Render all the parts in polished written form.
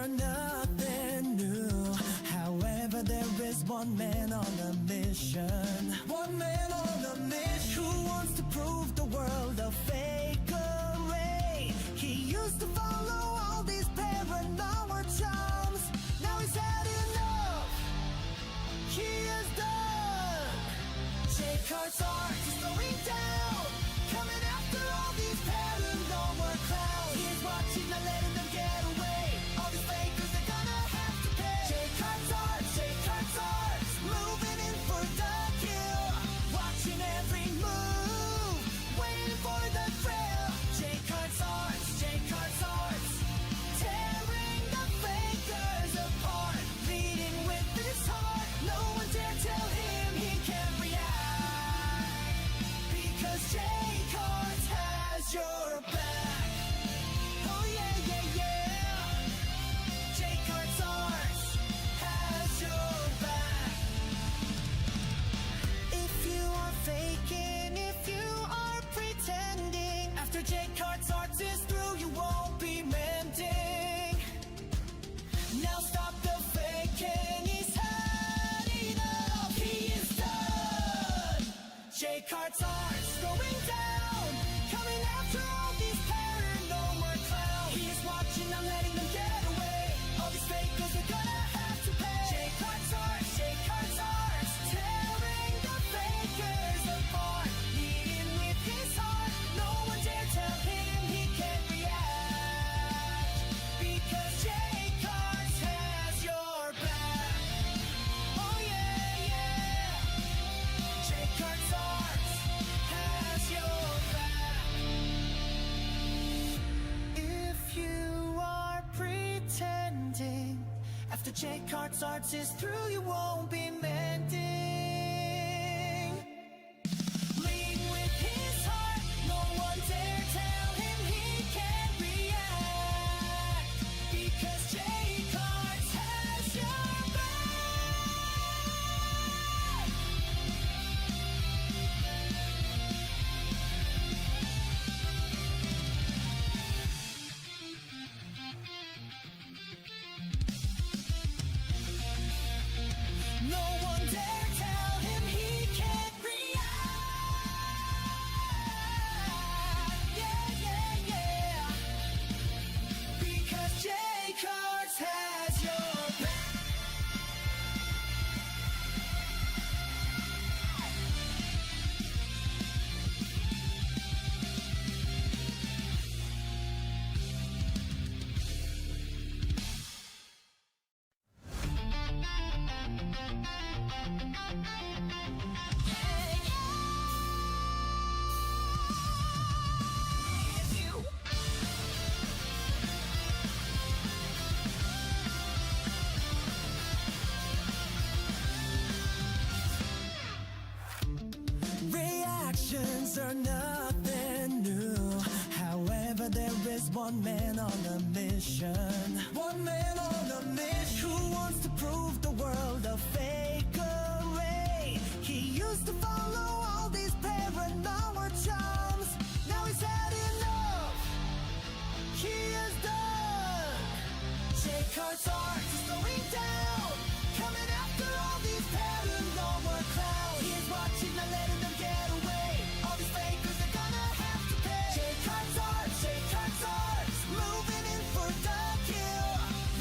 are nothing new. However, there is one man on a mission. One man on a mission who wants to prove the world a fakery. He used to follow all these paranormal charms. Now he's had enough. He is done. Jake Hart's art is slowing down, coming after all these paranormal clowns. He is watching, not letting them get away. All these fakers are gonna have to pay. Jake Hart's art, moving in for the kill. Watching every move, waiting for the thrill. Jake Hart's arts, tearing the fakers apart. Leading with his heart, no one dare tell him he can't react. Because Jake Hart has your back. Oh yeah, yeah, yeah. Jake Hart's arts has your back. If you are faking, if you are pretending, after Jake Hart's arts is through, you won't be mending. Now stop the faking, he's had enough. He is done. Jake Hart's arts going down, coming after all these paranormal clowns. He is watching, not letting them get away. All these fakers are gonna have to pay. Jake Hart's arts, tearing the fakers apart. Leading with his heart, no one dare tell him he can't react. Because Jake Hart has your back. Oh yeah, yeah. Jake Hart's arts has your back. If you are pretending, after Jake Hart's arts is through, you won't be mending. Lead with his heart, no one dare tell him he can't react. Because Jake Hart has your back. No one dare tell him he can't react. Yeah, yeah, yeah. Because Jake Hart has your back. Reactions are nothing new. However, there is one man on a mission. One man on a mission who wants to prove the world a fakery. He used to follow all these paranormal charms. Now he's had enough. He is done. Jake Hart's arts is slowing down, coming after all these paranormal clowns. He is watching, not letting them get away. All these fakers are gonna have to pay. Jake Hart's arts, moving in for the kill.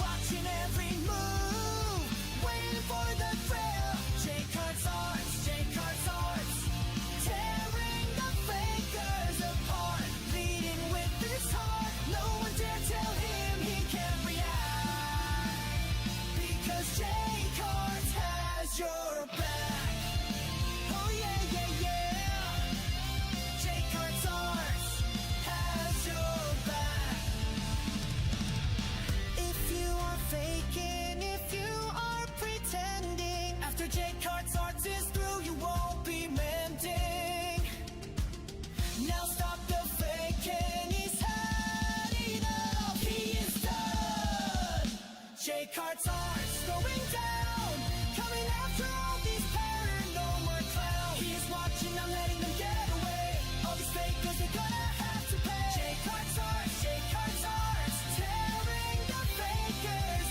Watching every move, waiting for the thrill. Jake Hart's arts, tearing the fakers apart. Leading with his heart, no one dare tell him he can't react. Because Jake Hart has your back. Oh yeah, yeah, yeah. Jake Hart's arts has your back. If you are faking, if you are pretending, after Jake Hart's arts is through, you won't be mending. Now stop the faking, he's had enough. He is done. Jake Hart's arts going down, coming after all these paranormal clowns. He is watching, not letting them get away. All these fakers are gonna have to pay. Jake Hart's arts, tearing the fakers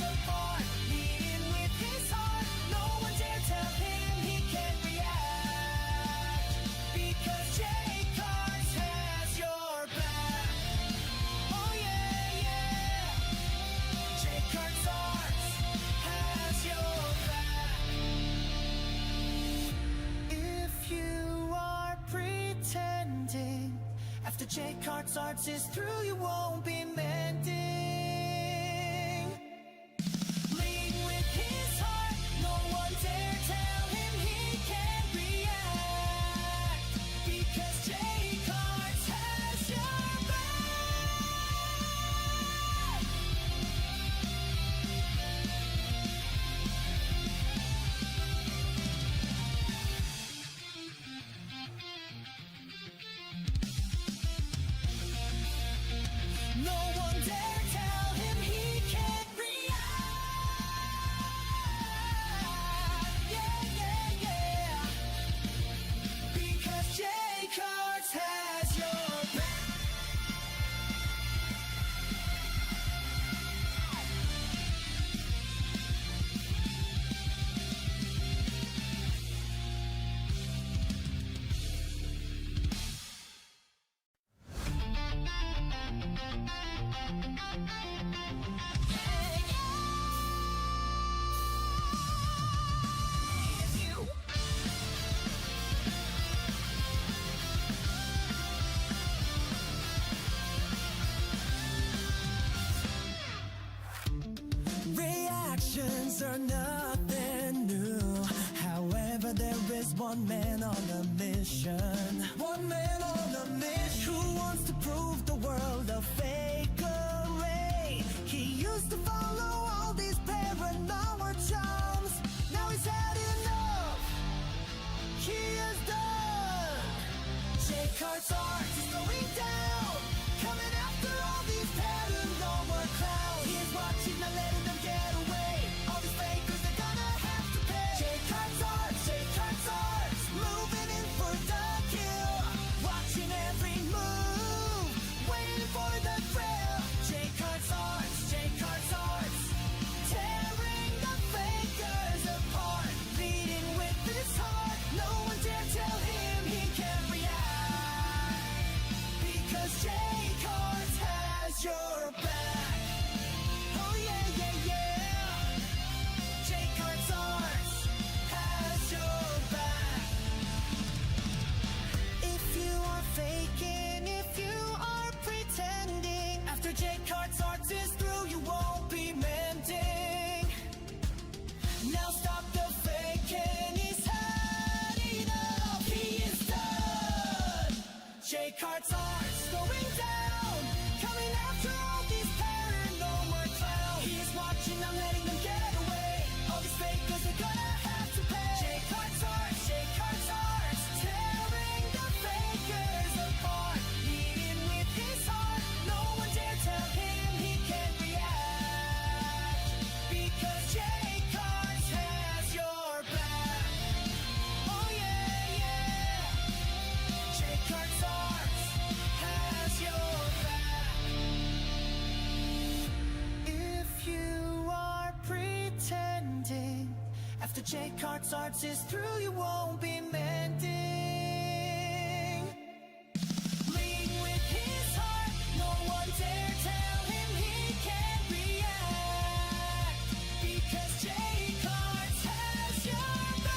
Jake Hart's arts is through, you won't be mending. Lead with his heart, no one dare tell him he can't react. Because Jake Hart has your no one dare tell him he can't react. Yeah, yeah, yeah. Because Jake Hart has your back. Reactions are nothing new. However, there is one man on a mission. One man on a mission who wants to prove the world a fakery. He used to follow all these paranormal charms. Now he's had enough. He is done. Jake Hart's art is going down. Coming after all these paranormal clowns. He's watching, not letting them get away. All these fakers, they're gonna have to pay. Jake Hart's art, moving in for the kill. Watching every move, waiting for the thrill. Jake Hart's arts, tearing the fakers apart. Leading with his heart, no one dare tell him he can't react. Because Jake Hart has your back. Oh yeah, yeah, yeah. Jake Hart's arts has your back. If you are faking, if you are pretending, after Jake Hart's arts is through, you won't be mending. Now stop the faking, he's had enough, he is done. Jake Hart's arts going down, coming after all these paranormal clowns. He's watching, not letting them get away. All these fakers, they're gonna have to pay. Jake Hart's arts, tearing the fakers apart. Leading with his heart, no one dare tell him he can't react. Because Jake Hart has your back. Oh yeah, yeah. Jake Hart's arts has your back. If you are pretending, after Jake Hart's arts is through, you won't be mending. Lead with his heart, no one dare tell him he can't react. Because Jake Hart has your back.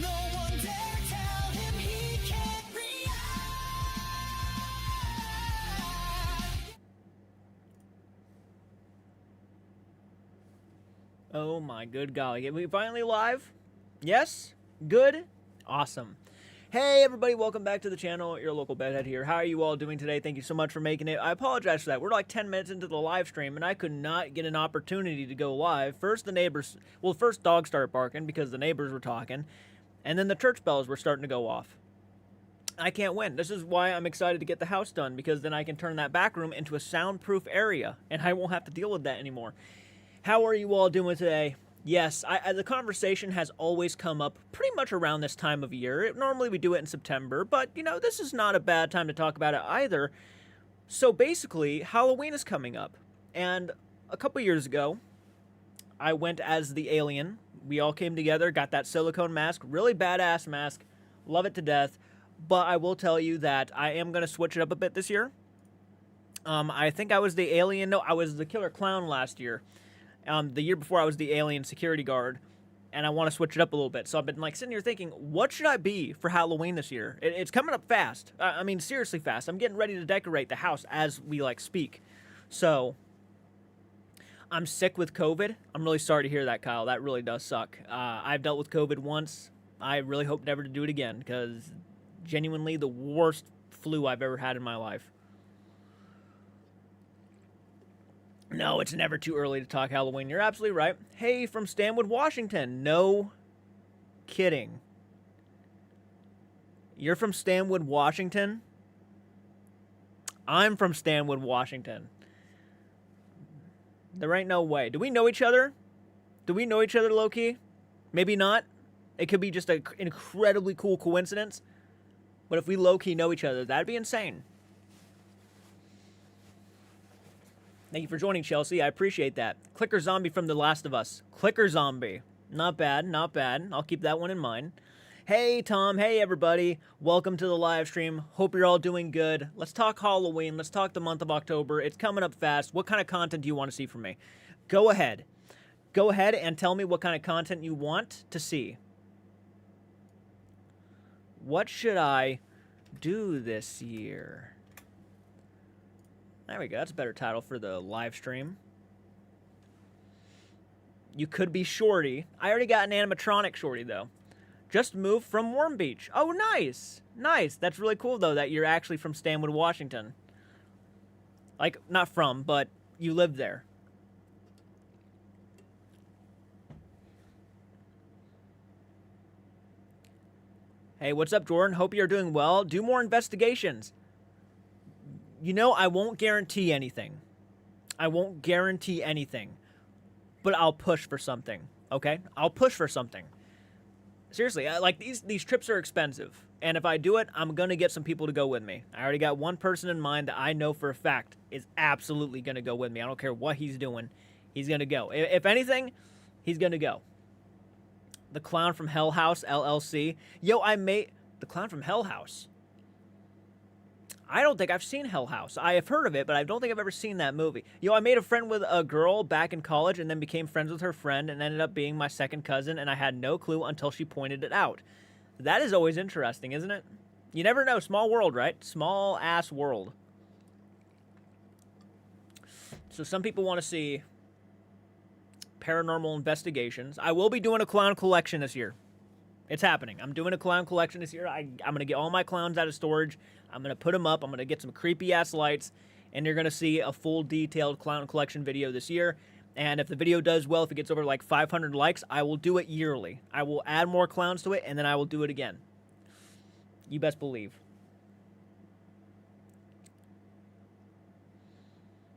No one dare tell him he can't react. Oh my good golly. Are we finally live? Yes? Good? Awesome. Hey everybody, welcome back to the channel. Your local bedhead here. How are you all doing today? Thank you so much for making it. I apologize for that. We're like 10 minutes into the live stream and I could not get an opportunity to go live. First dogs started barking because the neighbors were talking, and then the church bells were starting to go off. I can't win. This is why I'm excited to get the house done, because then I can turn that back room into a soundproof area and I won't have to deal with that anymore. How are you all doing today? Yes, the conversation has always come up pretty much around this time of year. Normally we do it in September, but, you know, this is not a bad time to talk about it either. So basically, Halloween is coming up. And a couple years ago, I went as the alien. We all came together, got that silicone mask, really badass mask. Love it to death. But I will tell you that I am going to switch it up a bit this year. I think I was the alien. No, I was the killer clown last year. The year before, I was the alien security guard. And I want to switch it up a little bit. So I've been like sitting here thinking, what should I be for Halloween this year? It's coming up fast. I mean, seriously fast. I'm getting ready to decorate the house as we like speak. So I'm sick with COVID. I'm really sorry to hear that, Kyle. That really does suck. I've dealt with COVID once. I really hope never to do it again because genuinely the worst flu I've ever had in my life. No, it's never too early to talk Halloween. You're absolutely right. Hey, from Stanwood, Washington. No kidding. You're from Stanwood, Washington? I'm from Stanwood, Washington. There ain't no way. Do we know each other? Do we know each other low-key? Maybe not. It could be just an incredibly cool coincidence. But if we low-key know each other, that'd be insane. Thank you for joining, Chelsea. I appreciate that. Clicker Zombie from The Last of Us. Clicker Zombie. Not bad, not bad. I'll keep that one in mind. Hey, Tom. Hey, everybody. Welcome to the live stream. Hope you're all doing good. Let's talk Halloween. Let's talk the month of October. It's coming up fast. What kind of content do you want to see from me? Go ahead. Go ahead and tell me what kind of content you want to see. What should I do this year? There we go. That's a better title for the live stream. You could be Shorty. I already got an animatronic Shorty, though. Just moved from Warm Beach. Oh, nice. Nice. That's really cool, though, that you're actually from Stanwood, Washington. Like, not from, but you live there. Hey, what's up, Jordan? Hope you're doing well. Do more investigations. You know, I won't guarantee anything. I won't guarantee anything. But I'll push for something, okay? I'll push for something. Seriously, like, these trips are expensive. And if I do it, I'm going to get some people to go with me. I already got one person in mind that I know for a fact is absolutely going to go with me. I don't care what he's doing. He's going to go. If anything, he's going to go. The Clown from Hell House, LLC. Yo, The Clown from Hell House. I don't think I've seen Hell House. I have heard of it, but I don't think I've ever seen that movie. Yo, I made a friend with a girl back in college and then became friends with her friend and ended up being my second cousin, and I had no clue until she pointed it out. That is always interesting, isn't it? You never know. Small world, right? Small-ass world. So some people want to see paranormal investigations. I will be doing a clown collection this year. It's happening. I'm doing a clown collection this year. I'm going to get all my clowns out of storage. I'm going to put them up. I'm going to get some creepy-ass lights. And you're going to see a full detailed clown collection video this year. And if the video does well, if it gets over like 500 likes, I will do it yearly. I will add more clowns to it, and then I will do it again. You best believe.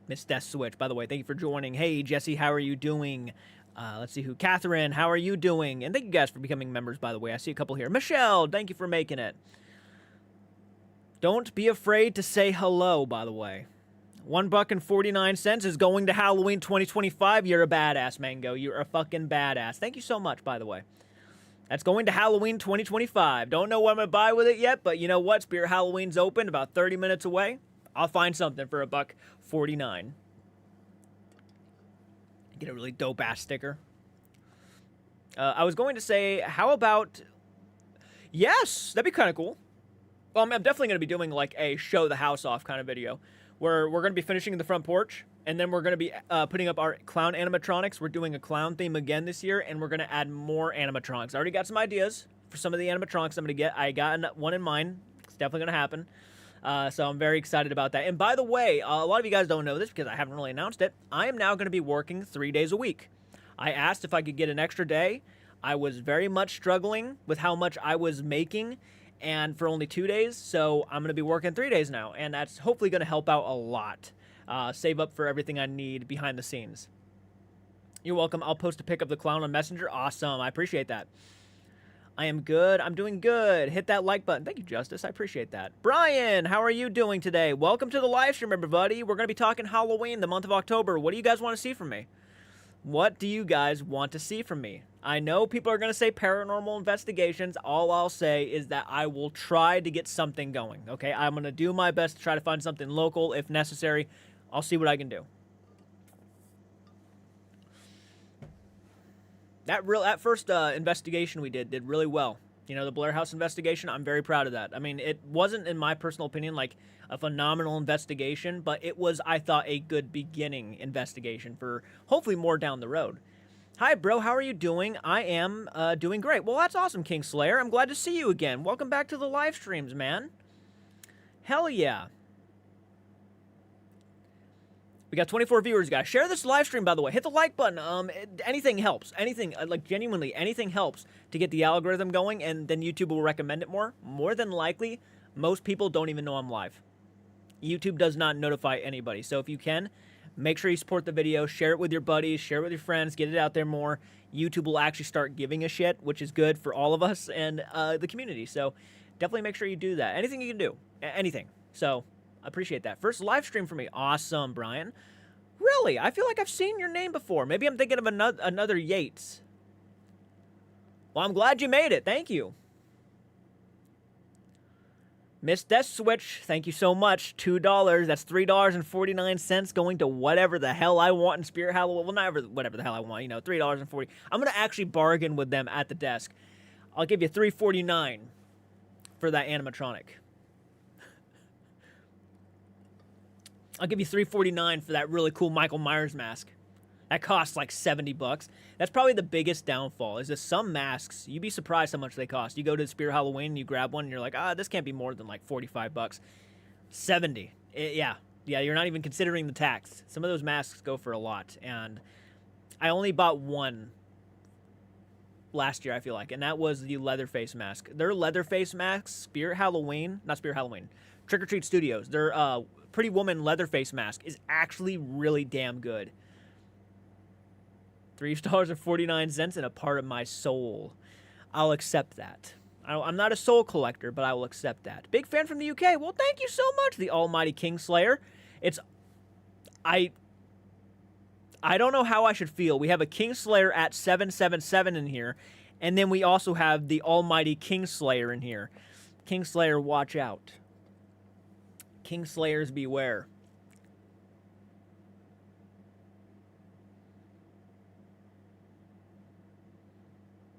Miss Death Switch, by the way, thank you for joining. Hey, Jesse, how are you doing? Let's see who. Catherine, how are you doing? And thank you guys for becoming members, by the way. I see a couple here. Michelle, thank you for making it. Don't be afraid to say hello, by the way. $1.49 is going to Halloween 2025. You're a badass, Mango. You're a fucking badass. Thank you so much, by the way. That's going to Halloween 2025. Don't know what I'm going to buy with it yet, but you know what? Spirit Halloween's open, about 30 minutes away. I'll find something for $1.49. Get a really dope-ass sticker. I was going to say, how about... Yes, that'd be kind of cool. Well, I'm definitely going to be doing, like, a show the house off kind of video, where we're going to be finishing the front porch, and then we're going to be putting up our clown animatronics. We're doing a clown theme again this year, and we're going to add more animatronics. I already got some ideas for some of the animatronics I'm going to get. I got one in mind. It's definitely going to happen. So I'm very excited about that. And by the way, a lot of you guys don't know this because I haven't really announced it. I am now going to be working 3 days a week. I asked if I could get an extra day. I was very much struggling with how much I was making, and for only 2 days, so I'm going to be working 3 days now, and that's hopefully going to help out a lot. Save up for everything I need behind the scenes. You're welcome. I'll post a pic of the clown on Messenger. Awesome. I appreciate that. I am good. I'm doing good. Hit that like button. Thank you, Justice. I appreciate that. Brian, how are you doing today? Welcome to the live stream, everybody. We're going to be talking Halloween, the month of October. What do you guys want to see from me? What do you guys want to see from me? I know people are going to say paranormal investigations. All I'll say is that I will try to get something going, okay? I'm going to do my best to try to find something local if necessary. I'll see what I can do. That first investigation we did really well. You know, the Blair House investigation, I'm very proud of that. I mean, it wasn't, in my personal opinion, like a phenomenal investigation, but it was, I thought, a good beginning investigation for hopefully more down the road. Hi, bro. How are you doing? I am doing great. Well, that's awesome, Kingslayer. I'm glad to see you again. Welcome back to the live streams, man. Hell yeah. We got 24 viewers, guys. Share this live stream, by the way. Hit the like button. Anything helps. Anything, like, genuinely, anything helps to get the algorithm going, and then YouTube will recommend it more. More than likely, most people don't even know I'm live. YouTube does not notify anybody. So if you can, make sure you support the video, share it with your buddies, share it with your friends, get it out there more. YouTube will actually start giving a shit, which is good for all of us and the community. So definitely make sure you do that. Anything you can do. Anything. So I appreciate that. First live stream for me. Awesome, Brian. Really? I feel like I've seen your name before. Maybe I'm thinking of another Yates. Well, I'm glad you made it. Thank you. Miss Death Switch, thank you so much. $2. That's $3.49 going to whatever the hell I want in Spirit Halloween. Well, not whatever the hell I want. You know, $3.40. I'm going to actually bargain with them at the desk. I'll give you $3.49 for that animatronic. I'll give you $3.49 for that really cool Michael Myers mask. That costs like $70. That's probably the biggest downfall, is that some masks, you'd be surprised how much they cost. You go to Spirit Halloween and you grab one and you're like, this can't be more than like $45. 70. Yeah, you're not even considering the tax. Some of those masks go for a lot. And I only bought one last year, I feel like, and that was the Leatherface mask. Their Leatherface masks, Trick or Treat Studios, their Pretty Woman Leatherface mask is actually really damn good. $3.49 and a part of my soul. I'll accept that. I'm not a soul collector, but I will accept that. Big fan from the UK. Well, thank you so much, the almighty Kingslayer. I don't know how I should feel. We have a Kingslayer at 777 in here, and then we also have the almighty Kingslayer in here. Kingslayer, watch out. Kingslayers beware.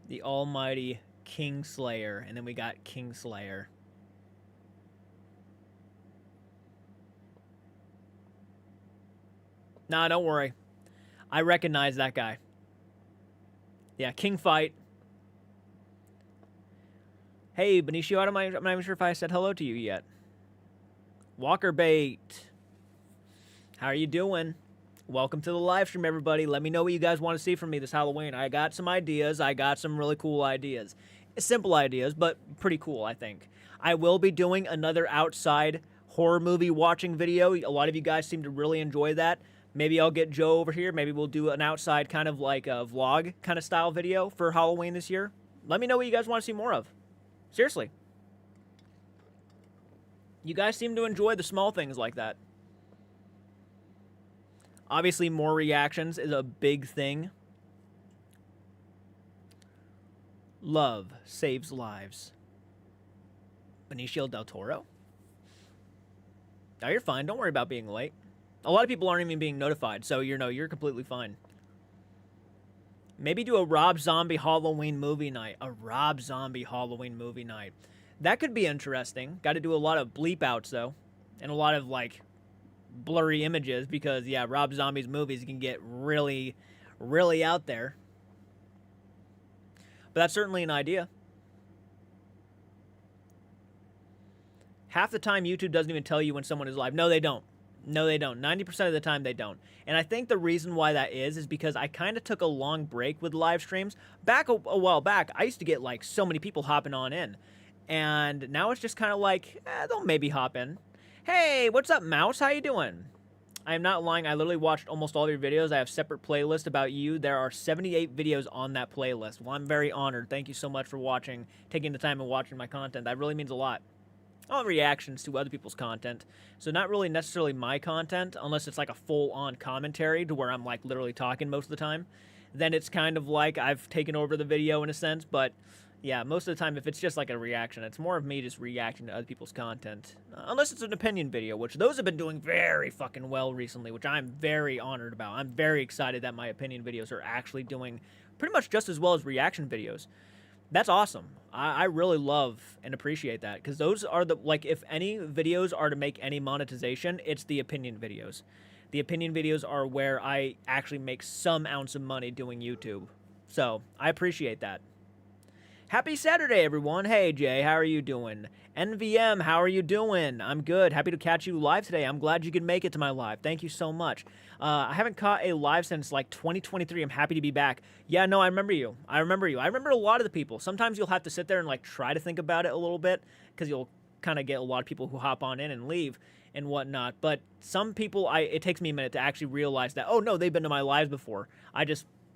The almighty Kingslayer, and then we got Kingslayer. Nah, don't worry. I recognize that guy. Yeah, King Fight. Hey, Benicio, I'm not even sure if I said hello to you yet. Walker Bait. How are you doing? Welcome to the live stream, everybody. Let me know what you guys want to see from me this Halloween. I got some ideas. I got some really cool ideas. Simple ideas, but pretty cool, I think. I will be doing another outside horror movie watching video. A lot of you guys seem to really enjoy that. Maybe I'll get Joe over here. Maybe we'll do an outside kind of like a vlog kind of style video for Halloween this year. Let me know what you guys want to see more of. Seriously. You guys seem to enjoy the small things like that. Obviously, more reactions is a big thing. Love saves lives. Benicio del Toro? No, you're fine. Don't worry about being late. A lot of people aren't even being notified, so you're completely fine. Maybe do a Rob Zombie Halloween movie night. A Rob Zombie Halloween movie night. That could be interesting. Got to do a lot of bleep outs, though. And a lot of, like, blurry images because, yeah, Rob Zombie's movies can get really, really out there. But that's certainly an idea. Half the time, YouTube doesn't even tell you when someone is live. No, they don't. No, they don't. 90% of the time, they don't. And I think the reason why that is because I kind of took a long break with live streams. Back a while back, I used to get, like, so many people hopping on in. And now it's just kind of like, they'll maybe hop in. Hey, what's up, Mouse? How you doing? I am not lying. I literally watched almost all of your videos. I have a separate playlist about you. There are 78 videos on that playlist. Well, I'm very honored. Thank you so much for watching, taking the time and watching my content. That really means a lot. all reactions to other people's content. So not really necessarily my content, unless it's like a full-on commentary to where I'm like literally talking most of the time. Then it's kind of like I've taken over the video in a sense. But yeah, most of the time, if it's just like a reaction, it's more of me just reacting to other people's content. Unless it's an opinion video, which those have been doing very fucking well recently, which I'm very honored about. I'm very excited that my opinion videos are actually doing pretty much just as well as reaction videos. That's awesome. I really love and appreciate that, because those are the, like, if any videos are to make any monetization, it's the opinion videos. The opinion videos are where I actually make some ounce of money doing YouTube. So, I appreciate that. Happy Saturday, everyone. Hey, Jay, how are you doing? NVM, how are you doing? I'm good. Happy to catch you live today. I'm glad you could make it to my live. Thank you so much. I haven't caught a live since like 2023. I'm happy to be back. Yeah, no, I remember you. I remember a lot of the people. Sometimes you'll have to sit there and like try to think about it a little bit, because you'll kind of get a lot of people who hop on in and leave and whatnot. But some people, it takes me a minute to actually realize that, oh no, they've been to my lives before.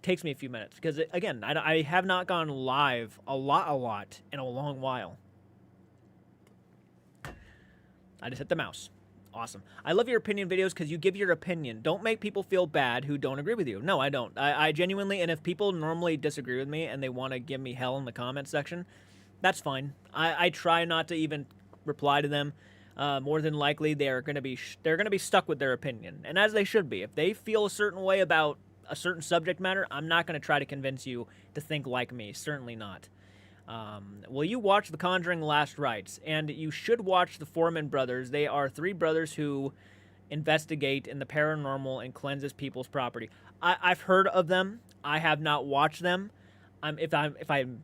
Takes me a few minutes, because again, I have not gone live a lot in a long while. I just hit the mouse. Awesome. I love your opinion videos because you give your opinion. Don't make people feel bad who don't agree with you. No, I don't. I genuinely, and if people normally disagree with me and they want to give me hell in the comment section, that's fine. I try not to even reply to them. More than likely, they're gonna be stuck with their opinion, and as they should be. If they feel a certain way about a certain subject matter, I'm not going to try to convince you to think like me. Certainly not. Will you watch The Conjuring Last Rites? And you should watch the Foreman Brothers. They are three brothers who investigate in the paranormal and cleanses people's property. I've heard of them. I have not watched them. If I'm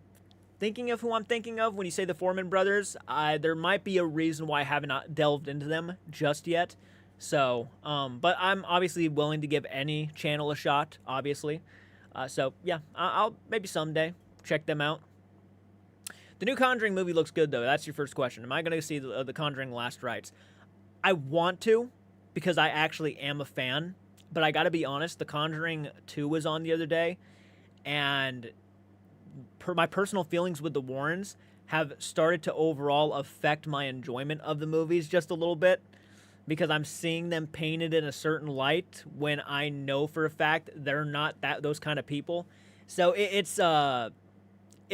thinking of who I'm thinking of when you say the Foreman Brothers, there might be a reason why I have not delved into them just yet. So, but I'm obviously willing to give any channel a shot, obviously. So, yeah, I'll maybe someday check them out. The new Conjuring movie looks good, though. That's your first question. Am I going to see the Conjuring Last Rites? I want to, because I actually am a fan. But I got to be honest, The Conjuring 2 was on the other day. And my personal feelings with the Warrens have started to overall affect my enjoyment of the movies just a little bit. Because I'm seeing them painted in a certain light when I know for a fact they're not those kind of people. So it's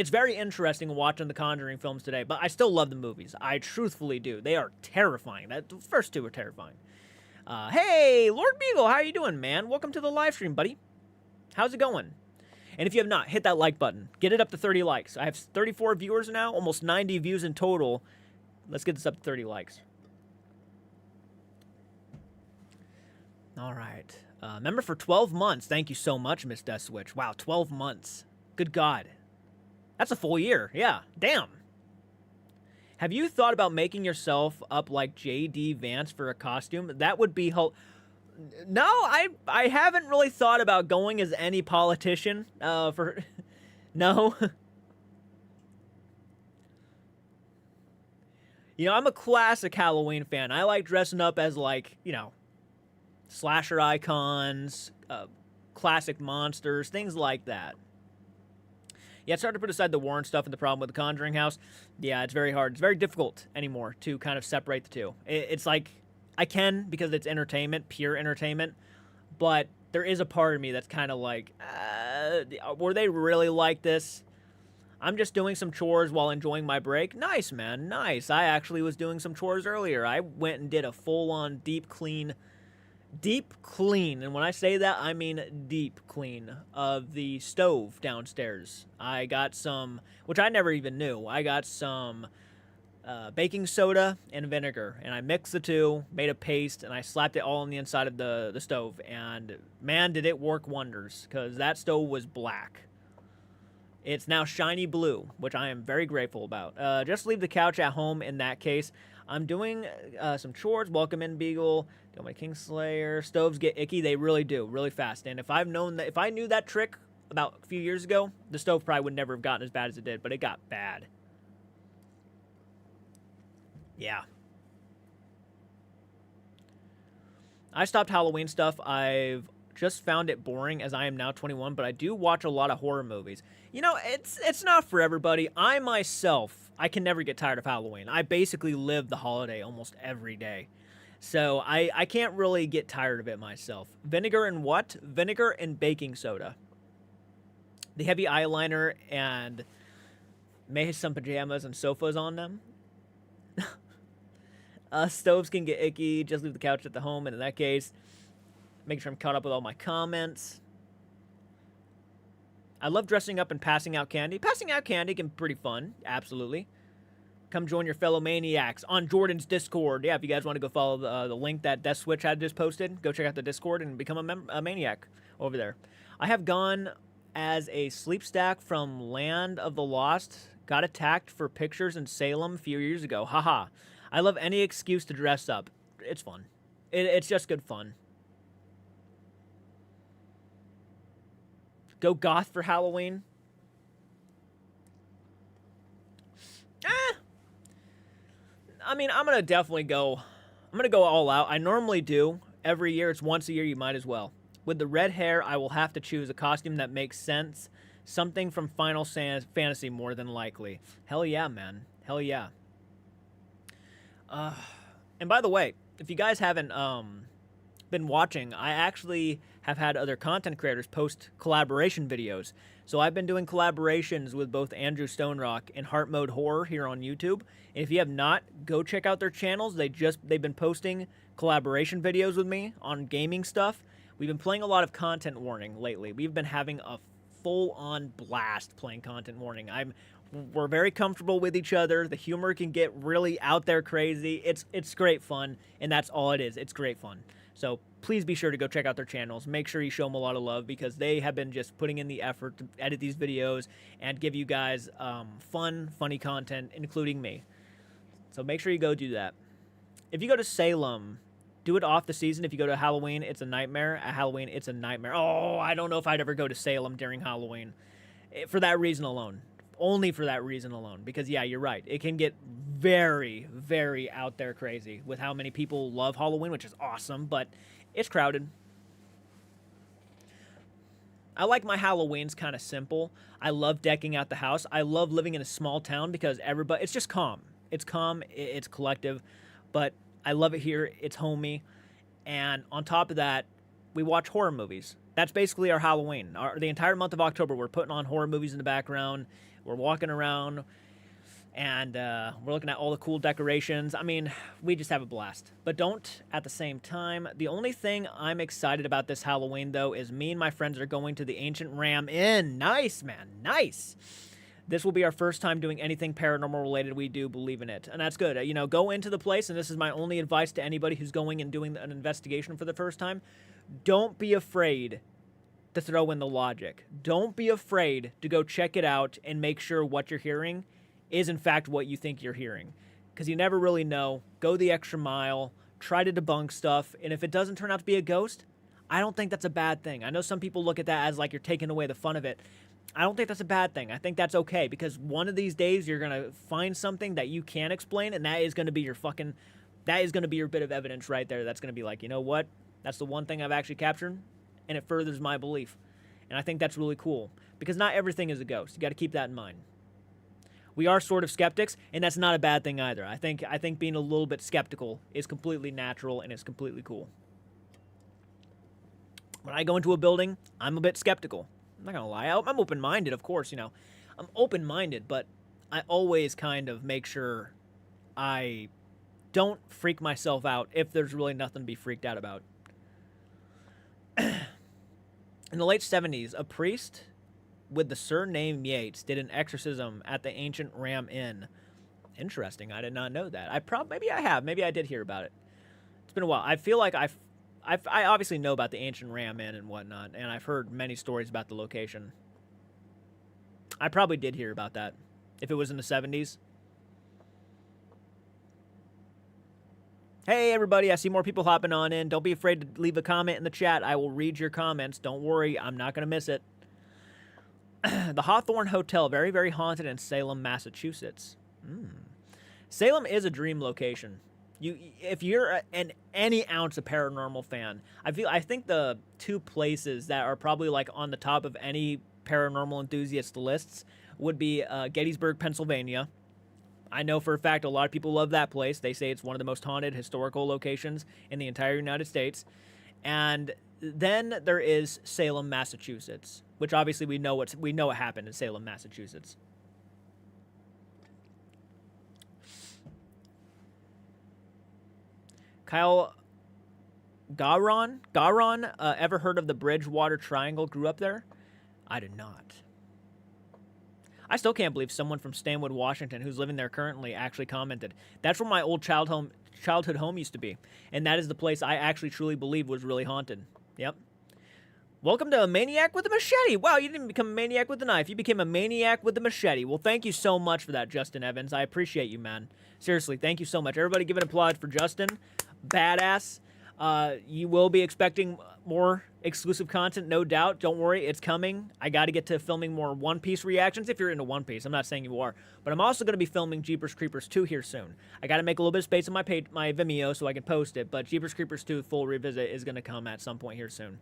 very interesting watching the Conjuring films today. But I still love the movies. I truthfully do. They are terrifying. The first two are terrifying. Hey, Lord Beagle, how are you doing, man? Welcome to the live stream, buddy. How's it going? And if you have not, hit that like button. Get it up to 30 likes. I have 34 viewers now, almost 90 views in total. Let's get this up to 30 likes. All right. Member for 12 months. Thank you so much, Miss Death Switch. Wow, 12 months. Good God. That's a full year. Yeah, damn. Have you thought about making yourself up like J.D. Vance for a costume? That would be... No, I haven't really thought about going as any politician. No. You know, I'm a classic Halloween fan. I like dressing up as, like, you know, slasher icons, classic monsters, things like that. Yeah, it's hard to put aside the Warren stuff and the problem with the Conjuring house. Yeah, it's very hard. It's very difficult anymore to kind of separate the two. It's like, I can because it's entertainment, pure entertainment, but there is a part of me that's kind of like, were they really like this? I'm just doing some chores while enjoying my break. Nice, man, nice. I actually was doing some chores earlier. I went and did a full-on deep clean, and when I say that, I mean deep clean of the stove downstairs. I got some, which I never even knew, I got some baking soda and vinegar, and I mixed the two, made a paste, and I slapped it all on the inside of the stove, and man, did it work wonders, because that stove was black. It's now shiny blue, which I am very grateful about. Just leave the couch at home in that case. I'm doing some chores. Welcome in, Beagle. Doing my Kingslayer. Stoves get icky. They really do, really fast. And if I knew that trick about a few years ago, the stove probably would never have gotten as bad as it did, but it got bad. Yeah. I stopped Halloween stuff. I've just found it boring as I am now 21, but I do watch a lot of horror movies. You know, it's not for everybody. I myself, I can never get tired of Halloween. I basically live the holiday almost every day. So I can't really get tired of it myself. Vinegar and what? Vinegar and baking soda. The heavy eyeliner and maybe some pajamas and sofas on them. Stoves can get icky. Just leave the couch at the home. And in that case, make sure I'm caught up with all my comments. I love dressing up and passing out candy. Passing out candy can be pretty fun. Absolutely. Come join your fellow maniacs on Jordan's Discord. Yeah, if you guys want to go follow the link that Death Switch had just posted, go check out the Discord and become a maniac over there. I have gone as a sleep stack from Land of the Lost. Got attacked for pictures in Salem a few years ago. Haha. I love any excuse to dress up. It's fun. It's just good fun. Go goth for Halloween. I mean, I'm going to definitely go. I'm going to go all out. I normally do. Every year, it's once a year, you might as well. With the red hair, I will have to choose a costume that makes sense. Something from Final Fantasy, more than likely. Hell yeah, man. Hell yeah. And by the way, if you guys haven't been watching, I actually have had other content creators post collaboration videos. So I've been doing collaborations with both Andrew Stonerock and Heart Mode Horror here on YouTube. And if you have not, go check out their channels. They've been posting collaboration videos with me on gaming stuff. We've been playing a lot of Content Warning lately. We've been having a full-on blast playing Content Warning. We're very comfortable with each other. The humor can get really out there crazy. It's great fun, and that's all it is. It's great fun. So please be sure to go check out their channels. Make sure you show them a lot of love because they have been just putting in the effort to edit these videos and give you guys funny content, including me. So make sure you go do that. If you go to Salem, do it off the season. If you go to Halloween, it's a nightmare. At Halloween, it's a nightmare. Oh, I don't know if I'd ever go to Salem during Halloween. For that reason alone. Only for that reason alone. Because, yeah, you're right. It can get very, very out there crazy with how many people love Halloween, which is awesome, but it's crowded. I like my Halloweens kind of simple. I love decking out the house. I love living in a small town because everybody, it's just calm. It's calm, it's collective, but I love it here. It's homey. And on top of that, we watch horror movies. That's basically our Halloween. The entire month of October, we're putting on horror movies in the background. We're walking around, and we're looking at all the cool decorations. I mean, we just have a blast. But don't, at the same time, the only thing I'm excited about this Halloween, though, is me and my friends are going to the Ancient Ram Inn. Nice, man, nice. This will be our first time doing anything paranormal related. We do believe in it, and that's good. You know, go into the place, and this is my only advice to anybody who's going and doing an investigation for the first time. Don't be afraid to throw in the logic. Don't be afraid to go check it out and make sure what you're hearing is in fact what you think you're hearing. Because you never really know. Go the extra mile. Try to debunk stuff. And if it doesn't turn out to be a ghost, I don't think that's a bad thing. I know some people look at that as like you're taking away the fun of it. I don't think that's a bad thing. I think that's okay because one of these days you're going to find something that you can't explain and that is going to be your bit of evidence right there. That's going to be like, you know what? That's the one thing I've actually captured and it furthers my belief. And I think that's really cool because not everything is a ghost. You got to keep that in mind. We are sort of skeptics and that's not a bad thing either. I think being a little bit skeptical is completely natural and it's completely cool. When I go into a building, I'm a bit skeptical. I'm not going to lie. I'm open-minded, of course, you know. I'm open-minded, but I always kind of make sure I don't freak myself out if there's really nothing to be freaked out about. In the late 70s, a priest with the surname Yates did an exorcism at the Ancient Ram Inn. Interesting. I did not know that. Maybe I have. Maybe I did hear about it. It's been a while. I feel like I obviously know about the Ancient Ram Inn and whatnot, and I've heard many stories about the location. I probably did hear about that, if it was in the 70s. Hey, everybody, I see more people hopping on in. Don't be afraid to leave a comment in the chat. I will read your comments. Don't worry, I'm not going to miss it. The Hawthorne Hotel, very, very haunted in Salem, Massachusetts. Salem is a dream location. If you're any ounce of paranormal fan, I think the two places that are probably like on the top of any paranormal enthusiast lists would be Gettysburg, Pennsylvania. I know for a fact a lot of people love that place. They say it's one of the most haunted historical locations in the entire United States. And then there is Salem, Massachusetts, which obviously we know what happened in Salem, Massachusetts. Kyle Garon, ever heard of the Bridgewater Triangle? Grew up there? I did not. I still can't believe someone from Stanwood, Washington, who's living there currently, actually commented. That's where my old childhood home used to be, and that is the place I actually truly believe was really haunted. Yep. Welcome to a maniac with a machete. Wow, you didn't become a maniac with a knife. You became a maniac with a machete. Well, thank you so much for that, Justin Evans. I appreciate you, man. Seriously, thank you so much. Everybody give an applause for Justin. Badass. You will be expecting more exclusive content, no doubt. Don't worry, it's coming. I got to get to filming more One Piece reactions if you're into One Piece. I'm not saying you are, but I'm also going to be filming Jeepers Creepers 2 here soon. I got to make a little bit of space on my Vimeo so I can post it, but Jeepers Creepers 2 full revisit is going to come at some point here soon.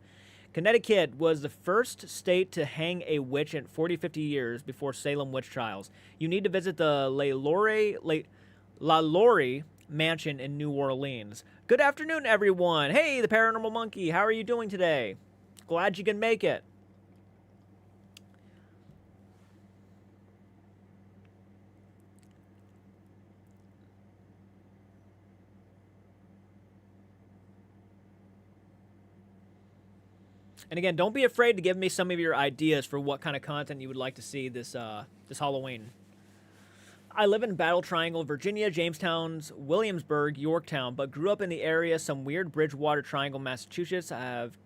Connecticut was the first state to hang a witch in 50 years before Salem witch trials. You need to visit the La Laurie Mansion in New Orleans. Good afternoon, everyone. Hey, the Paranormal Monkey. How are you doing today? Glad you can make it. And again, don't be afraid to give me some of your ideas for what kind of content you would like to see this Halloween. I live in Battle Triangle, Virginia, Jamestown, Williamsburg, Yorktown, but grew up in the area. Some weird Bridgewater Triangle, Massachusetts. Have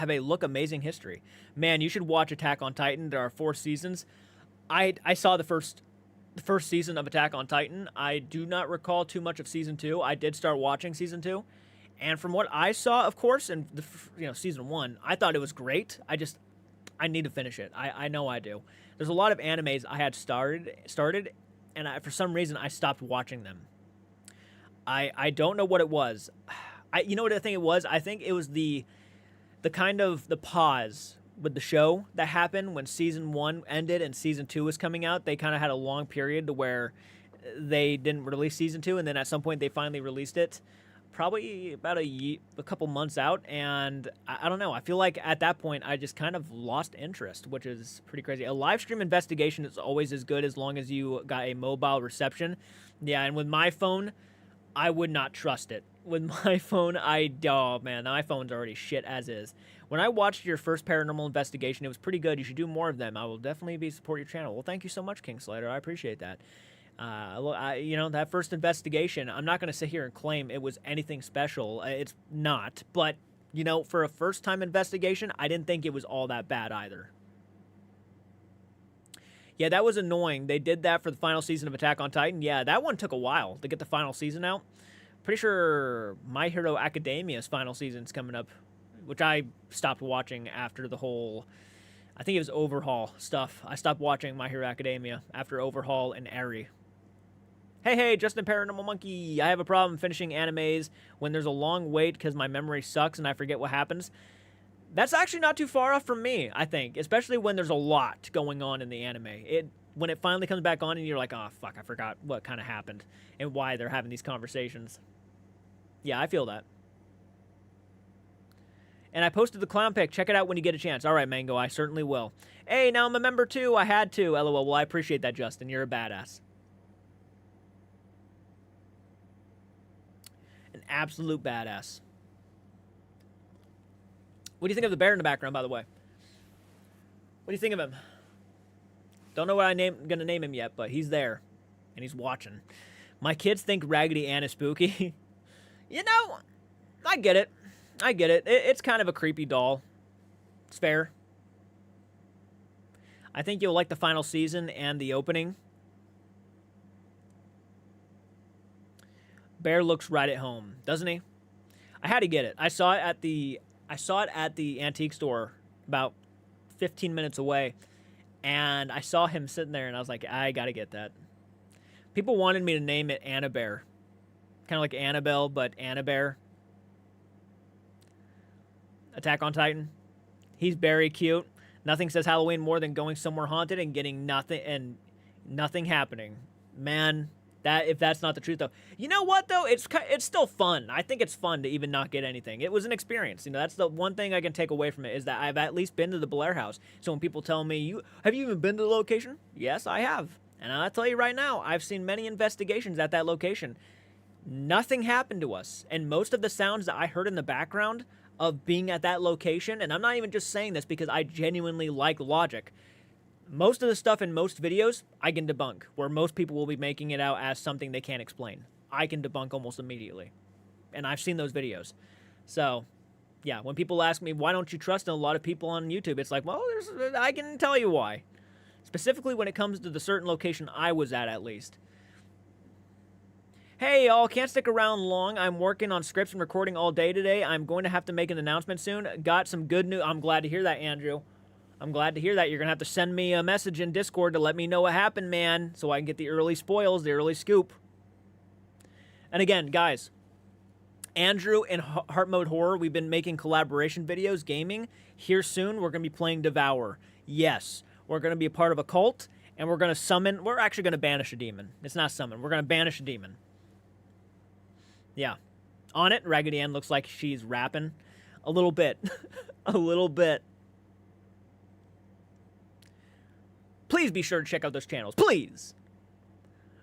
a amazing history. Man, you should watch Attack on Titan. There are 4 seasons. I saw the first season of Attack on Titan. I do not recall too much of season 2. I did start watching season 2, and from what I saw, of course, in season 1, I thought it was great. I need to finish it. I know I do. There's a lot of animes I had started, and for some reason I stopped watching them. I don't know what it was. You know what I think it was? I think it was the kind of the pause with the show that happened when season 1 ended and season 2 was coming out. They kind of had a long period to where they didn't release season 2, and then at some point they finally released it. Probably about a couple months out, and I don't know. I feel like at that point I just kind of lost interest, which is pretty crazy. A live stream investigation is always as good as long as you got a mobile reception. Yeah, and with my phone, I would not trust it. With my phone, oh man, my phone's already shit as is. When I watched your first paranormal investigation, it was pretty good. You should do more of them. I will definitely support your channel. Well, thank you so much, King Slider. I appreciate that. That first investigation, I'm not going to sit here and claim it was anything special. It's not. But, for a first-time investigation, I didn't think it was all that bad either. Yeah, that was annoying. They did that for the final season of Attack on Titan. Yeah, that one took a while to get the final season out. Pretty sure My Hero Academia's final season's coming up, which I stopped watching after the whole... I think it was Overhaul stuff. I stopped watching My Hero Academia after Overhaul and Eri. Hey, Justin Paranormal Monkey. I have a problem finishing animes when there's a long wait because my memory sucks and I forget what happens. That's actually not too far off from me, I think, especially when there's a lot going on in the anime. When it finally comes back on and you're like, oh, fuck, I forgot what kind of happened and why they're having these conversations. Yeah, I feel that. And I posted the clown pic. Check it out when you get a chance. All right, Mango, I certainly will. Hey, now I'm a member too. I had to. LOL. Well, I appreciate that, Justin. You're a badass. An absolute badass. What do you think of the bear in the background, by the way? What do you think of him? Don't know what I'm gonna name him yet, but he's there. And he's watching. My kids think Raggedy Ann is spooky. I get it. It's kind of a creepy doll. It's fair. I think you'll like the final season and the opening. Bear looks right at home, doesn't he? I had to get it. I saw it at the antique store about 15 minutes away, and I saw him sitting there, and I was like, I gotta get that. People wanted me to name it Anna Bear, Kind of like Annabelle, but Anna-Bear. Attack on Titan. He's very cute. Nothing says Halloween more than going somewhere haunted and getting nothing happening. Man, that if that's not the truth though. You know what though? It's still fun. I think it's fun to even not get anything. It was an experience. You know, that's the one thing I can take away from it is that I've at least been to the Blair House. So when people tell me, have you even been to the location? Yes, I have. And I'll tell you right now, I've seen many investigations at that location. Nothing happened to us. And most of the sounds that I heard in the background of being at that location, and I'm not even just saying this because I genuinely like logic. Most of the stuff in most videos, I can debunk, where most people will be making it out as something they can't explain. I can debunk almost immediately. And I've seen those videos. So, yeah, when people ask me, why don't you trust in a lot of people on YouTube? It's like, well, I can tell you why. Specifically when it comes to the certain location I was at least. Hey, y'all, can't stick around long. I'm working on scripts and recording all day today. I'm going to have to make an announcement soon. Got some good news. I'm glad to hear that, Andrew. I'm glad to hear that. You're going to have to send me a message in Discord to let me know what happened, man, so I can get the early spoils, the early scoop. And again, guys, Andrew and Heart Mode Horror, we've been making collaboration videos, gaming. Here soon, we're going to be playing Devour. Yes, we're going to be a part of a cult, and we're going to summon. We're actually going to banish a demon. It's not summon. We're going to banish a demon. Yeah. On it, Raggedy Ann looks like she's rapping. A little bit. A little bit. Please be sure to check out those channels. Please!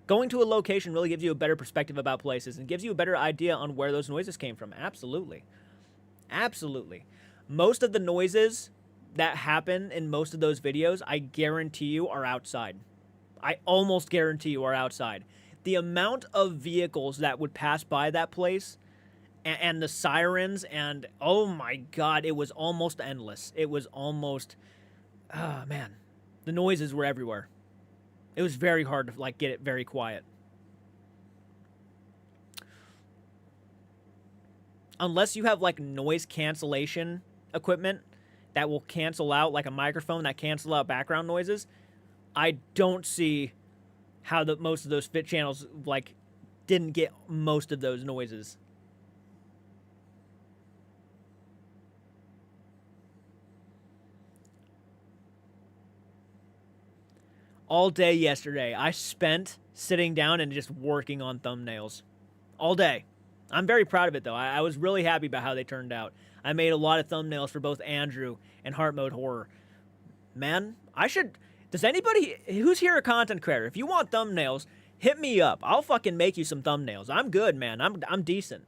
Going to a location really gives you a better perspective about places and gives you a better idea on where those noises came from. Absolutely. Absolutely. Most of the noises that happen in most of those videos, I guarantee you, are outside. I almost guarantee you are outside. The amount of vehicles that would pass by that place and the sirens and, oh my God, it was almost endless. It was almost, oh man, the noises were everywhere. It was very hard to get it very quiet. Unless you have noise cancellation equipment that will cancel out, like a microphone that cancel out background noises, I don't see how most of those fit channels didn't get most of those noises. All day yesterday, I spent sitting down and just working on thumbnails. All day. I'm very proud of it, though. I was really happy about how they turned out. I made a lot of thumbnails for both Andrew and Heart Mode Horror. Man, does anybody who's here a content creator, if you want thumbnails, hit me up. I'll fucking make you some thumbnails. I'm good, man. I'm decent.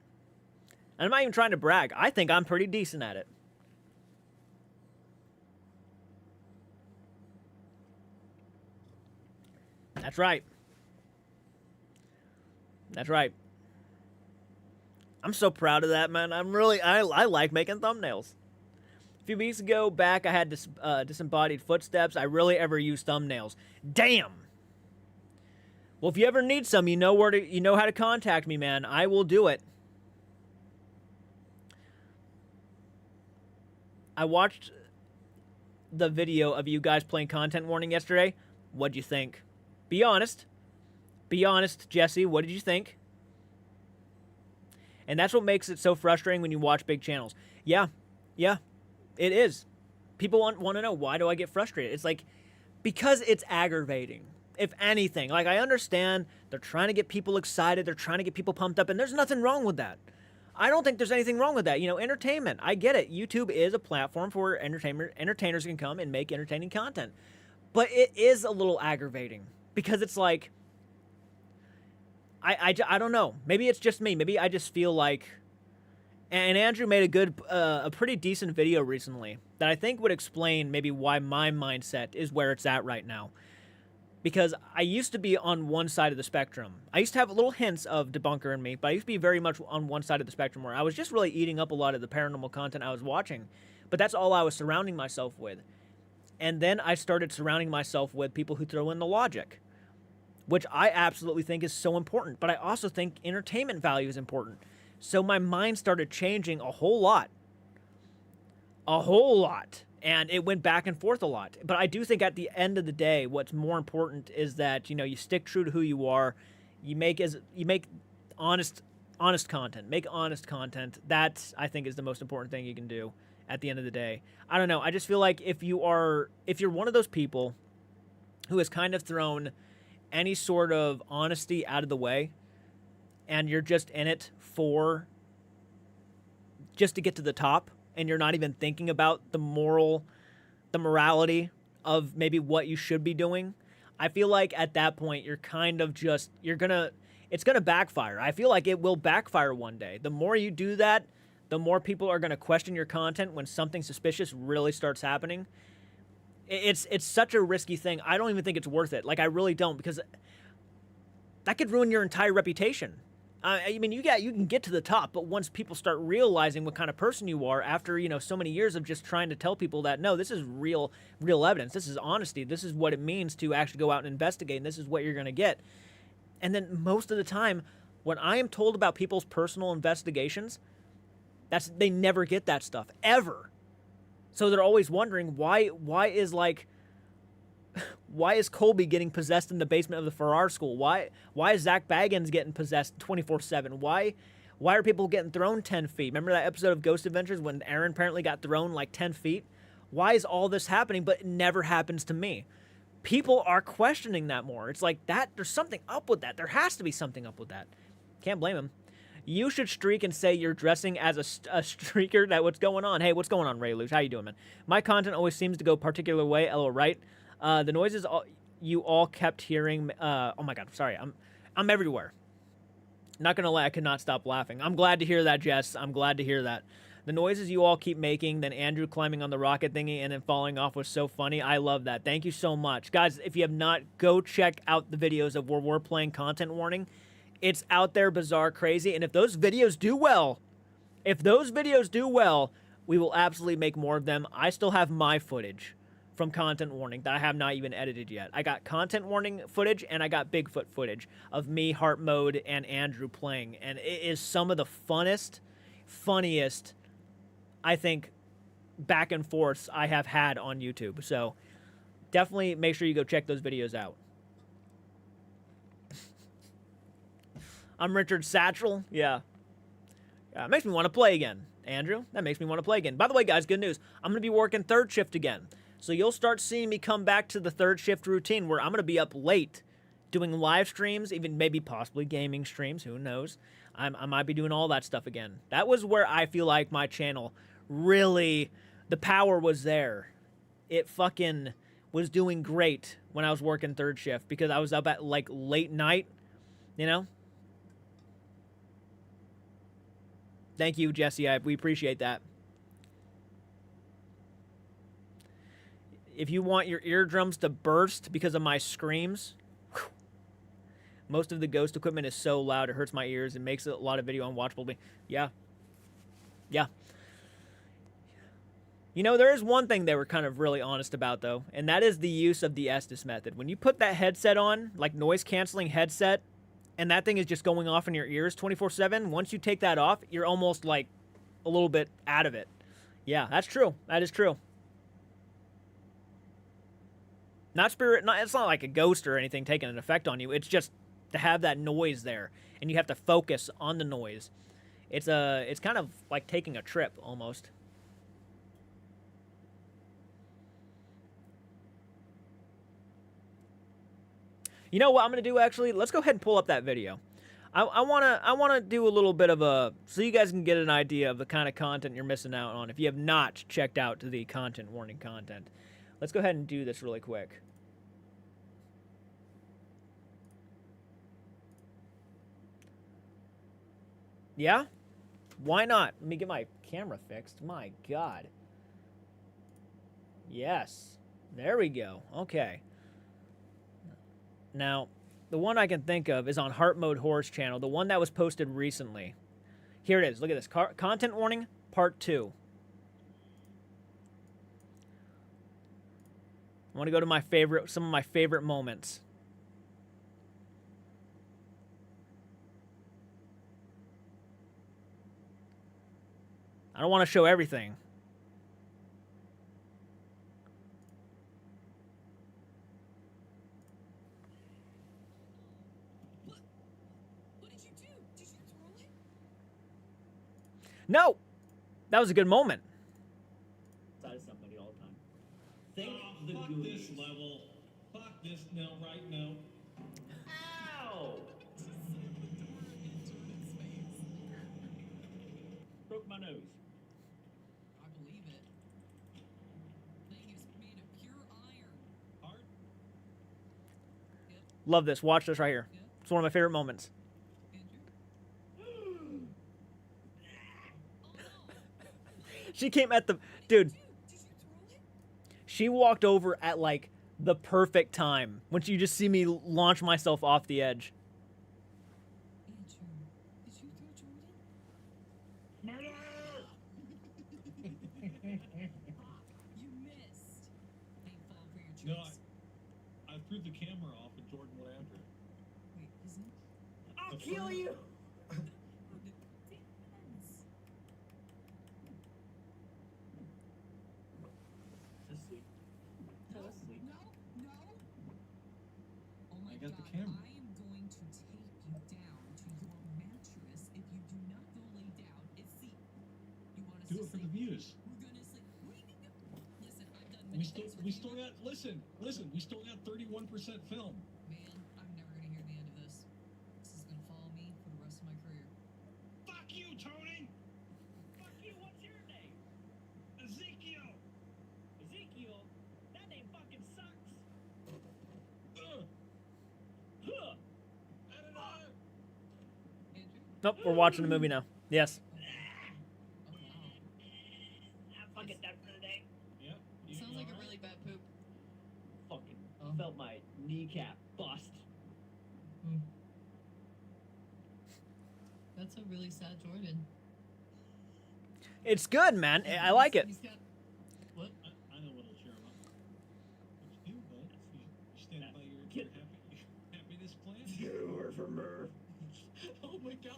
And I'm not even trying to brag. I think I'm pretty decent at it. That's right. That's right. I'm so proud of that, man. I like making thumbnails. A few weeks ago back, I had disembodied footsteps. I really ever used thumbnails. Damn. Well, if you ever need some, you know how to contact me, man. I will do it. I watched the video of you guys playing Content Warning yesterday. What'd you think? Be honest. Be honest, Jesse. What did you think? And that's what makes it so frustrating when you watch big channels. Yeah, it is. People want to know, why do I get frustrated? It's because it's aggravating. If anything, I understand they're trying to get people excited. They're trying to get people pumped up, and there's nothing wrong with that. I don't think there's anything wrong with that. Entertainment. I get it. YouTube is a platform for where entertainers can come and make entertaining content. But it is a little aggravating because it's I don't know. Maybe it's just me. Maybe I just feel and Andrew made a pretty decent video recently that I think would explain maybe why my mindset is where it's at right now. Because I used to be on one side of the spectrum. I used to have little hints of debunker in me, but I used to be very much on one side of the spectrum where I was just really eating up a lot of the paranormal content I was watching. But that's all I was surrounding myself with. And then I started surrounding myself with people who throw in the logic, which I absolutely think is so important. But I also think entertainment value is important. So my mind started changing a whole lot. A whole lot. And it went back and forth a lot. But I do think at the end of the day, what's more important is that, you stick true to who you are. You make honest honest content. Make honest content. That, I think, is the most important thing you can do at the end of the day. I don't know. I just feel like if you're one of those people who has kind of thrown any sort of honesty out of the way, and you're just in it for just to get to the top, and you're not even thinking about the morality of maybe what you should be doing, I feel like at that point you're kind of just it's gonna backfire. I feel like it will backfire one day. The more you do that, the more people are gonna question your content when something suspicious really starts happening. It's such a risky thing. I don't even think it's worth it. Like, I really don't, because that could ruin your entire reputation. I mean, you can get to the top, but once people start realizing what kind of person you are after, so many years of just trying to tell people that, no, this is real evidence. This is honesty. This is what it means to actually go out and investigate, and this is what you're going to get. And then most of the time, when I am told about people's personal investigations, they never get that stuff, ever. So they're always wondering, why is Colby getting possessed in the basement of the Farrar School? Why is Zach Baggins getting possessed 24/7? Why are people getting thrown 10 feet? Remember that episode of Ghost Adventures when Aaron apparently got thrown like 10 feet? Why is all this happening, but it never happens to me? People are questioning that more. It's like, there's something up with that. There has to be something up with that. Can't blame him. You should streak and say you're dressing as a streaker. What's going on? Hey, what's going on, Ray Luge? How you doing, man? My content always seems to go a particular way. LO, right? The noises you all kept hearing. Oh my God, sorry. I'm everywhere. Not gonna lie, I could not stop laughing. I'm glad to hear that, Jess. I'm glad to hear that. The noises you all keep making, then Andrew climbing on the rocket thingy and then falling off was so funny. I love that. Thank you so much. Guys, if you have not, go check out the videos of where we're playing Content Warning. It's out there, bizarre, crazy. And if those videos do well, we will absolutely make more of them. I still have my footage from Content Warning that I have not even edited yet. I got Content Warning footage and I got Bigfoot footage of me, Heart Mode, and Andrew playing. And it is some of the funniest, I think, back and forths I have had on YouTube. So definitely make sure you go check those videos out. I'm Richard Satchel. Yeah. It makes me want to play again. Andrew, that makes me want to play again. By the way, guys, good news. I'm going to be working third shift again. So you'll start seeing me come back to the third shift routine where I'm going to be up late doing live streams, even maybe possibly gaming streams. Who knows? I might be doing all that stuff again. That was where I feel like my channel really, the power was there. It fucking was doing great when I was working third shift because I was up at like late night, Thank you, Jesse. We appreciate that. If you want your eardrums to burst because of my screams, most of the Ghost equipment is so loud it hurts my ears and makes a lot of video unwatchable. Yeah. There is one thing they were kind of really honest about, though, and that is the use of the Estes method. When you put that headset on, like noise-canceling headset, and that thing is just going off in your ears 24/7, once you take that off, you're almost like a little bit out of it. Yeah, that's true. That is true. It's not like a ghost or anything taking an effect on you. It's just to have that noise there, and you have to focus on the noise. It's kind of like taking a trip almost. You know what I'm gonna do actually? Let's go ahead and pull up that video. I wanna do a little bit of so you guys can get an idea of the kind of content you're missing out on if you have not checked out the Content Warning content. Let's go ahead and do this really quick. Yeah? Why not? Let me get my camera fixed. My God. Yes. There we go. Okay. Now, the one I can think of is on Heart Mode Horror's channel, the one that was posted recently. Here it is. Look at this. Content Warning, Part 2. I want to go to some of my favorite moments. I don't want to show everything. What did you do? Did you throw it? No! That was a good moment. Side of somebody all the time. Think the Fuck Goonies. this level. Fuck this now, right now. Ow! Broke my nose. I believe it. Thing is made of pure iron. Heart? Love this. Watch this right here. Yep. It's one of my favorite moments. Andrew? She came at the... Dude, Did you throw it? she walked over at, like, the perfect time. When you just see me launch myself off the edge. Andrew, did you throw Jordan? Murder! You missed. They fall for your No, tricks. I threw the camera off and Jordan went after it. Wait, is it? I'll The kill first- you! Depends. Just sleep. No, Just sleep. no, no. Oh my I got the God, camera. I am going to tape you down to your mattress if you do not go lay down and sleep. You want us Do to it for the sleep? views. We're gonna sleep. What do you mean? Listen, I've done We many still, things for we you. still got, listen, we still got 31% film. Man, I'm never gonna hear the end of this. This is gonna follow me for the rest of my career. Fuck you, Tony! Fuck you, what's your name? Ezekiel! Ezekiel? That name fucking sucks. Ugh! Huh! Editor! Andrew? Nope, we're watching the movie now. Yes. Oh wow. I'm fucking done for the day. Yeah? you Sounds like a alright? really bad poop. Fucking Oh. felt my kneecap bust. That's a really sad Jordan. It's good, man. I like it. He's got what? I know what'll cheer him up. What you do, bud? You stand by your Kid- happiness plan? Viewer for Murph. Oh my God.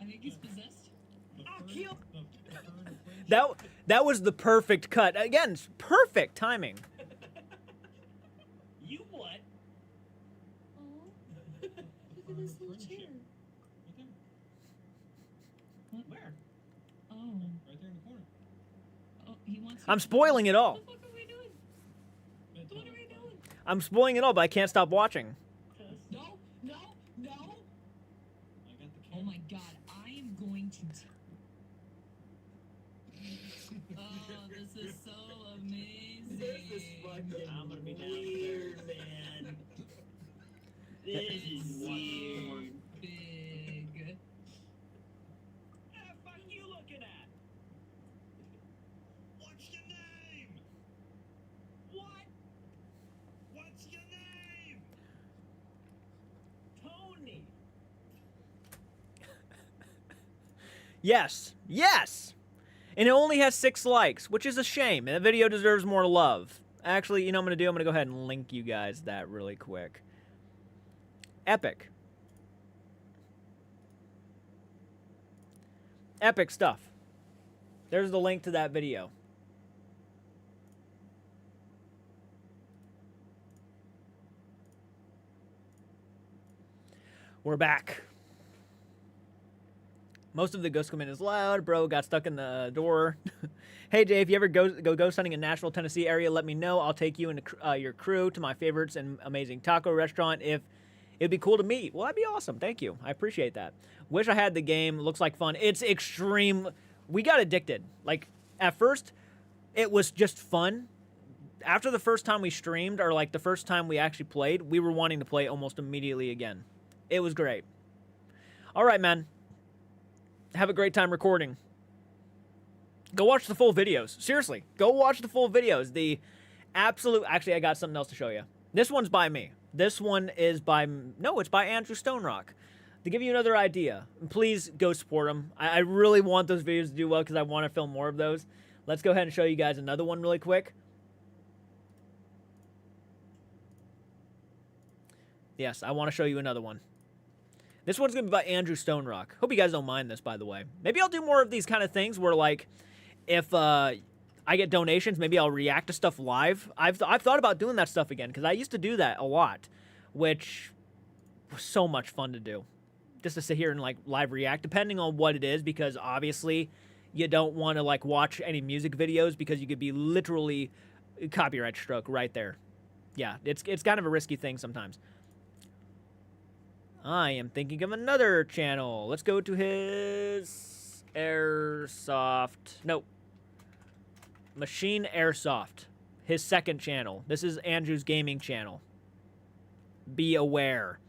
I think he's possessed. The I'll fern- kill- the fern of friendship? That was the perfect cut. Again, it's perfect timing. You what? Oh, look The at fern this of little friendship. chair. Right there. Where? Oh, Right there in the corner. oh, he wants. I'm spoiling it all. What the fuck are we doing? What are we doing? I'm spoiling it all, but I can't stop watching. No, no, no. I got the Oh camera. my God, I am going to. Oh, this is so amazing. This is fucking I'm gonna be weird, man. This is weird. Big. Ah, fuck you looking at? What's your name? What? What's your name? Tony. Yes. Yes. And it only has 6 likes, which is a shame. And the video deserves more love. Actually, you know what I'm going to do? I'm going to go ahead and link you guys that really quick. Epic. Epic stuff. There's the link to that video. We're back. Most of the ghost coming is loud. Bro got stuck in the door. Hey Jay, if you ever go ghost hunting in Nashville, Tennessee area, let me know. I'll take you and your crew to my favorites and amazing taco restaurant. If it'd be cool to meet. Well, that'd be awesome. Thank you. I appreciate that. Wish I had the game. Looks like fun. It's extreme. We got addicted. Like at first, it was just fun. After the first time we streamed, or like the first time we actually played, we were wanting to play almost immediately again. It was great. All right, man. Have a great time recording. Go watch the full videos. Seriously, go watch the full videos. The absolute... Actually, I got something else to show you. This one's by me. This one is by... No, it's by Andrew Stonerock. To give you another idea, please go support him. I really want those videos to do well because I want to film more of those. Let's go ahead and show you guys another one really quick. Yes, I want to show you another one. This one's going to be by Andrew Stonerock. Hope you guys don't mind this, by the way. Maybe I'll do more of these kind of things where, like, if I get donations, maybe I'll react to stuff live. I've thought about doing that stuff again because I used to do that a lot, which was so much fun to do. just to sit here and like live react, depending on what it is, because obviously you don't want to like watch any music videos because you could be literally copyright struck right there. Yeah, it's kind of a risky thing sometimes. I am thinking of another channel. Let's go to his Airsoft. No. Machine Airsoft. His second channel. This is Andrew's gaming channel. Be aware.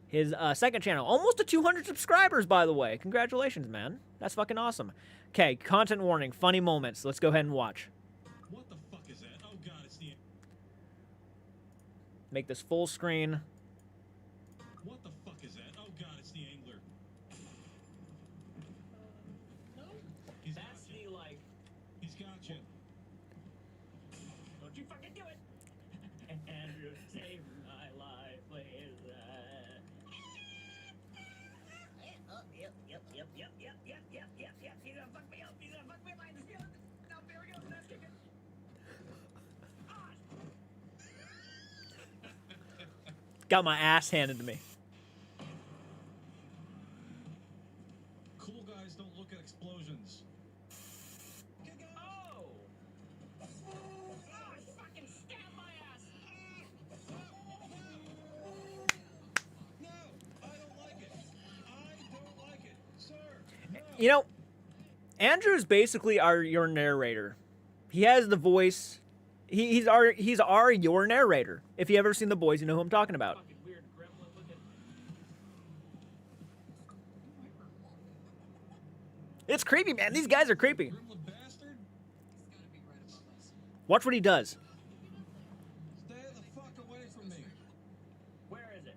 His second channel. Almost to 200 subscribers, by the way. Congratulations, man. That's fucking awesome. Okay, content warning. Funny moments. Let's go ahead and watch. What the fuck is that? Oh god, it's the... Make this full screen. What the fuck is that? Oh god, it's the angler. No, He's that's got you. the like. He's got you. Don't you fucking do it! Andrew saved my life with oh, yep. He's gonna fuck me up. He's gonna fuck me up. I just feel it. No, there we go. That's kicking. Ah! Got my ass handed to me. Cool guys don't look at explosions. Oh! Oh, it fucking stabbed my ass! No, I don't like it. I don't like it, sir. No. You know, Andrew is basically your narrator. He has the voice. He's your narrator. If you ever seen The Boys, you know who I'm talking about. Fucking weird gremlin looking. It's creepy, man. These guys are creepy. Gremlin bastard. He's gotta be right above us. Watch what he does. Stay the fuck away from me. Where is it?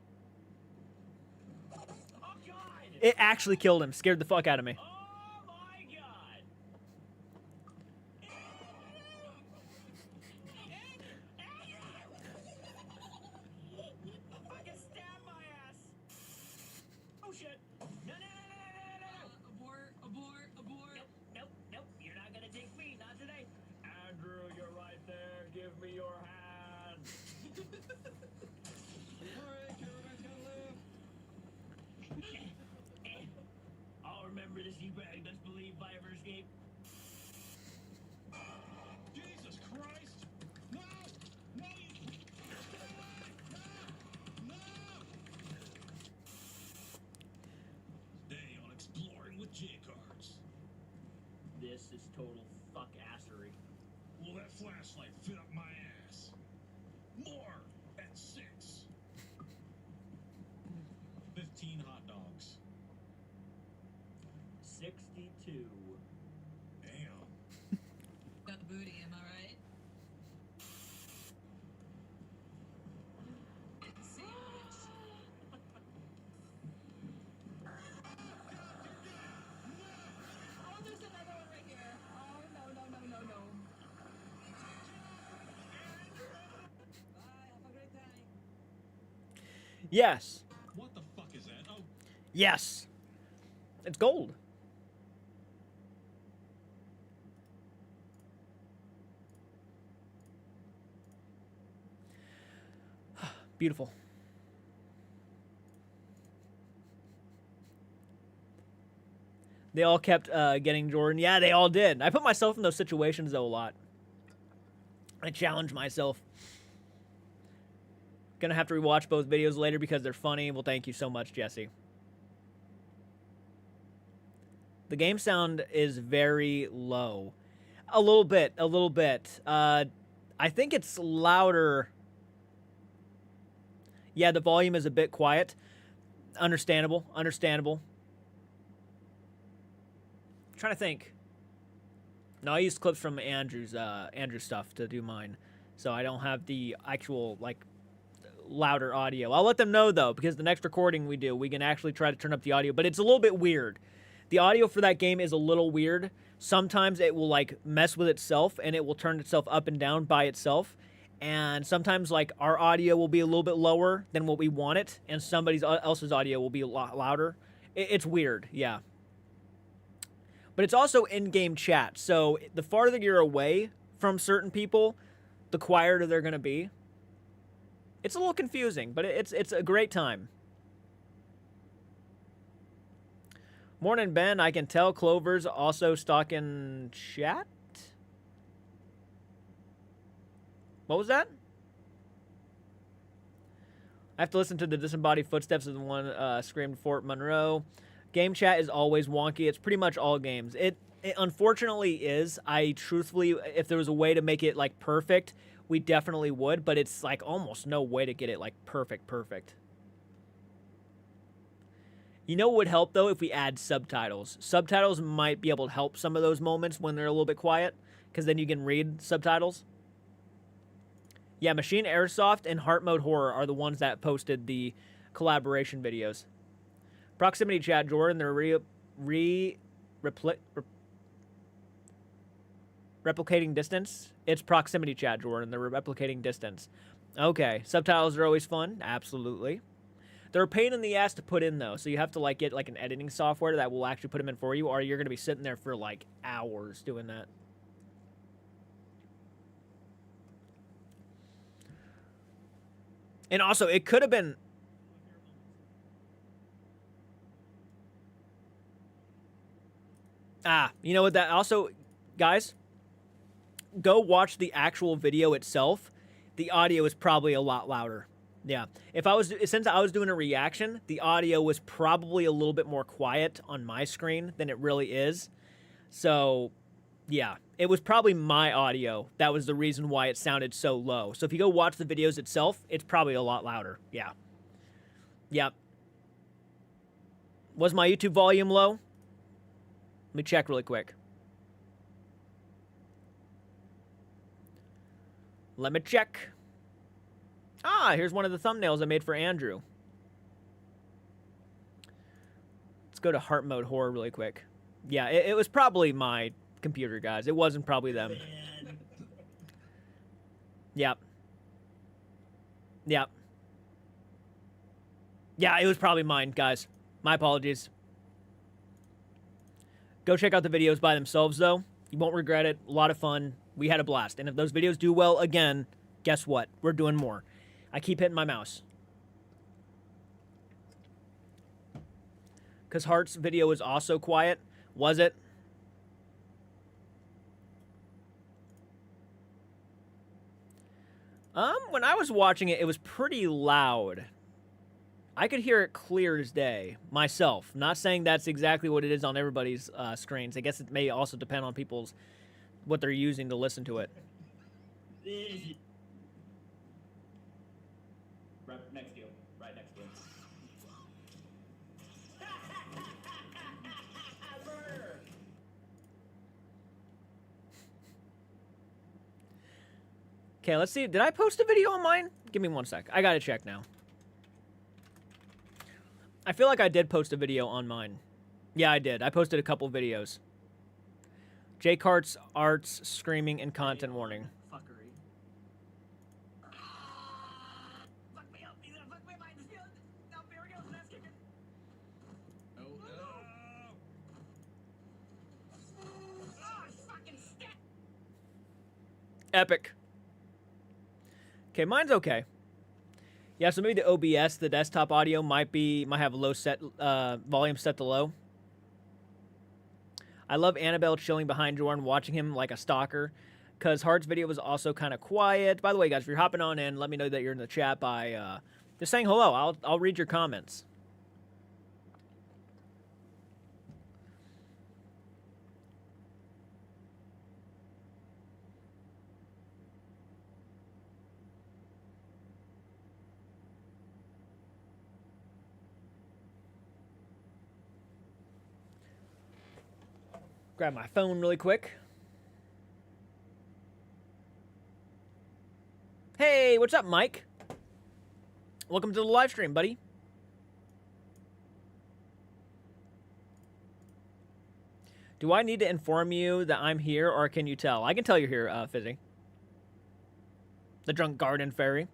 Oh god! It actually killed him. Scared the fuck out of me. Oh my god! Fucking stabbed my ass! Oh shit! No! Abort. Nope, you're not gonna take me, not today. Andrew, you're right there. Give me your hand. Hooray, caravan's gonna live. I'll remember this, you bag. Let's believe if I ever escape. Jesus Christ! No! No! No! Today on Exploring with J-Cards. This is total fuck assery. Will that flashlight fit up my ass? More at 6. 15 hot dogs. 62. Damn. Got the booty, am I right? Sandwich. Oh, there's another one right here. Oh, no. Bye, have a great time. Yes. What the fuck is that? Oh, Yes. It's gold. Beautiful. They all kept getting Jordan. Yeah, they all did. I put myself in those situations, though, a lot. I challenge myself. Gonna have to rewatch both videos later because they're funny. Well, thank you so much, Jesse. The game sound is very low. A little bit. I think it's louder. Yeah, the volume is a bit quiet. Understandable. Trying to think. No, I used clips from Andrew's stuff to do mine, so I don't have the actual like louder audio. I'll let them know though, because the next recording we do, we can actually try to turn up the audio, but it's a little bit weird. The audio for that game is a little weird. Sometimes it will like mess with itself and it will turn itself up and down by itself. And sometimes like our audio will be a little bit lower than what we want it, and somebody else's audio will be a lot louder. It's weird, yeah. But it's also in-game chat, so the farther you're away from certain people, the quieter they're gonna be. It's a little confusing, but it's a great time. Morning, Ben. I can tell Clover's also stuck in chat. What was that? I have to listen to the disembodied footsteps of the one screamed Fort Monroe. Game chat is always wonky. It's pretty much all games. It unfortunately is. I truthfully, if there was a way to make it like perfect, we definitely would. But it's like almost no way to get it like perfect. You know what would help though if we add subtitles. Subtitles might be able to help some of those moments when they're a little bit quiet, because then you can read subtitles. Yeah, Machine Airsoft and Heart Mode Horror are the ones that posted the collaboration videos. Proximity chat, Jordan. They're replicating distance. It's proximity chat, Jordan. They're replicating distance. Okay, subtitles are always fun. Absolutely. They're a pain in the ass to put in though, so you have to like get like an editing software that will actually put them in for you, or you're gonna be sitting there for like hours doing that. And also, it could have been. You know what? That also, guys, go watch the actual video itself. The audio is probably a lot louder. Yeah, since I was doing a reaction, the audio was probably a little bit more quiet on my screen than it really is. So, yeah, it was probably my audio that was the reason why it sounded so low. So if you go watch the videos itself, it's probably a lot louder. Yeah. Yep. Was my YouTube volume low? Let me check really quick. Let me check. Here's one of the thumbnails I made for Andrew. Let's go to Heart Mode Horror really quick. Yeah, it was probably my computer, guys. It wasn't probably them. Man. Yep. Yep. Yeah, it was probably mine, guys. My apologies. Go check out the videos by themselves, though. You won't regret it. A lot of fun. We had a blast. And if those videos do well again, guess what? We're doing more. I keep hitting my mouse. Because Heart's video was also quiet. Was it? When I was watching it, it was pretty loud. I could hear it clear as day myself. Not saying that's exactly what it is on everybody's screens. I guess it may also depend on people's what they're using to listen to it. This is right next to you. Right next to you. Murder! Okay, let's see. Did I post a video on mine? Give me one sec. I gotta check now. I feel like I did post a video on mine. Yeah, I did. I posted a couple videos. J Cart's Arts Screaming and Content Warning. Fuckery. Fuck me up. He's gonna fuck me up. I just feel it. No, here we go. That's kicking. Oh, no. Oh, fucking stick. Epic. Okay, mine's okay. Yeah, so maybe the OBS, the desktop audio might have low set volume set to low. I love Annabelle chilling behind Jordan, watching him like a stalker, because Heart's video was also kind of quiet. By the way, guys, if you're hopping on in, let me know that you're in the chat by just saying hello. I'll read your comments. Grab my phone really quick. Hey, what's up, Mike? Welcome to the live stream, buddy. Do I need to inform you that I'm here, or can you tell? I can tell you're here, Fizzy. The Drunk Garden Fairy.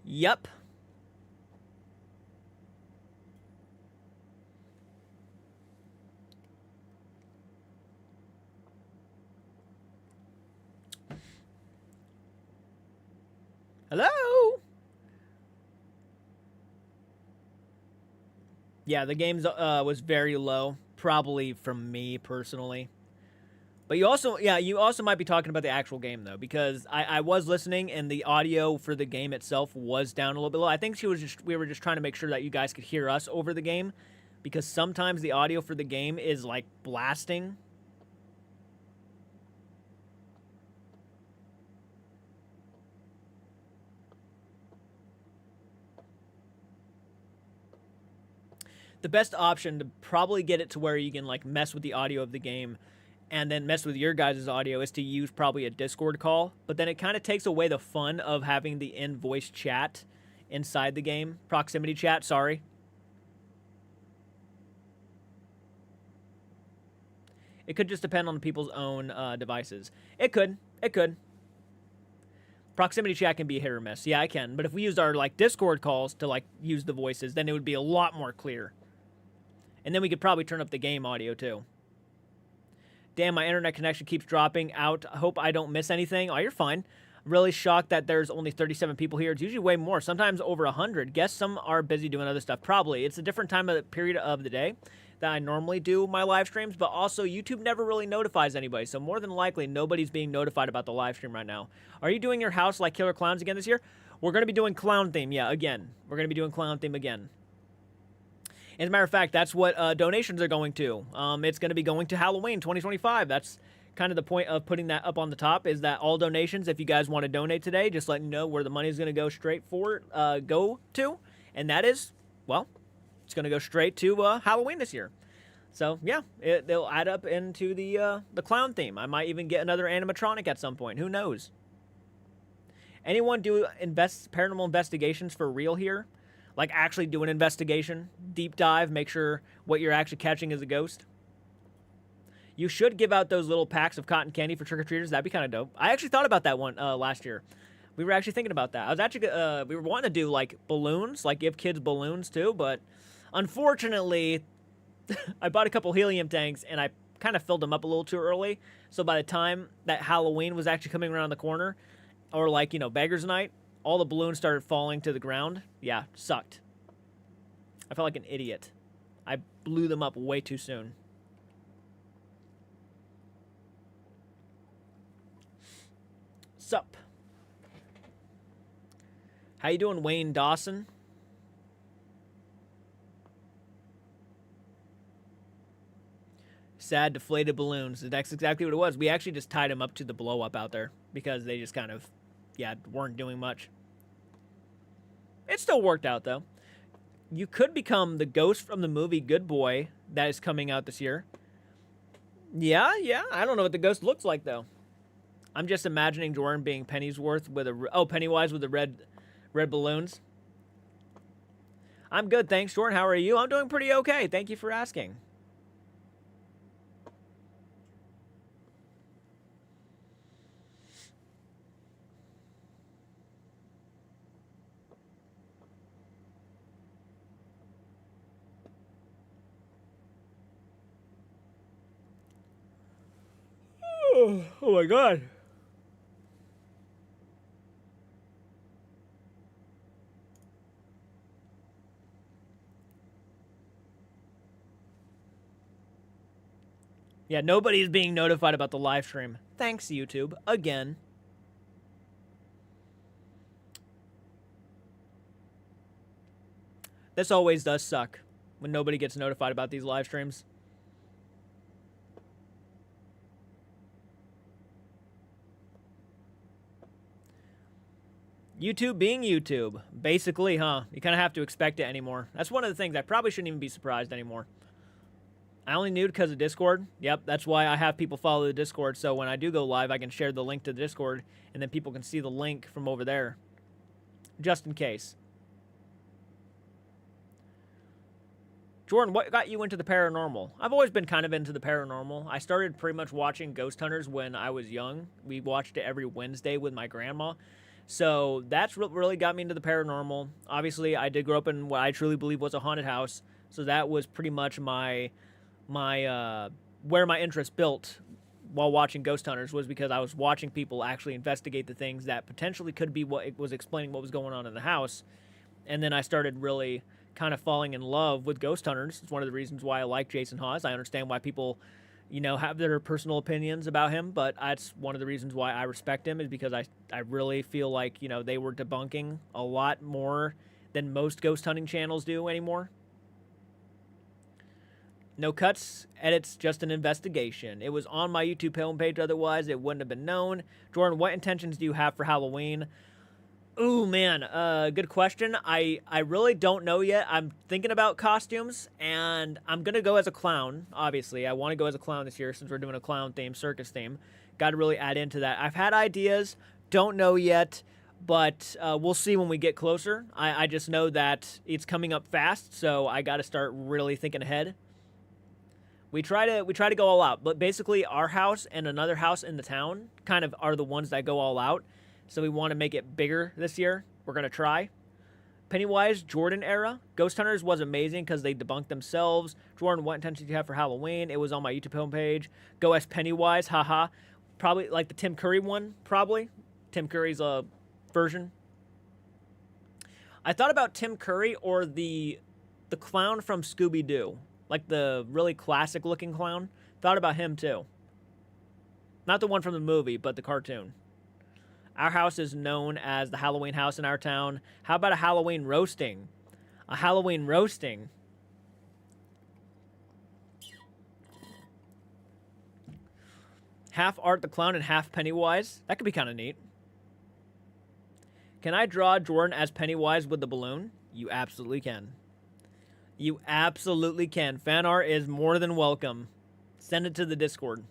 Yep. Hello? Yeah, the game's was very low, probably from me personally. But you also, yeah, you also might be talking about the actual game though, because I was listening and the audio for the game itself was down a little bit low. I think we were just trying to make sure that you guys could hear us over the game, because sometimes the audio for the game is like blasting. The best option to probably get it to where you can like mess with the audio of the game and then mess with your guys' audio is to use probably a Discord call, but then it kind of takes away the fun of having the in-voice chat inside the game. Proximity chat, sorry. It could just depend on people's own devices. It could. Proximity chat can be hit or miss. Yeah, I can. But if we used our like Discord calls to like use the voices, then it would be a lot more clear. And then we could probably turn up the game audio too. Damn, my internet connection keeps dropping out. I hope I don't miss anything. Oh, you're fine. I'm really shocked that there's only 37 people here. It's usually way more, sometimes over 100. Guess some are busy doing other stuff. Probably. It's a different time of the period of the day that I normally do my live streams, but also YouTube never really notifies anybody, so more than likely nobody's being notified about the live stream right now. Are you doing your house like Killer Clowns again this year? We're going to be doing Clown Theme, yeah, again. We're going to be doing Clown Theme again. As a matter of fact, that's what donations are going to. It's going to be going to Halloween 2025. That's kind of the point of putting that up on the top, is that all donations, if you guys want to donate today, just let you know where the money is going to go straight for go to. And that is, well, it's going to go straight to Halloween this year. So, yeah, they'll add up into the clown theme. I might even get another animatronic at some point. Who knows? Anyone do paranormal investigations for real here? Like actually do an investigation, deep dive, make sure what you're actually catching is a ghost? You should give out those little packs of cotton candy for trick-or-treaters. That'd be kind of dope. I actually thought about that one last year. We were actually thinking about that. I was actually, we were wanting to do like balloons, like give kids balloons too, but unfortunately, I bought a couple helium tanks and I kind of filled them up a little too early. So by the time that Halloween was actually coming around the corner, or like, you know, Beggars Night, all the balloons started falling to the ground. Yeah, sucked. I felt like an idiot. I blew them up way too soon. Sup? How you doing, Wayne Dawson? Sad deflated balloons. That's exactly what it was. We actually just tied them up to the blow up out there because they just kind of, yeah, weren't doing much. It still worked out though. You could become the ghost from the movie Good Boy that is coming out this year. Yeah. I don't know what the ghost looks like though. I'm just imagining Jordan being Pennywise with the red balloons. I'm good, thanks, Jordan. How are you? I'm doing pretty okay. Thank you for asking. Oh my god. Yeah, nobody's being notified about the live stream. Thanks, YouTube. Again. This always does suck when nobody gets notified about these live streams. YouTube being YouTube. Basically, huh? You kind of have to expect it anymore. That's one of the things. I probably shouldn't even be surprised anymore. I only knew because of Discord. Yep, that's why I have people follow the Discord, so when I do go live, I can share the link to the Discord, and then people can see the link from over there. Just in case. Jordan, what got you into the paranormal? I've always been kind of into the paranormal. I started pretty much watching Ghost Hunters when I was young. We watched it every Wednesday with my grandma. So that's what really got me into the paranormal. Obviously, I did grow up in what I truly believe was a haunted house. So that was pretty much where my interest built while watching Ghost Hunters was because I was watching people actually investigate the things that potentially could be what it was explaining what was going on in the house. And then I started really kind of falling in love with Ghost Hunters. It's one of the reasons why I like Jason Hawes. I understand why people, you know, have their personal opinions about him, but that's one of the reasons why I respect him, is because I really feel like, you know, they were debunking a lot more than most ghost hunting channels do anymore. No cuts, edits, just an investigation. It was on my YouTube homepage, otherwise it wouldn't have been known. Jordan, what intentions do you have for Halloween? Ooh, man, good question. I really don't know yet. I'm thinking about costumes, and I'm going to go as a clown, obviously. I want to go as a clown this year since we're doing a clown theme, circus theme. Got to really add into that. I've had ideas, don't know yet, but we'll see when we get closer. I just know that it's coming up fast, so I got to start really thinking ahead. We try to go all out, but basically our house and another house in the town kind of are the ones that go all out. So we want to make it bigger this year. We're going to try. Pennywise, Jordan era. Ghost Hunters was amazing because they debunked themselves. Jordan, what intentions do you have for Halloween? It was on my YouTube homepage. Go as Pennywise, haha. Probably like the Tim Curry one, probably. Tim Curry's version. I thought about Tim Curry or the clown from Scooby-Doo. Like the really classic looking clown. Thought about him too. Not the one from the movie, but the cartoon. Our house is known as the Halloween house in our town. How about a Halloween roasting? A Halloween roasting. Half Art the Clown and half Pennywise. That could be kind of neat. Can I draw Jordan as Pennywise with the balloon? You absolutely can. You absolutely can. Fan art is more than welcome. Send it to the Discord.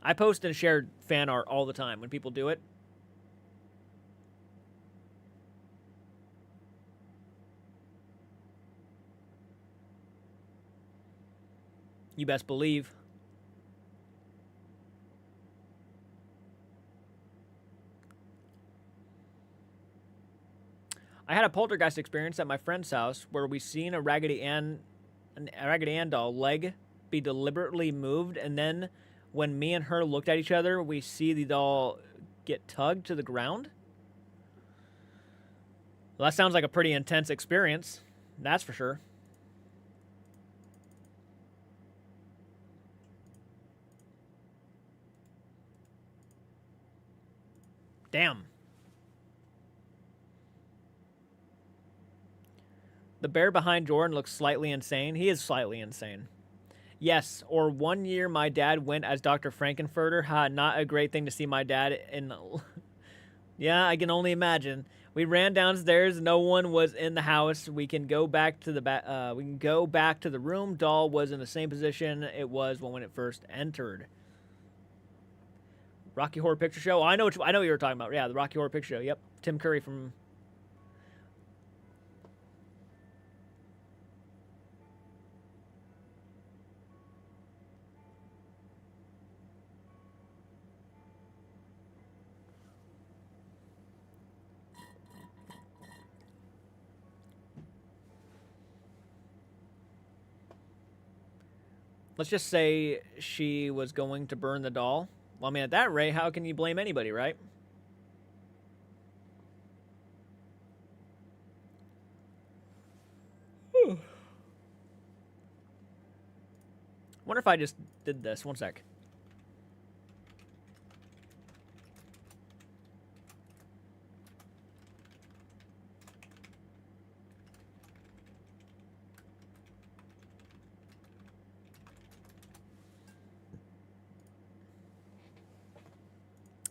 I post and share fan art all the time when people do it. You best believe. I had a poltergeist experience at my friend's house where we seen a Raggedy Ann doll leg be deliberately moved, and then when me and her looked at each other, we see the doll get tugged to the ground. Well, that sounds like a pretty intense experience. That's for sure. Damn. The bear behind Jordan looks slightly insane. He is slightly insane. Yes, or one year my dad went as Dr. Frankenfurter. Ha, not a great thing to see my dad in. Yeah, I can only imagine. We ran downstairs. No one was in the house. We can go back to the room. Doll was in the same position it was when it first entered. Rocky Horror Picture Show. Oh, I know what you were talking about. Yeah, the Rocky Horror Picture Show. Yep, Tim Curry from. Let's just say she was going to burn the doll. Well, I mean, at that rate, how can you blame anybody, right? Wonder if I just did this. One sec.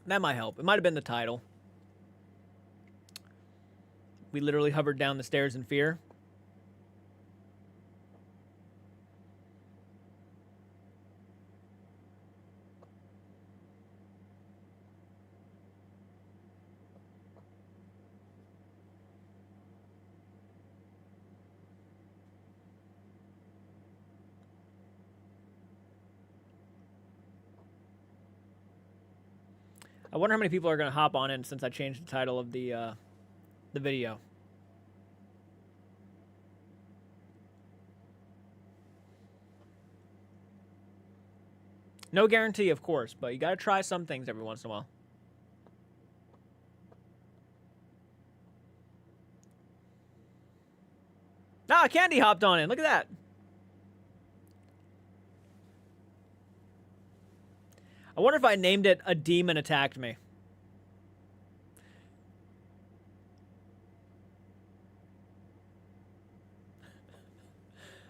That might help. It might have been the title. We literally hovered down the stairs in fear. I wonder how many people are going to hop on in since I changed the title of the video. No guarantee, of course, but you gotta try some things every once in a while. Ah, Candy hopped on in. Look at that. I wonder if I named it A Demon Attacked Me.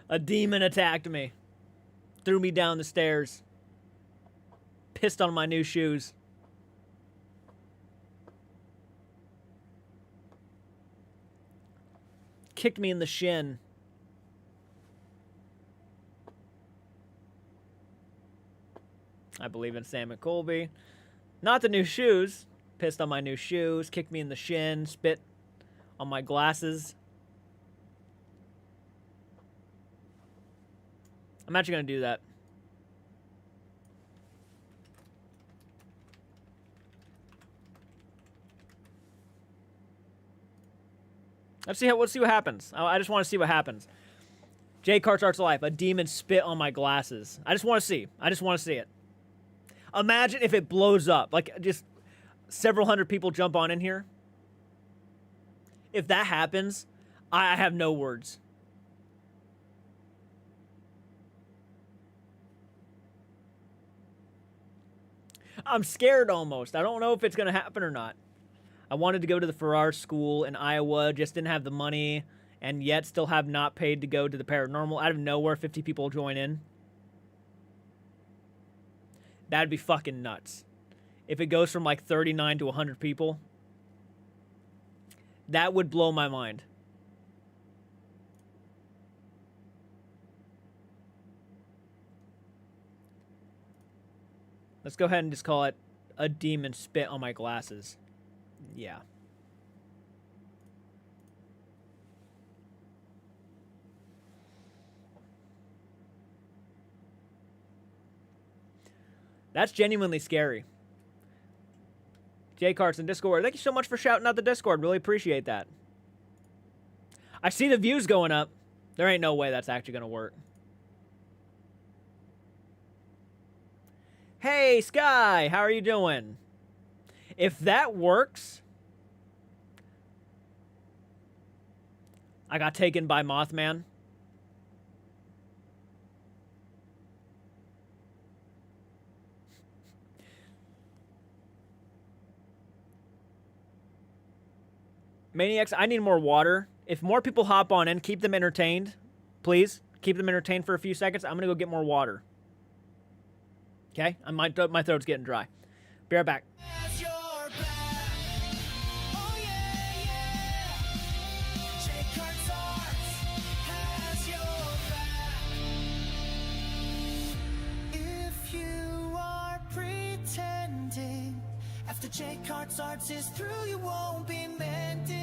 A demon attacked me. Threw me down the stairs. Pissed on my new shoes. Kicked me in the shin. I believe in Sam McColby. Not the new shoes. Pissed on my new shoes. Kicked me in the shin. Spit on my glasses. I'm actually going to do that. Let's see what happens. I just want to see what happens. Jay Kart's Arts of Life. A demon spit on my glasses. I just want to see. I just want to see it. Imagine if it blows up. Like, just several hundred people jump on in here. If that happens, I have no words. I'm scared almost. I don't know if it's going to happen or not. I wanted to go to the Farrar School in Iowa, just didn't have the money, and yet still have not paid to go to the paranormal. Out of nowhere, 50 people join in. That'd be fucking nuts. If it goes from like 39 to 100 people, that would blow my mind. Let's go ahead and just call it A Demon Spit on My Glasses. Yeah. That's genuinely scary. Jay Carson, Discord. Thank you so much for shouting out the Discord. Really appreciate that. I see the views going up. There ain't no way that's actually going to work. Hey, Sky. How are you doing? If that works, I got taken by Mothman. Maniacs, I need more water. If more people hop on in, keep them entertained. Please, keep them entertained for a few seconds. I'm going to go get more water. Okay? My throat's getting dry. Be right back. Has your back. Oh yeah, yeah. Jay Kart's Arts has your back. If you are pretending, after Jay Kart's Arts is through, you won't be mending.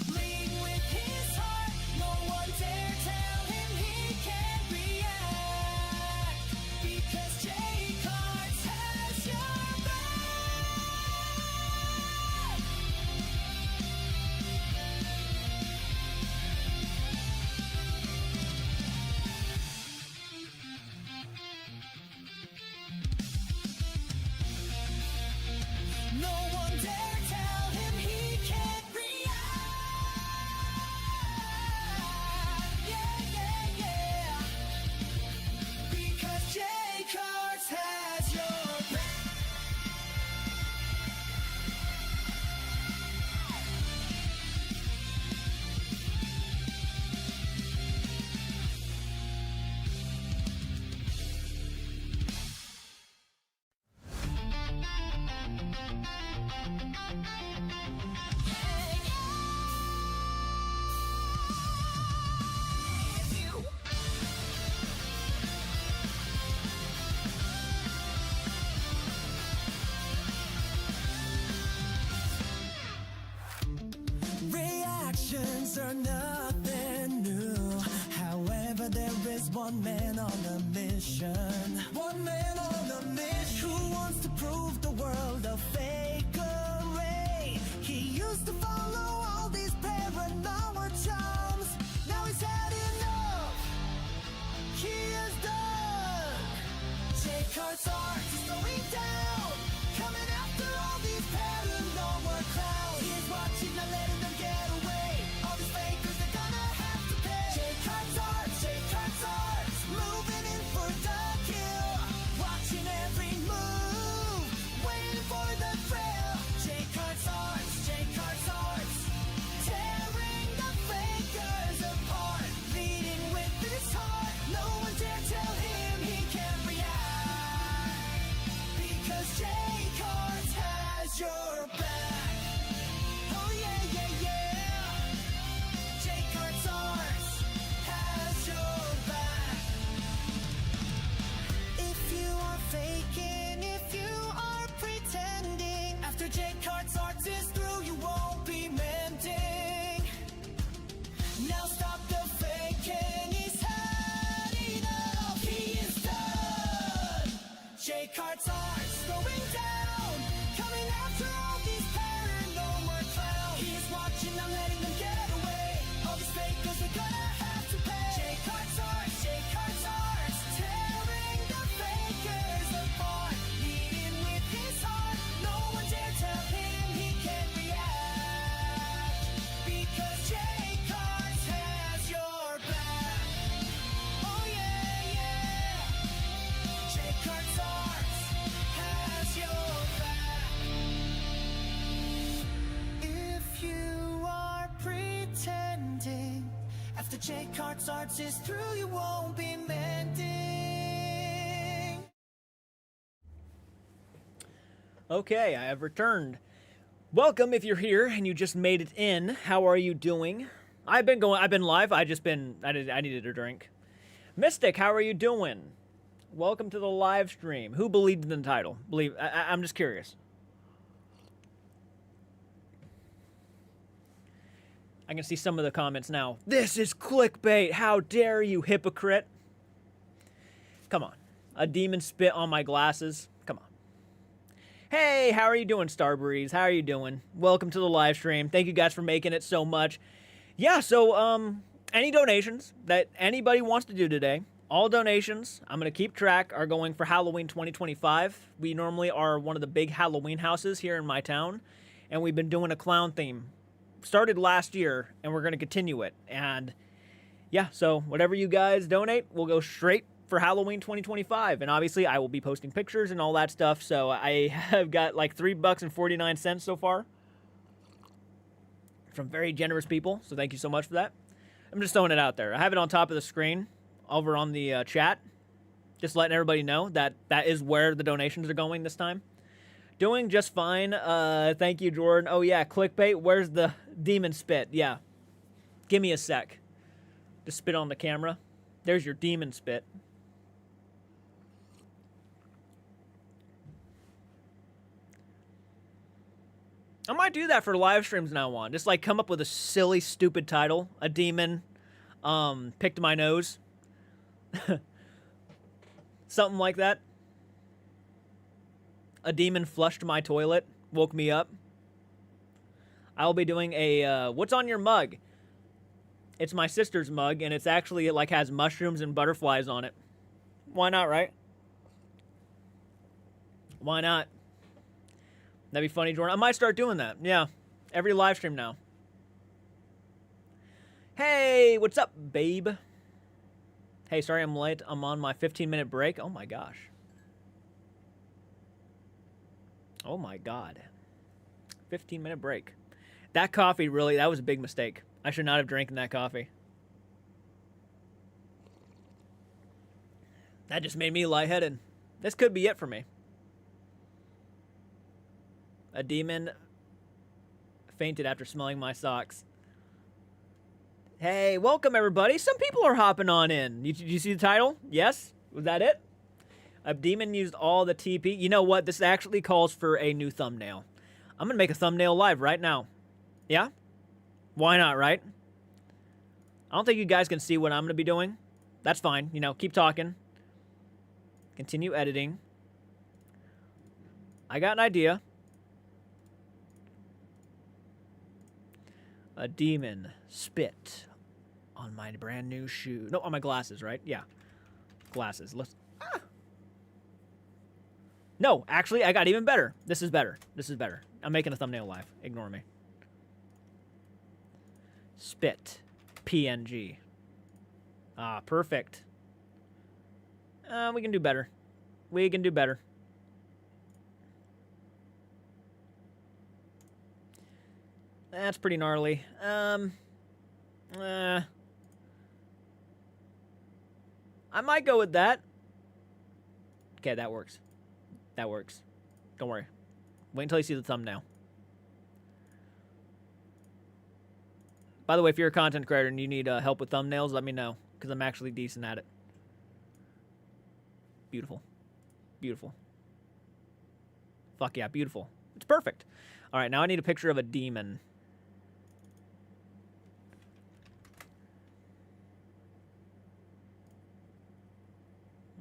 Lead with his heart, no one dare tell him he can't react, because Jay Kart's has your back. No one dare tell him he can't react. Yeah, yeah, yeah. Because Jay Kart's has your back. Reactions are nothing new. However, there is one man on a mission. One man on a mission who wants to prove the world a fakery. He used to follow all these paranormal charms. Now he's had enough. He is done. not letting them get away. All these fakers are gonna have to pay. Jake Hart's Arts, Jake Hart's Arts, tearing the fakers apart. Leading with his heart, no one dare tell him he can't react. Because Jake Hart's has your back. Oh yeah, yeah. Jake Hart's Arts has your back. If you are pretending, after Jake Hart's Arts is through, you won't be mending. Okay, I have returned. Welcome if you're here and you just made it in. How are you doing? I've been live. I needed a drink. Mystic, how are you doing? Welcome to the live stream. Who believed in the title? I'm just curious. I can see some of the comments now. This is clickbait. How dare you, hypocrite? Come on. A demon spit on my glasses. Come on. Hey, how are you doing, Starbreeze? How are you doing? Welcome to the live stream. Thank you guys for making it so much. Yeah, so any donations that anybody wants to do today, all donations, I'm going to keep track, are going for Halloween 2025. We normally are one of the big Halloween houses here in my town, and we've been doing a clown theme. Started last year, and we're going to continue it. And yeah, so whatever you guys donate will go straight for Halloween 2025. And obviously, I will be posting pictures and all that stuff. So I have got like $3.49 so far from very generous people. So thank you so much for that. I'm just throwing it out there. I have it on top of the screen over on the chat. Just letting everybody know that that is where the donations are going this time. Doing just fine. Thank you, Jordan. Oh, yeah, clickbait. Where's the demon spit? Yeah. Give me a sec. To spit on the camera. There's your demon spit. I might do that for live streams now on. Just, like, come up with a silly, stupid title. A demon picked my nose. Something like that. A demon flushed my toilet, woke me up. I'll be doing a, what's on your mug? It's my sister's mug, and it's actually, it like has mushrooms and butterflies on it. Why not, right? Why not? That'd be funny, Jordan. I might start doing that. Yeah. Every live stream now. Hey, what's up, babe? Hey, sorry I'm late. I'm on my 15-minute break. Oh, my gosh. Oh my God. 15-minute break. That coffee really, that was a big mistake. I should not have drank that coffee. That just made me lightheaded. This could be it for me. A demon fainted after smelling my socks. Hey, welcome everybody. Some people are hopping on in. Did you see the title? Yes? Was that it? A demon used all the TP. You know what? This actually calls for a new thumbnail. I'm going to make a thumbnail live right now. Yeah? Why not, right? I don't think you guys can see what I'm going to be doing. That's fine. You know, keep talking. Continue editing. I got an idea. A demon spit on my brand new shoe. No, on my glasses, right? Yeah. Glasses. Let's... Ah! No, actually, I got even better. This is better. This is better. I'm making a thumbnail live. Ignore me. Spit. PNG. Ah, perfect. We can do better. We can do better. That's pretty gnarly. I might go with that. Okay, that works. That works. Don't worry. Wait until you see the thumbnail. By the way, if you're a content creator and you need help with thumbnails, let me know, because I'm actually decent at it. Beautiful. Beautiful. Fuck yeah, beautiful. It's perfect. All right, now I need a picture of a demon.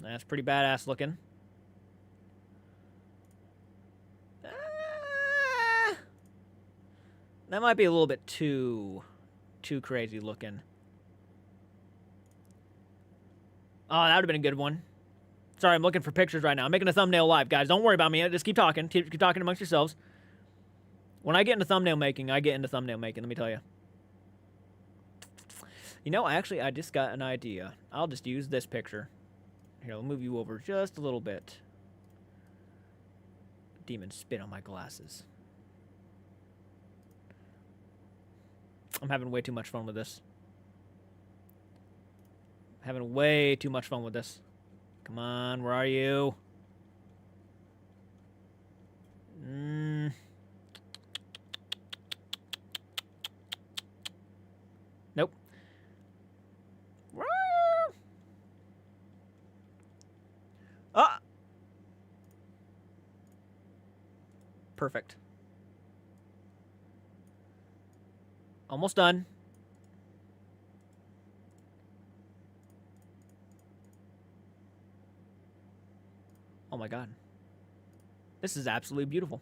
That's pretty badass looking. That might be a little bit too crazy looking. Oh, that would have been a good one. Sorry, I'm looking for pictures right now. I'm making a thumbnail live, guys. Don't worry about me. Just keep talking. Keep talking amongst yourselves. When I get into thumbnail making, let me tell you. You know, I just got an idea. I'll just use this picture. Here, I'll move you over just a little bit. Demon spit on my glasses. I'm having way too much fun with this. Having way too much fun with this. Come on, where are you? Nope. Where are you? Ah! Perfect. Almost done. Oh my god. This is absolutely beautiful.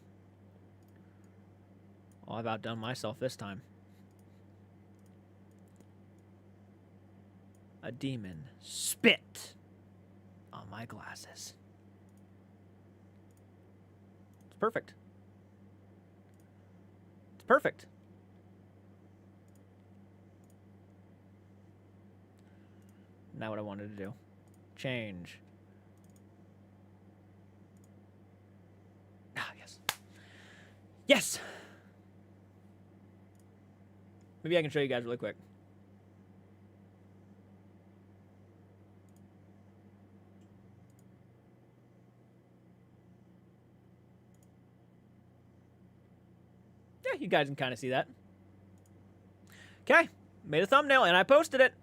Oh, I've outdone myself this time. A demon spit on my glasses. It's perfect. It's perfect. Now what I wanted to do. Change. Ah, yes. Yes! Maybe I can show you guys really quick. Yeah, you guys can kind of see that. Okay, made a thumbnail and I posted it.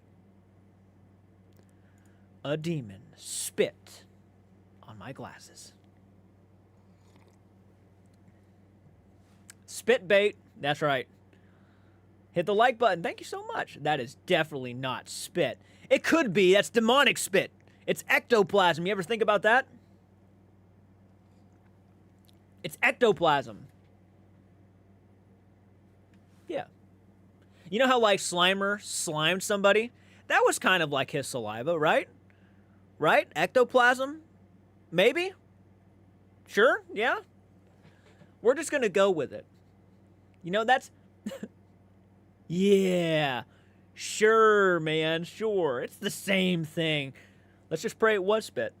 A demon spit on my glasses. Spit bait, that's right. Hit the like button, thank you so much. That is definitely not spit. It could be, that's demonic spit. It's ectoplasm, you ever think about that? It's ectoplasm. Yeah. You know how like Slimer slimed somebody? That was kind of like his saliva, right? Right? Ectoplasm? Maybe? Sure? Yeah? We're just gonna go with it. You know, that's... yeah. Sure, man. Sure. It's the same thing. Let's just pray it was spit.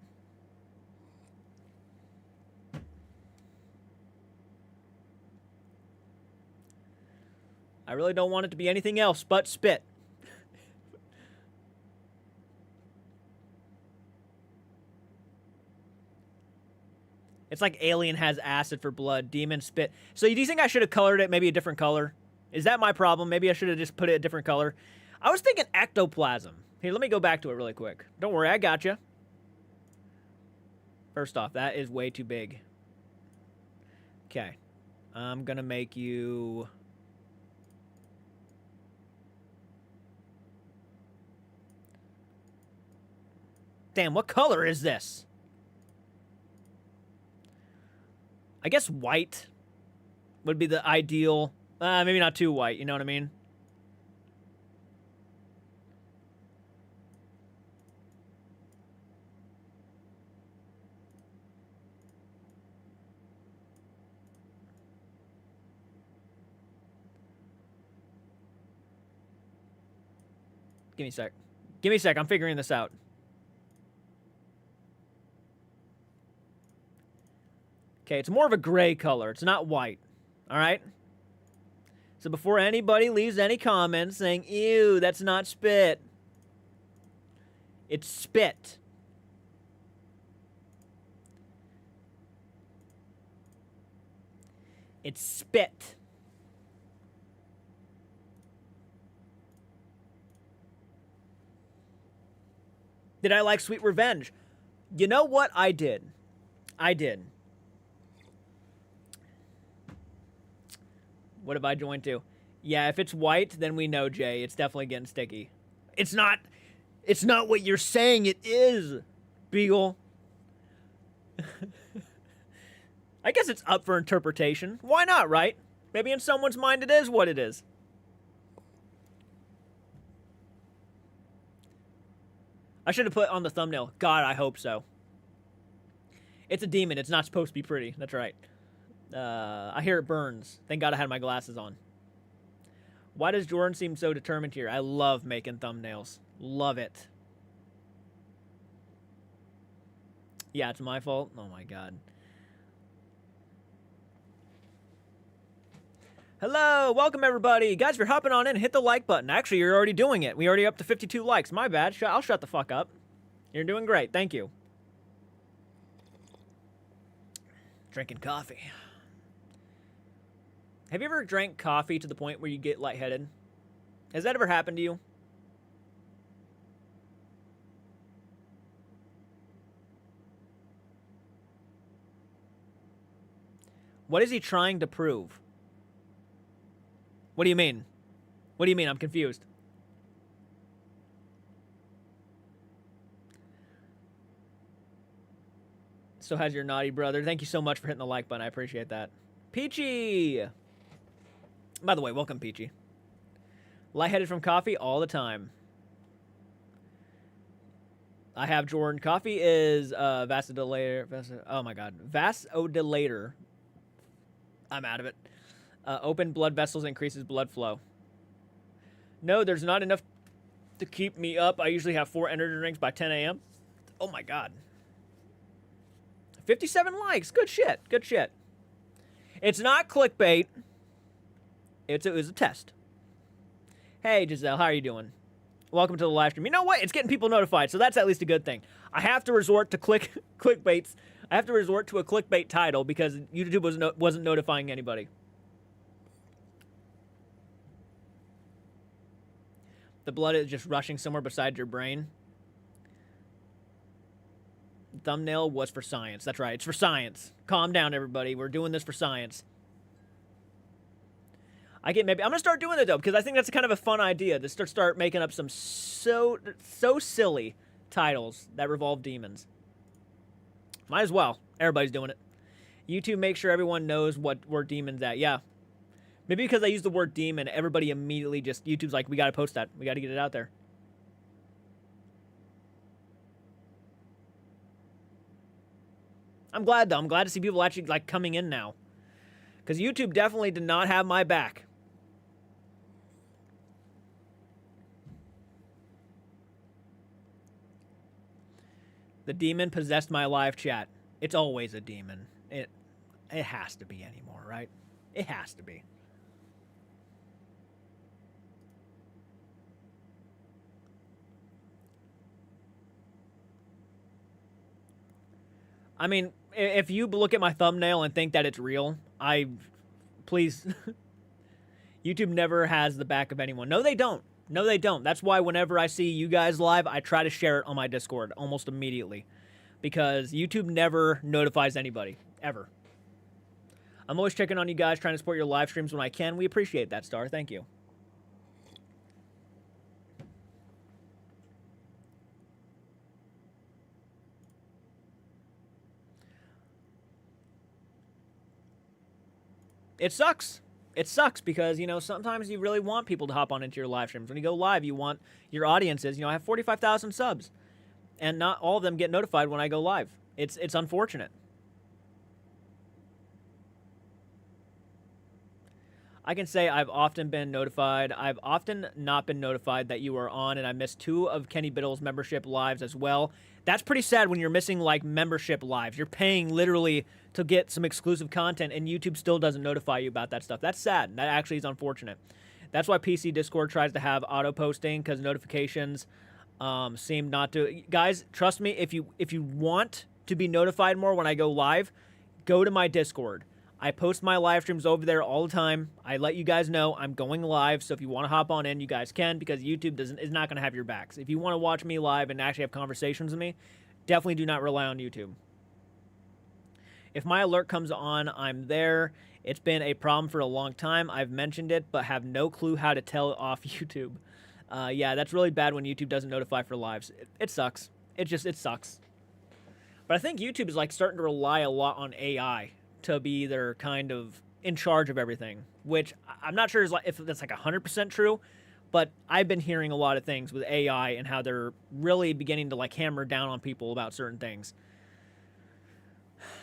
I really don't want it to be anything else but spit. It's like Alien has acid for blood, demon spit. So do you think I should have colored it maybe a different color? Is that my problem? Maybe I should have just put it a different color. I was thinking ectoplasm. Here, let me go back to it really quick. Don't worry, I got you. First off, that is way too big. Okay. I'm going to make you... Damn, what color is this? I guess white would be the ideal. Maybe not too white, you know what I mean? Give me a sec. Give me a sec, I'm figuring this out. Okay, it's more of a gray color. It's not white. All right? So before anybody leaves any comments saying, ew, that's not spit. It's spit. It's spit. Did I like Sweet Revenge? You know what? I did. I did. What have I joined to? Yeah, if it's white, then we know, Jay. It's definitely getting sticky. It's not what you're saying it is, Beagle. I guess it's up for interpretation. Why not, right? Maybe in someone's mind it is what it is. I should have put on the thumbnail. God, I hope so. It's a demon. It's not supposed to be pretty. That's right. I hear it burns. Thank God I had my glasses on. Why does Jordan seem so determined here? I love making thumbnails. Love it. Yeah, it's my fault. Oh my God. Hello, welcome everybody. Guys, if you're hopping on in, hit the like button. Actually, you're already doing it. We already up to 52 likes. My bad. I'll shut the fuck up. You're doing great. Thank you. Drinking coffee. Have you ever drank coffee to the point where you get lightheaded? Has that ever happened to you? What is he trying to prove? What do you mean? What do you mean? I'm confused. So has your naughty brother. Thank you so much for hitting the like button. I appreciate that. Peachy! By the way, welcome, Peachy. Lightheaded from coffee all the time. I have Jordan. Coffee is vasodilator. Oh my God. Vasodilator. I'm out of it. Open blood vessels, increases blood flow. No, there's not enough to keep me up. I usually have 4 energy drinks by 10 a.m. Oh my God. 57 likes. Good shit. Good shit. It's not clickbait. It was a test. Hey, Giselle, how are you doing? Welcome to the live stream. You know what? It's getting people notified, so that's at least a good thing. I have to resort to clickbaits. I have to resort to a clickbait title because YouTube wasn't notifying anybody. The blood is just rushing somewhere beside your brain. Thumbnail was for science. That's right. It's for science. Calm down, everybody. We're doing this for science. I'm gonna start doing it though because I think that's kind of a fun idea to start making up some so silly titles that revolve demons. Might as well. Everybody's doing it. YouTube makes sure everyone knows where demons at. Yeah. Maybe because I use the word demon, everybody immediately YouTube's like, we gotta post that. We gotta get it out there. I'm glad though. I'm glad to see people actually like coming in now. Because YouTube definitely did not have my back. The demon possessed my live chat. It's always a demon. It has to be anymore, right? It has to be. I mean, if you look at my thumbnail and think that it's real, please, YouTube never has the back of anyone. No, they don't. No, they don't. That's why whenever I see you guys live, I try to share it on my Discord almost immediately. Because YouTube never notifies anybody, ever. I'm always checking on you guys, trying to support your live streams when I can. We appreciate that, Star. Thank you. It sucks. It sucks because, you know, sometimes you really want people to hop on into your live streams. When you go live, you want your audiences. You know, I have 45,000 subs, and not all of them get notified when I go live. It's unfortunate. I can say I've often been notified. I've often not been notified that you are on, and I missed 2 of Kenny Biddle's membership lives as well. That's pretty sad when you're missing, like, membership lives. You're paying literally to get some exclusive content, and YouTube still doesn't notify you about that stuff. That's sad. That actually is unfortunate. That's why PC Discord tries to have auto-posting, because notifications seem not to... Guys, trust me, if you want to be notified more when I go live, go to my Discord. I post my live streams over there all the time. I let you guys know I'm going live, so if you want to hop on in, you guys can, because YouTube is not going to have your backs. If you want to watch me live and actually have conversations with me, definitely do not rely on YouTube. If my alert comes on, I'm there. It's been a problem for a long time. I've mentioned it, but have no clue how to tell it off YouTube. Yeah, that's really bad when YouTube doesn't notify for lives. It sucks. It sucks. But I think YouTube is like starting to rely a lot on AI to be their kind of in charge of everything, which I'm not sure if that's like 100% true, but I've been hearing a lot of things with AI and how they're really beginning to like hammer down on people about certain things.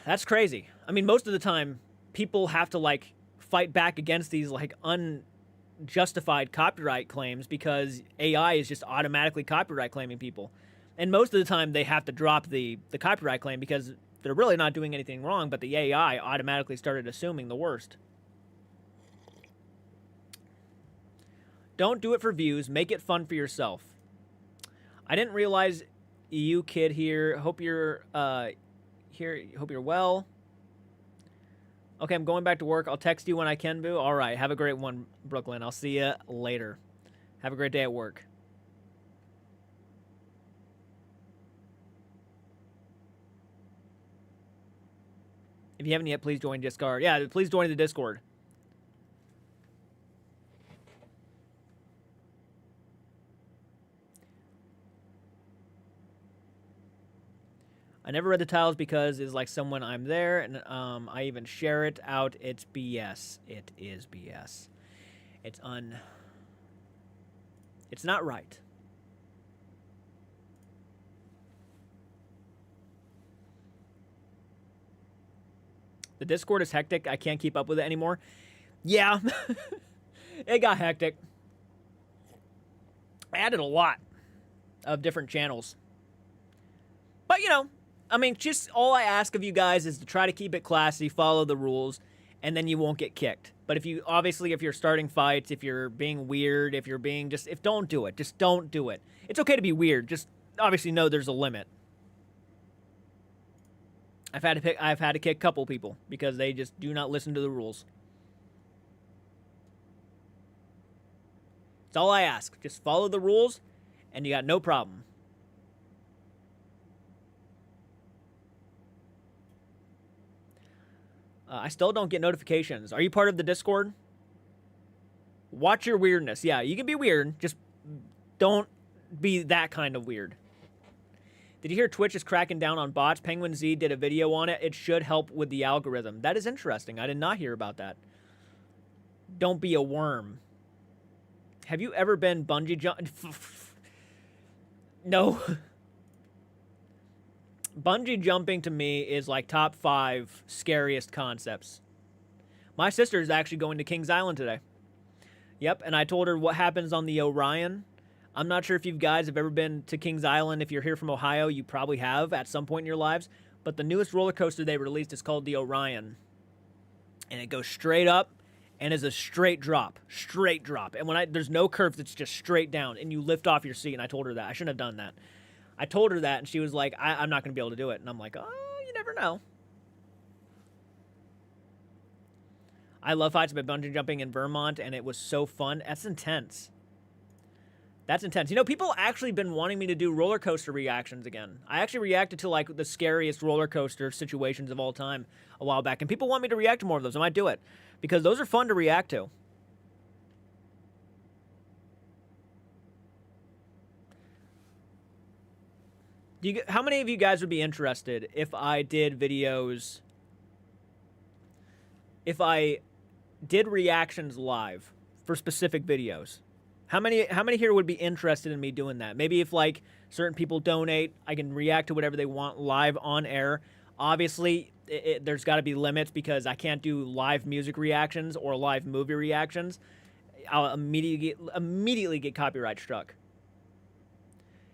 That's crazy. I mean, most of the time, people have to like fight back against these like unjustified copyright claims because AI is just automatically copyright claiming people. And most of the time, they have to drop the copyright claim because they're really not doing anything wrong, but the AI automatically started assuming the worst. Don't do it for views. Make it fun for yourself. I didn't realize you kid here. Hope you're here. Hope you're well. Okay, I'm going back to work. I'll text you when I can, boo. All right. Have a great one, Brooklyn. I'll see you later. Have a great day at work. If you haven't yet, please join Discord. Yeah, please join the Discord. I never read the titles because it's like someone I'm there, and I even share it out. It's BS. It is BS. It's not right. The Discord is hectic. I can't keep up with it anymore. Yeah. It got hectic. I added a lot of different channels. But, you know, I mean, just all I ask of you guys is to try to keep it classy, follow the rules, and then you won't get kicked. But if you're starting fights, if you're being weird, don't do it. Just don't do it. It's okay to be weird. Just obviously know there's a limit. I've had to kick a couple people because they just do not listen to the rules. That's all I ask. Just follow the rules, and you got no problem. I still don't get notifications. Are you part of the Discord? Watch your weirdness. Yeah, you can be weird. Just don't be that kind of weird. Did you hear Twitch is cracking down on bots? Penguin Z did a video on it. It should help with the algorithm. That is interesting. I did not hear about that. Don't be a worm. Have you ever been bungee jumping? No. Bungee jumping to me is like top 5 scariest concepts. My sister is actually going to Kings Island today. Yep, and I told her what happens on the Orion. I'm not sure if you guys have ever been to Kings Island. If you're here from Ohio, you probably have at some point in your lives. But the newest roller coaster they released is called the Orion. And it goes straight up and is a straight drop. Straight drop. And there's no curves, it's just straight down. And you lift off your seat. And I told her that. I shouldn't have done that. I told her that, and she was like, I'm not going to be able to do it. And I'm like, oh, you never know. I love fights about bungee jumping in Vermont, and it was so fun. That's intense. That's intense. You know, people actually been wanting me to do roller coaster reactions again. I actually reacted to, like, the scariest roller coaster situations of all time a while back, and people want me to react to more of those. I might do it, because those are fun to react to. How many of you guys would be interested if I did videos, if I did reactions live for specific videos? How many here would be interested in me doing that? Maybe if like certain people donate, I can react to whatever they want live on air. Obviously, there's got to be limits because I can't do live music reactions or live movie reactions. I'll immediately get copyright struck.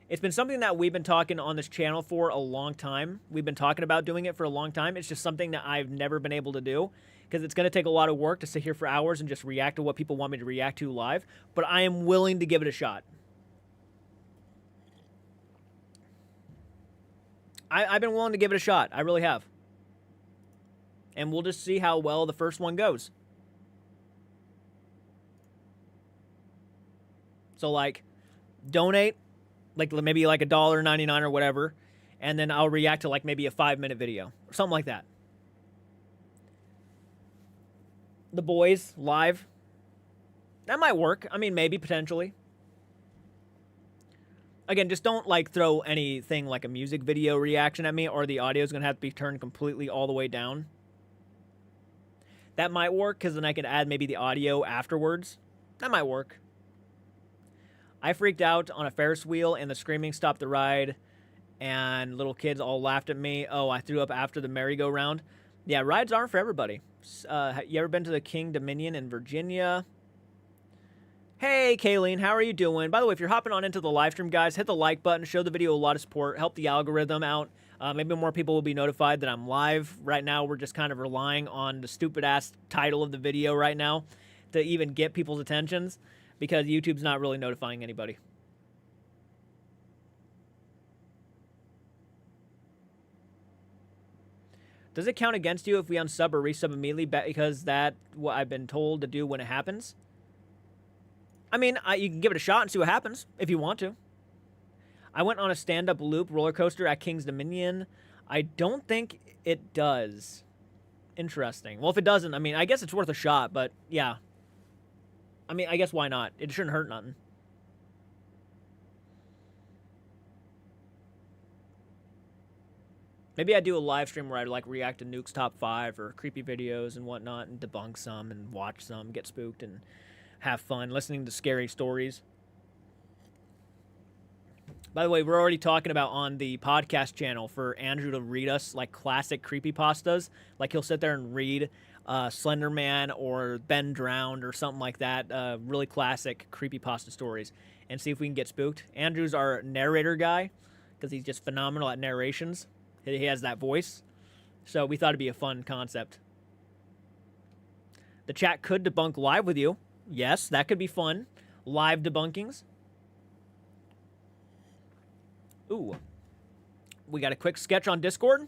It's been something that we've been talking on this channel for a long time. We've been talking about doing it for a long time. It's just something that I've never been able to do because it's going to take a lot of work to sit here for hours and just react to what people want me to react to live. But I am willing to give it a shot. I've been willing to give it a shot. I really have. And we'll just see how well the first one goes. So, like, donate. Like maybe like $1.99 or whatever, and then I'll react to like maybe a 5-minute video or something like that. The Boys live. That might work. I mean, maybe potentially. Again, just don't like throw anything like a music video reaction at me, or the audio is gonna have to be turned completely all the way down. That might work because then I can add maybe the audio afterwards. That might work. I freaked out on a Ferris wheel and the screaming stopped the ride and little kids all laughed at me. Oh, I threw up after the merry-go-round. Yeah, rides aren't for everybody. You ever been to the King Dominion in Virginia? Hey, Kayleen, how are you doing? By the way, if you're hopping on into the live stream, guys, hit the like button, show the video a lot of support, help the algorithm out. Maybe more people will be notified that I'm live. Right now, we're just kind of relying on the stupid-ass title of the video right now to even get people's attentions because YouTube's not really notifying anybody. Does it count against you if we unsub or resub immediately because that's what I've been told to do when it happens? I mean, you can give it a shot and see what happens if you want to. I went on a stand-up loop roller coaster at King's Dominion. I don't think it does. Interesting. Well, if it doesn't, I mean, I guess it's worth a shot, but yeah. I mean, I guess why not? It shouldn't hurt nothing. Maybe I do a live stream where I like react to Nuke's top 5 or creepy videos and whatnot and debunk some and watch some, get spooked and have fun listening to scary stories. By the way, we're already talking about on the podcast channel for Andrew to read us like classic creepypastas. Like he'll sit there and read Slender Man or Ben Drowned or something like that. Really classic creepypasta stories and see if we can get spooked. Andrew's our narrator guy because he's just phenomenal at narrations. He has that voice. So we thought it'd be a fun concept. The chat could debunk live with you. Yes, that could be fun. Live debunkings. Ooh. We got a quick sketch on Discord.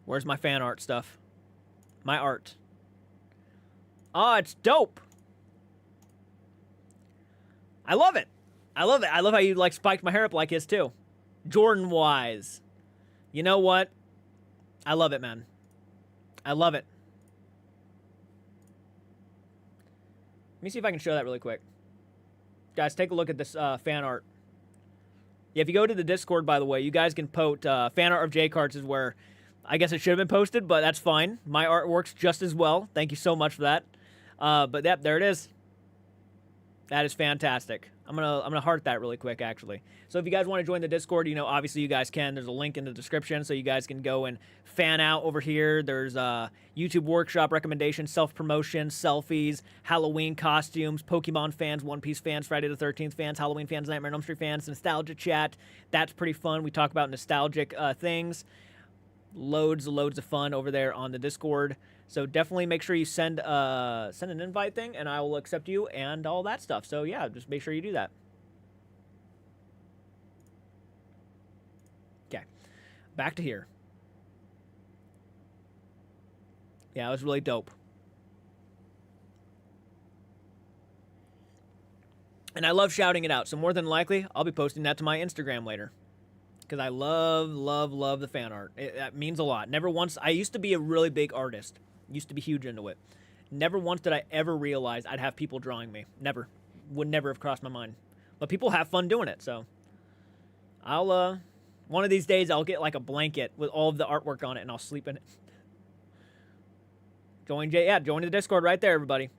Where's my fan art stuff? My art. Oh, it's dope. I love it. I love it. I love how you like spiked my hair up like his too. Jordan Wise. You know what? I love it, man. I love it. Let me see if I can show that really quick. Guys, take a look at this fan art. Yeah, if you go to the Discord, by the way, you guys can post fan art of J-Cards is where I guess it should have been posted, but that's fine. My art works just as well. Thank you so much for that. But yep, there it is. That is fantastic. I'm gonna heart that really quick, actually. So if you guys want to join the Discord, you know, obviously you guys can. There's a link in the description, so you guys can go and fan out over here. There's YouTube workshop recommendations, self-promotion, selfies, Halloween costumes, Pokemon fans, One Piece fans, Friday the 13th fans, Halloween fans, Nightmare on Elm Street fans, nostalgia chat. That's pretty fun. We talk about nostalgic things. Loads of fun over there on the Discord. So definitely make sure you send an invite thing, and I will accept you and all that stuff. So yeah, just make sure you do that. Okay, back to here. Yeah, it was really dope. And I love shouting it out. So more than likely, I'll be posting that to my Instagram later. Because I love the fan art. That means a lot. Never once... I used to be a really big artist. Used to be huge into it. Never once did I ever realize I'd have people drawing me. Never. Would never have crossed my mind. But people have fun doing it, so... I'll, one of these days, I'll get, like, a blanket with all of the artwork on it, and I'll sleep in it. Join the Discord right there, everybody.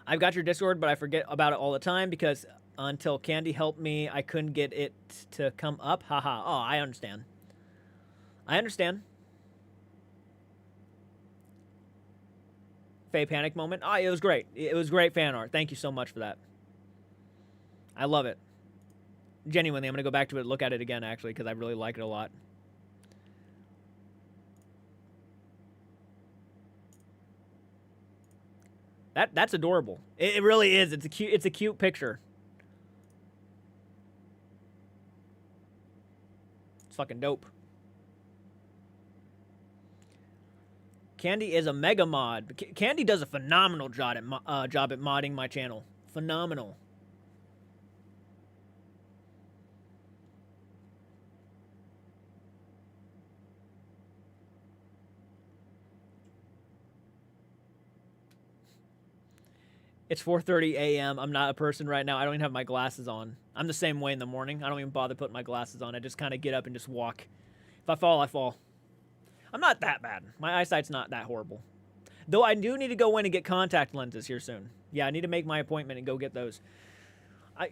I've got your Discord, but I forget about it all the time, because... Until Candy helped me, I couldn't get it to come up. Haha. Oh, I understand. I understand. Faye panic moment. Oh, it was great. It was great fan art. Thank you so much for that. I love it. Genuinely, I'm going to go back to it and look at it again, actually, because I really like it a lot. That's adorable. It really is. It's a cute picture. It's fucking dope. Candy is a mega mod. Candy does a phenomenal job at modding my channel. Phenomenal. It's 4:30 a.m. I'm not a person right now. I don't even have my glasses on. I'm the same way in the morning. I don't even bother putting my glasses on. I just kind of get up and just walk. If I fall, I fall. I'm not that bad. My eyesight's not that horrible. Though I do need to go in and get contact lenses here soon. Yeah, I need to make my appointment and go get those.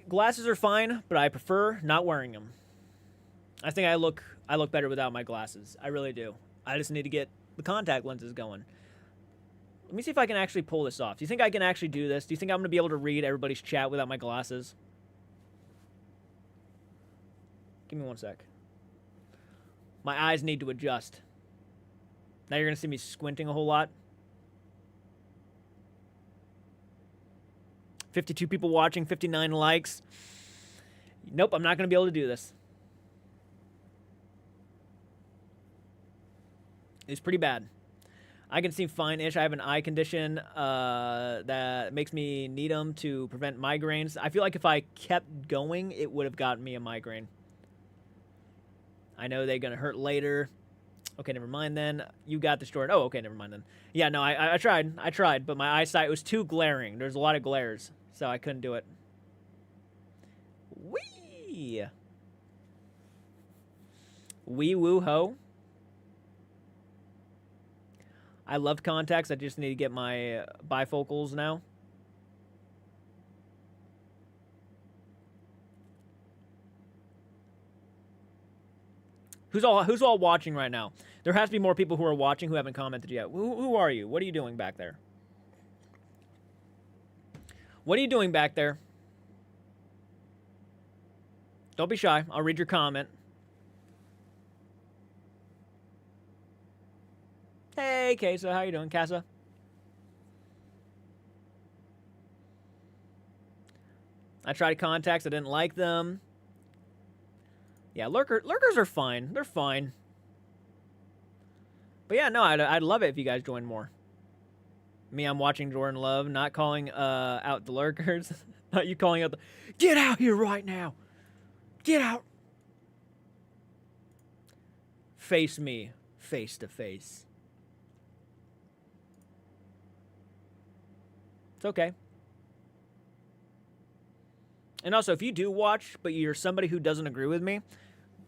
Glasses are fine, but I prefer not wearing them. I think I look better without my glasses. I really do. I just need to get the contact lenses going. Let me see if I can actually pull this off. Do you think I can actually do this? Do you think I'm going to be able to read everybody's chat without my glasses? Give me one sec. My eyes need to adjust. Now you're going to see me squinting a whole lot. 52 people watching, 59 likes. Nope, I'm not going to be able to do this. It's pretty bad. I can see fine-ish. I have an eye condition that makes me need them to prevent migraines. I feel like if I kept going, it would have gotten me a migraine. I know they're going to hurt later. Okay, never mind then. You got this, Jordan. Oh, okay, never mind then. Yeah, no, I tried. I tried, but my eyesight was too glaring. There's a lot of glares, so I couldn't do it. Wee! Wee woo ho. I loved contacts. I just need to get my bifocals now. Who's all watching right now? There has to be more people who are watching who haven't commented yet. Who are you? What are you doing back there? What are you doing back there? Don't be shy. I'll read your comment. Hey, Kesa. How you doing, Casa? I tried contacts. I didn't like them. Yeah, lurkers are fine. They're fine. But yeah, no, I'd love it if you guys join more. Me, I'm watching Jordan Love, not calling out the lurkers. Not you calling out the... Get out here right now! Get out! Face me, face to face. It's okay. And also, if you do watch, but you're somebody who doesn't agree with me,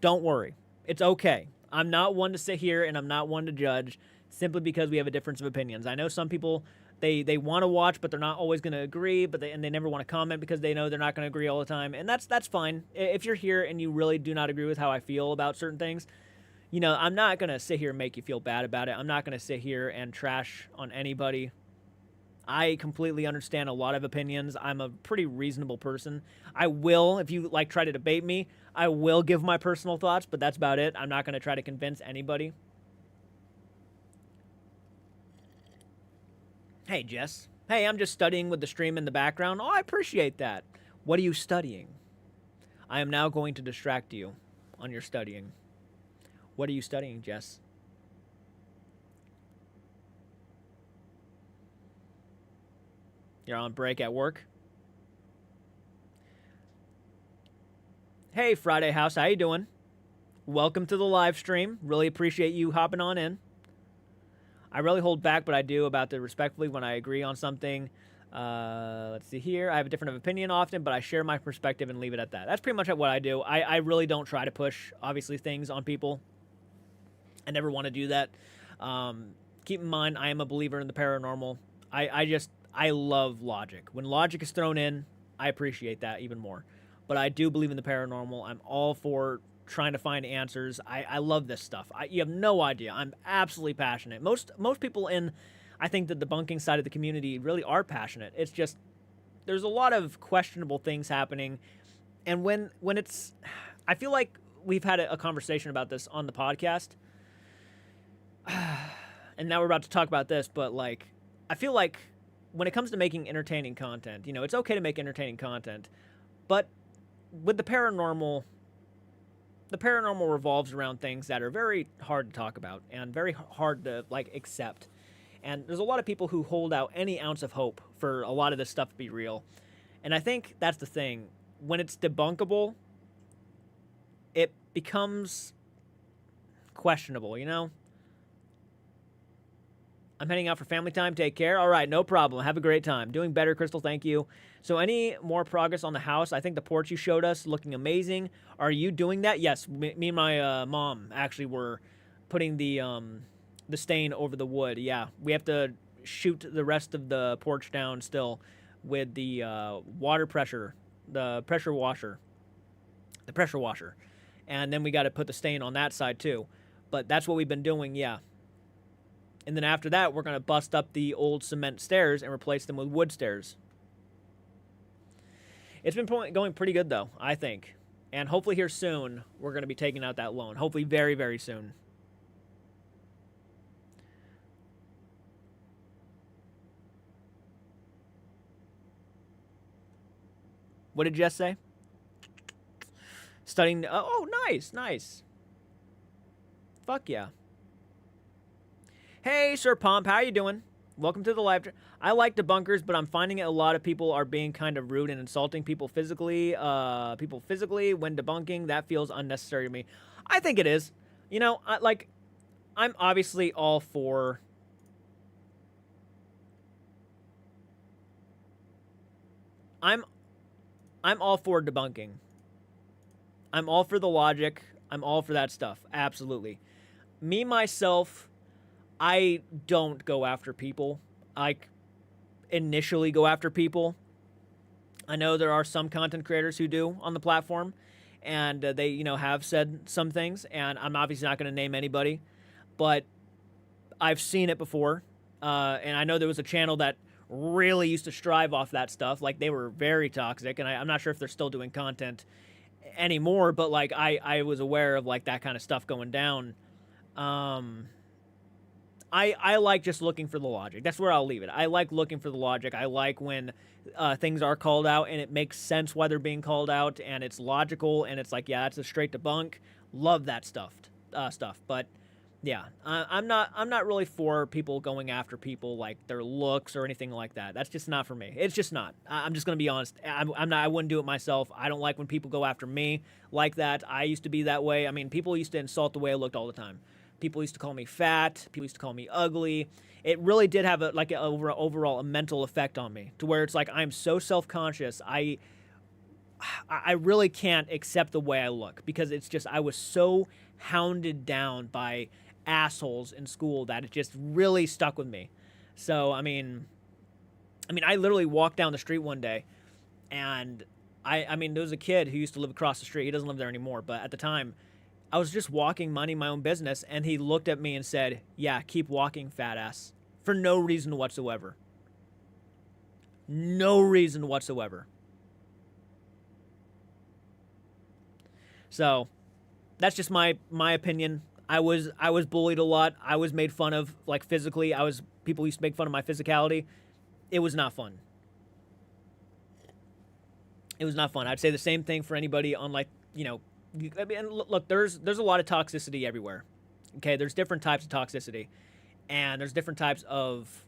don't worry. It's okay. I'm not one to sit here, and I'm not one to judge simply because we have a difference of opinions. I know some people, they want to watch, but they're not always going to agree, and they never want to comment because they know they're not going to agree all the time, and that's fine. If you're here and you really do not agree with how I feel about certain things, you know, I'm not going to sit here and make you feel bad about it. I'm not going to sit here and trash on anybody. I completely understand a lot of opinions. I'm a pretty reasonable person. I will, if you like try to debate me, I will give my personal thoughts, but that's about it. I'm not going to try to convince anybody. Hey, Jess. Hey, I'm just studying with the stream in the background. Oh, I appreciate that. What are you studying? I am now going to distract you on your studying. What are you studying, Jess? You're on break at work? Hey, Friday House, how you doing? Welcome to the live stream. Really appreciate you hopping on in. I really hold back, but I do about the respectfully when I agree on something. Let's see here. I have a different opinion often, but I share my perspective and leave it at that. That's pretty much what I do. I really don't try to push, obviously, things on people. I never want to do that. Keep in mind, I am a believer in the paranormal. I love logic. When logic is thrown in, I appreciate that even more. But I do believe in the paranormal. I'm all for trying to find answers. I love this stuff. You have no idea. I'm absolutely passionate. Most people in, I think, the debunking side of the community really are passionate. It's just, there's a lot of questionable things happening. And when it's, I feel like we've had a conversation about this on the podcast. And now we're about to talk about this, but like, I feel like when it comes to making entertaining content, you know, it's okay to make entertaining content, but with the paranormal revolves around things that are very hard to talk about and very hard to, like, accept. And there's a lot of people who hold out any ounce of hope for a lot of this stuff to be real. And I think that's the thing. When it's debunkable, it becomes questionable, you know? I'm heading out for family time. Take care. All right, no problem. Have a great time. Doing better, Crystal. Thank you. So any more progress on the house? I think the porch you showed us looking amazing. Are you doing that? Yes, me and my mom actually were putting the stain over the wood. Yeah, we have to shoot the rest of the porch down still with the water pressure, the pressure washer, and then we got to put the stain on that side too. But that's what we've been doing, yeah. And then after that, we're going to bust up the old cement stairs and replace them with wood stairs. It's been going pretty good, though, I think. And hopefully here soon, we're going to be taking out that loan. Hopefully very, very soon. What did Jess say? Studying. Oh, nice, nice. Fuck yeah. Hey, Sir Pomp, how you doing? Welcome to the live. I like debunkers, but I'm finding a lot of people are being kind of rude and insulting people physically. When debunking. That feels unnecessary to me. I think it is. You know, I'm obviously all for. I'm all for debunking. I'm all for the logic. I'm all for that stuff. Absolutely. Me, myself, I don't go after people. I initially go after people. I know there are some content creators who do on the platform, and they, you know, have said some things, and I'm obviously not going to name anybody, but I've seen it before, and I know there was a channel that really used to strive off that stuff. Like, they were very toxic, and I'm not sure if they're still doing content anymore, but, like, I was aware of, like, that kind of stuff going down. I like just looking for the logic. That's where I'll leave it. I like looking for the logic. I like when things are called out and it makes sense why they're being called out and it's logical and it's like, yeah, that's a straight debunk. Love that stuff. But yeah, I'm not really for people going after people like their looks or anything like that. That's just not for me. It's just not. I'm just gonna be honest. I'm not. I wouldn't do it myself. I don't like when people go after me like that. I used to be that way. I mean, people used to insult the way I looked all the time. People used to call me fat. People used to call me ugly. It really did have overall a mental effect on me, to where it's like I'm so self-conscious. I really can't accept the way I look, because it's just I was so hounded down by assholes in school that it just really stuck with me. So I mean I literally walked down the street one day, and I mean there was a kid who used to live across the street. He doesn't live there anymore, but at the time I was just walking, minding my own business, and he looked at me and said, "Yeah, keep walking, fat ass," for no reason whatsoever. No reason whatsoever. So that's just my opinion. I was bullied a lot. I was made fun of, like, physically. People used to make fun of my physicality. It was not fun. It was not fun. I'd say the same thing for anybody on, like, you know, I mean, look, there's a lot of toxicity everywhere. Okay, there's different types of toxicity, and there's different types of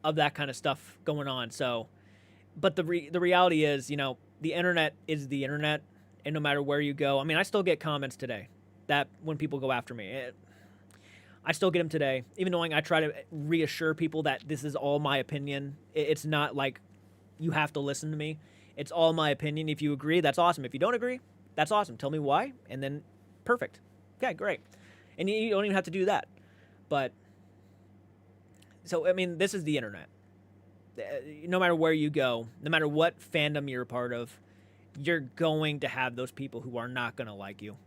that kind of stuff going on. So, but the reality is, you know, the internet is the internet, and no matter where you go, I mean, I still get comments today that when people go after me, I still get them today, even knowing I try to reassure people that this is all my opinion. It's not like you have to listen to me. It's all my opinion. If you agree, that's awesome. If you don't agree, that's awesome. Tell me why, and then perfect. Okay, great. And you don't even have to do that. But, so, I mean, this is the internet. No matter where you go, no matter what fandom you're a part of, you're going to have those people who are not going to like you.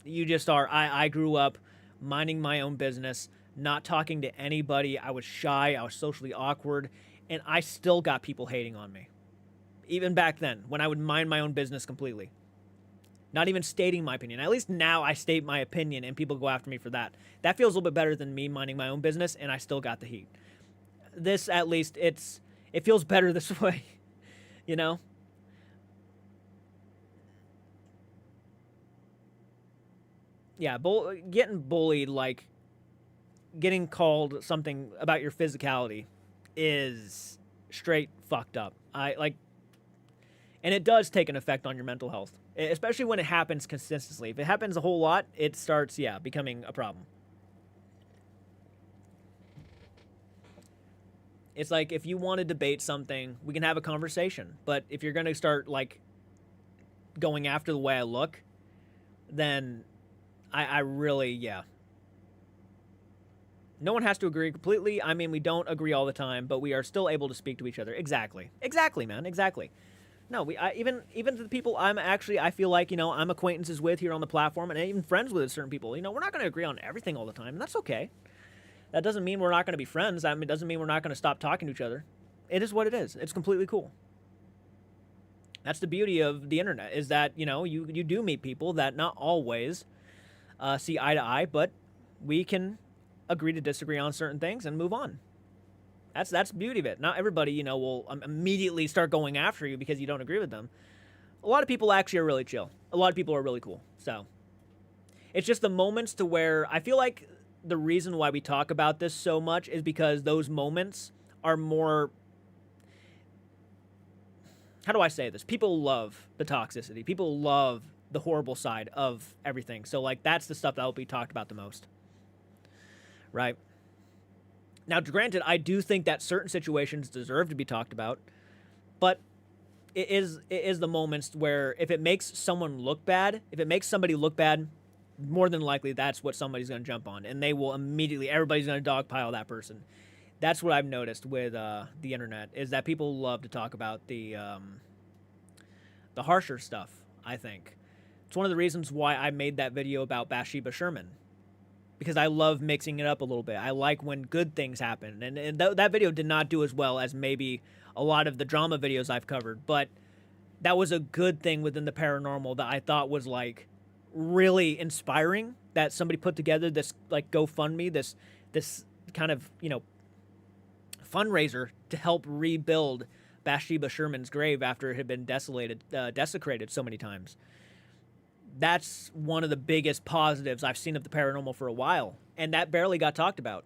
You just are. I grew up minding my own business, not talking to anybody. I was shy. I was socially awkward. And I still got people hating on me. Even back then, when I would mind my own business completely. Not even stating my opinion. At least now I state my opinion and people go after me for that. That feels a little bit better than me minding my own business and I still got the heat. This, at least, it feels better this way, you know? Yeah, getting bullied, like, getting called something about your physicality is straight fucked up. And it does take an effect on your mental health, especially when it happens consistently. If it happens a whole lot, it starts, becoming a problem. It's like, if you want to debate something, we can have a conversation. But if you're going to start, like, going after the way I look, then I really, yeah. No one has to agree completely. I mean, we don't agree all the time, but we are still able to speak to each other. Exactly. Exactly, man. Exactly. No, even to the people I feel like, I'm acquaintances with here on the platform, and even friends with certain people, we're not going to agree on everything all the time, and that's okay. That doesn't mean we're not going to be friends. I mean, it doesn't mean we're not going to stop talking to each other. It is what it is. It's completely cool. That's the beauty of the internet, is that, you do meet people that not always see eye to eye, but we can agree to disagree on certain things and move on. That's the beauty of it. Not everybody, will immediately start going after you because you don't agree with them. A lot of people actually are really chill. A lot of people are really cool. So it's just the moments to where I feel like the reason why we talk about this so much is because those moments are more, how do I say this? People love the toxicity. People love the horrible side of everything. So, like, that's the stuff that will be talked about the most. Right? Now, granted, I do think that certain situations deserve to be talked about, but it is the moments where if it makes someone look bad, if it makes somebody look bad, more than likely that's what somebody's going to jump on, and they will immediately, everybody's going to dogpile that person. That's what I've noticed with the internet, is that people love to talk about the harsher stuff, I think. It's one of the reasons why I made that video about Bathsheba Sherman, because I love mixing it up a little bit. I like when good things happen, and that video did not do as well as maybe a lot of the drama videos I've covered, but that was a good thing within the paranormal that I thought was, like, really inspiring, that somebody put together this, like, GoFundMe, this kind of, fundraiser to help rebuild Bathsheba Sherman's grave after it had been desecrated so many times. That's one of the biggest positives I've seen of the paranormal for a while, and that barely got talked about.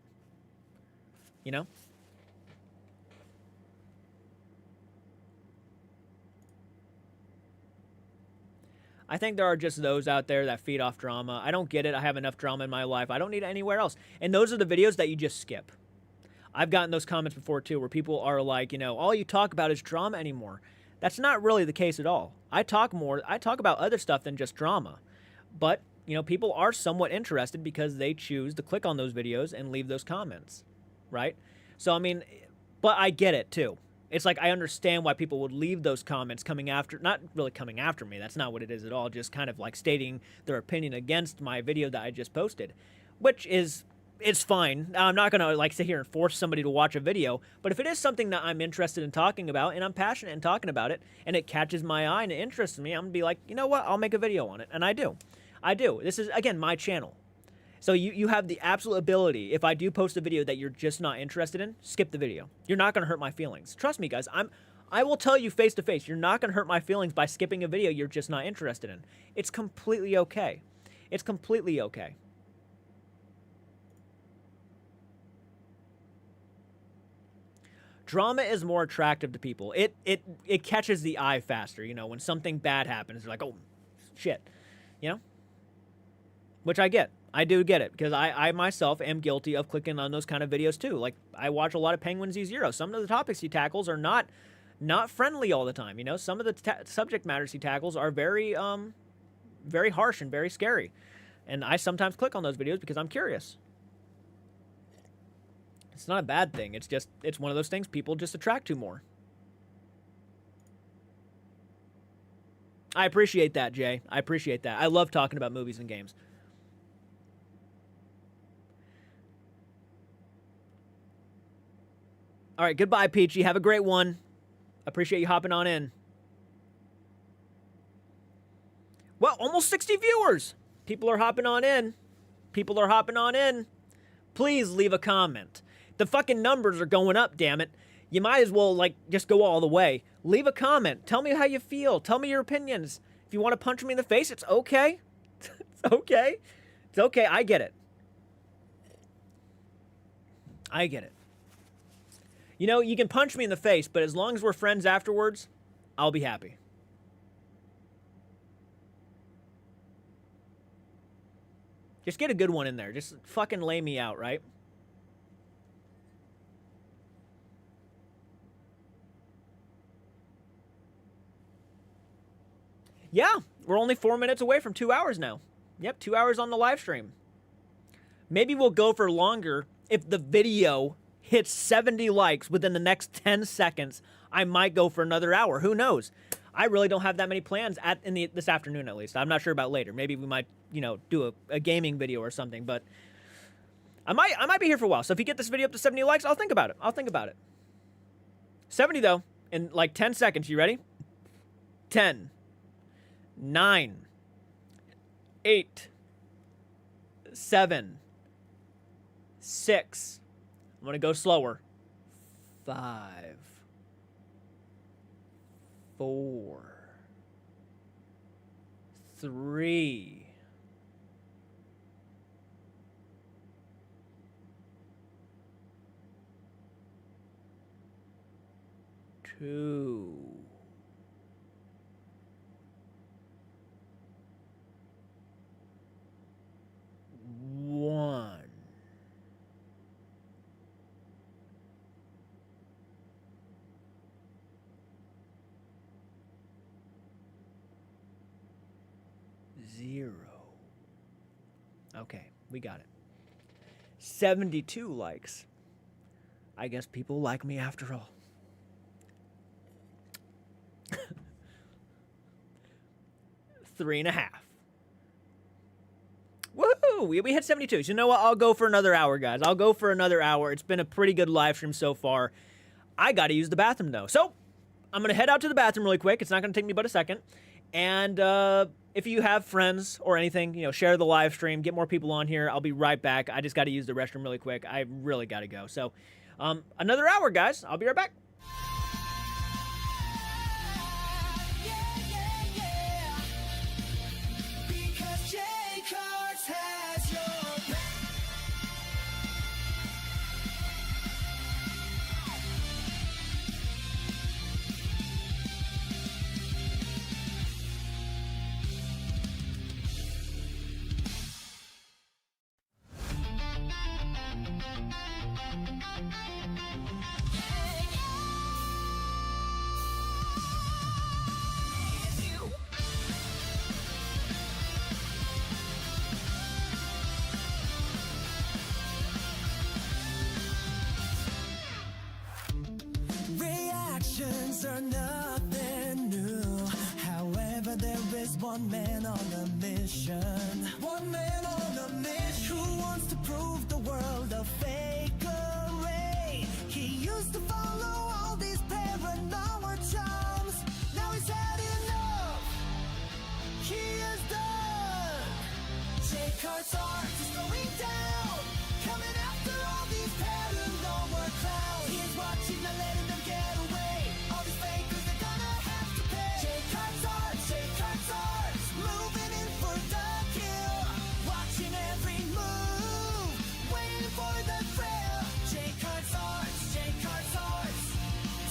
I think there are just those out there that feed off drama. I don't get it. I have enough drama in my life. I don't need it anywhere else. And those are the videos that you just skip. I've gotten those comments before, too, where people are like, all you talk about is drama anymore. That's not really the case at all. I talk about other stuff than just drama. But, people are somewhat interested because they choose to click on those videos and leave those comments, right? So, I mean, but I get it, too. It's like I understand why people would leave those comments not really coming after me. That's not what it is at all. Just kind of like stating their opinion against my video that I just posted, which is, it's fine. I'm not going to like sit here and force somebody to watch a video, but if it is something that I'm interested in talking about and I'm passionate in talking about it and it catches my eye and it interests me, I'm going to be like, you know what? I'll make a video on it. And I do. This is, again, my channel. So you have the absolute ability, if I do post a video that you're just not interested in, skip the video. You're not going to hurt my feelings. Trust me, guys. I will tell you face to face, you're not going to hurt my feelings by skipping a video you're just not interested in. It's completely okay. It's completely okay. Drama is more attractive to people. It catches the eye faster, when something bad happens, they're like, oh, shit, Which I get. I do get it, because I myself am guilty of clicking on those kind of videos too. Like, I watch a lot of Penguin Z0. Some of the topics he tackles are not friendly all the time. Some of the subject matters he tackles are very very harsh and very scary. And I sometimes click on those videos because I'm curious. It's not a bad thing. It's one of those things people just attract to more. I appreciate that, Jay. I appreciate that. I love talking about movies and games. All right, goodbye, Peachy. Have a great one. Appreciate you hopping on in. Well, almost 60 viewers. People are hopping on in. People are hopping on in. Please leave a comment. The fucking numbers are going up, damn it. You might as well, just go all the way. Leave a comment. Tell me how you feel. Tell me your opinions. If you want to punch me in the face, it's okay. It's okay. It's okay. I get it. I get it. You can punch me in the face, but as long as we're friends afterwards, I'll be happy. Just get a good one in there. Just fucking lay me out, right? Yeah, we're only 4 minutes away from 2 hours now. Yep, 2 hours on the live stream. Maybe we'll go for longer if the video hits 70 likes within the next 10 seconds. I might go for another hour. Who knows? I really don't have that many plans this afternoon, at least. I'm not sure about later. Maybe we might, do a gaming video or something. But I might be here for a while. So if you get this video up to 70 likes, I'll think about it. 70 though, in like 10 seconds. You ready? 10, 9, 8, 7, 6. I'm going to go slower. 5, 4, 3, 2, 1. Zero. Okay, we got it. 72 likes. I guess people like me after all. Three and a half. Woohoo! We hit 72. So you know what? I'll go for another hour, guys. I'll go for another hour. It's been a pretty good live stream so far. I got to use the bathroom, though. So I'm going to head out to the bathroom really quick. It's not going to take me but a second. And if you have friends or anything, share the live stream. Get more people on here. I'll be right back. I just got to use the restroom really quick. I really got to go. So another hour, guys. I'll be right back. Because Jay Cards has your back. Reactions are nothing new. However, there is one man on a mission. One man on a mission who wants to prove the world a fakery. He used to follow all these paranormal charms. Now he's had enough. He is done. Jay Cards art is going down. Coming after all these paranormal clowns. He's watching, not letting them get away. All these fakers are gonna have to pay. Jay Cards art, moving in for the kill. Watching every move, waiting for the thrill. Jay Cards art,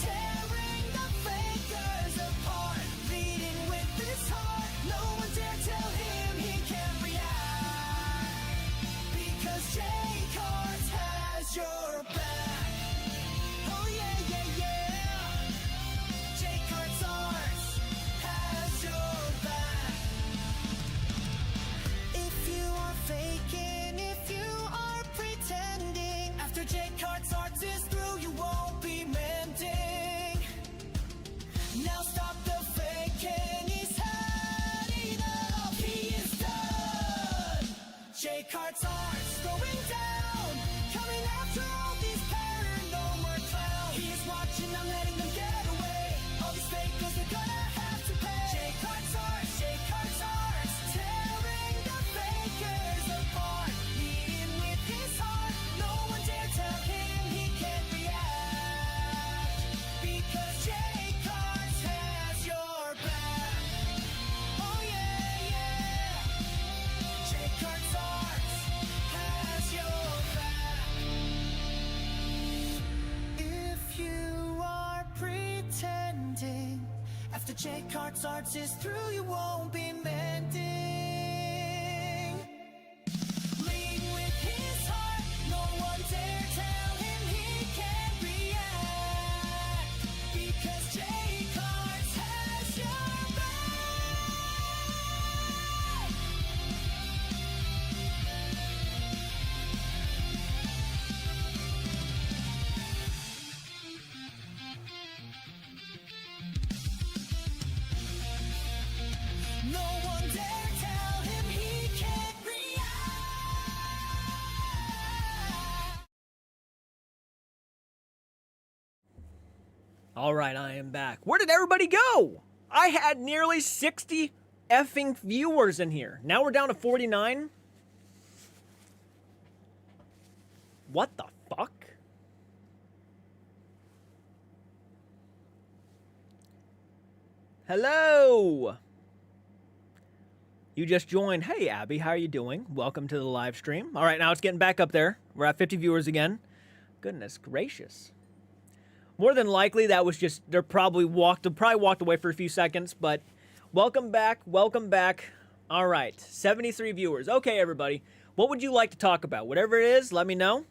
tearing the fakers apart. Leading with his heart, no one dare tell him he can't react. Because Jay Cards has your back. Oh yeah, yeah, yeah. Jay Cards art has your back. If you are faking, if you are pretending, after Jay Cards art is through, you won't be mending. Now stop the faking, he's had enough. He is done. Jay Cards art's going down, coming after all these paranormal clowns. He's watching, not letting them get away. All these fakers are gonna have to pay. Jay Cards art, tearing the fakers apart. Leading with his heart, no one dare tell him he can't react. Because Jay Cards has your back. Oh yeah, yeah. Jay Cards art has your back. If you are pretending, after Jay Cards art is through, you won't be mending. Lead with his heart, no one dare tell him he can't react. Because Jay Cards has your back. All right, I am back. Where did everybody go? I had nearly 60 effing viewers in here. Now we're down to 49. What the fuck? Hello. You just joined. Hey, Abby, how are you doing? Welcome to the live stream. All right, now it's getting back up there. We're at 50 viewers again. Goodness gracious. More than likely, that was just, they probably walked away for a few seconds, but welcome back, welcome back. All right, 73 viewers. Okay, everybody, what would you like to talk about? Whatever it is, let me know.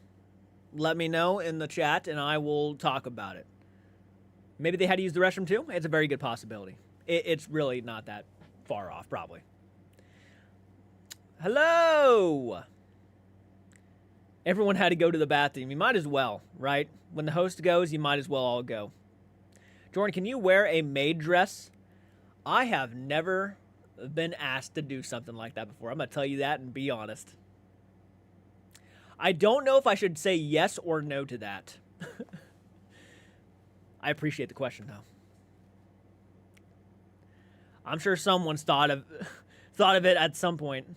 Let me know in the chat, and I will talk about it. Maybe they had to use the restroom too? It's a very good possibility. It's really not that far off, probably. Hello! Everyone had to go to the bathroom. You might as well, right? When the host goes, you might as well all go. Jordan, can you wear a maid dress? I have never been asked to do something like that before. I'm going to tell you that and be honest. I don't know if I should say yes or no to that. I appreciate the question, though. I'm sure someone's thought of it at some point.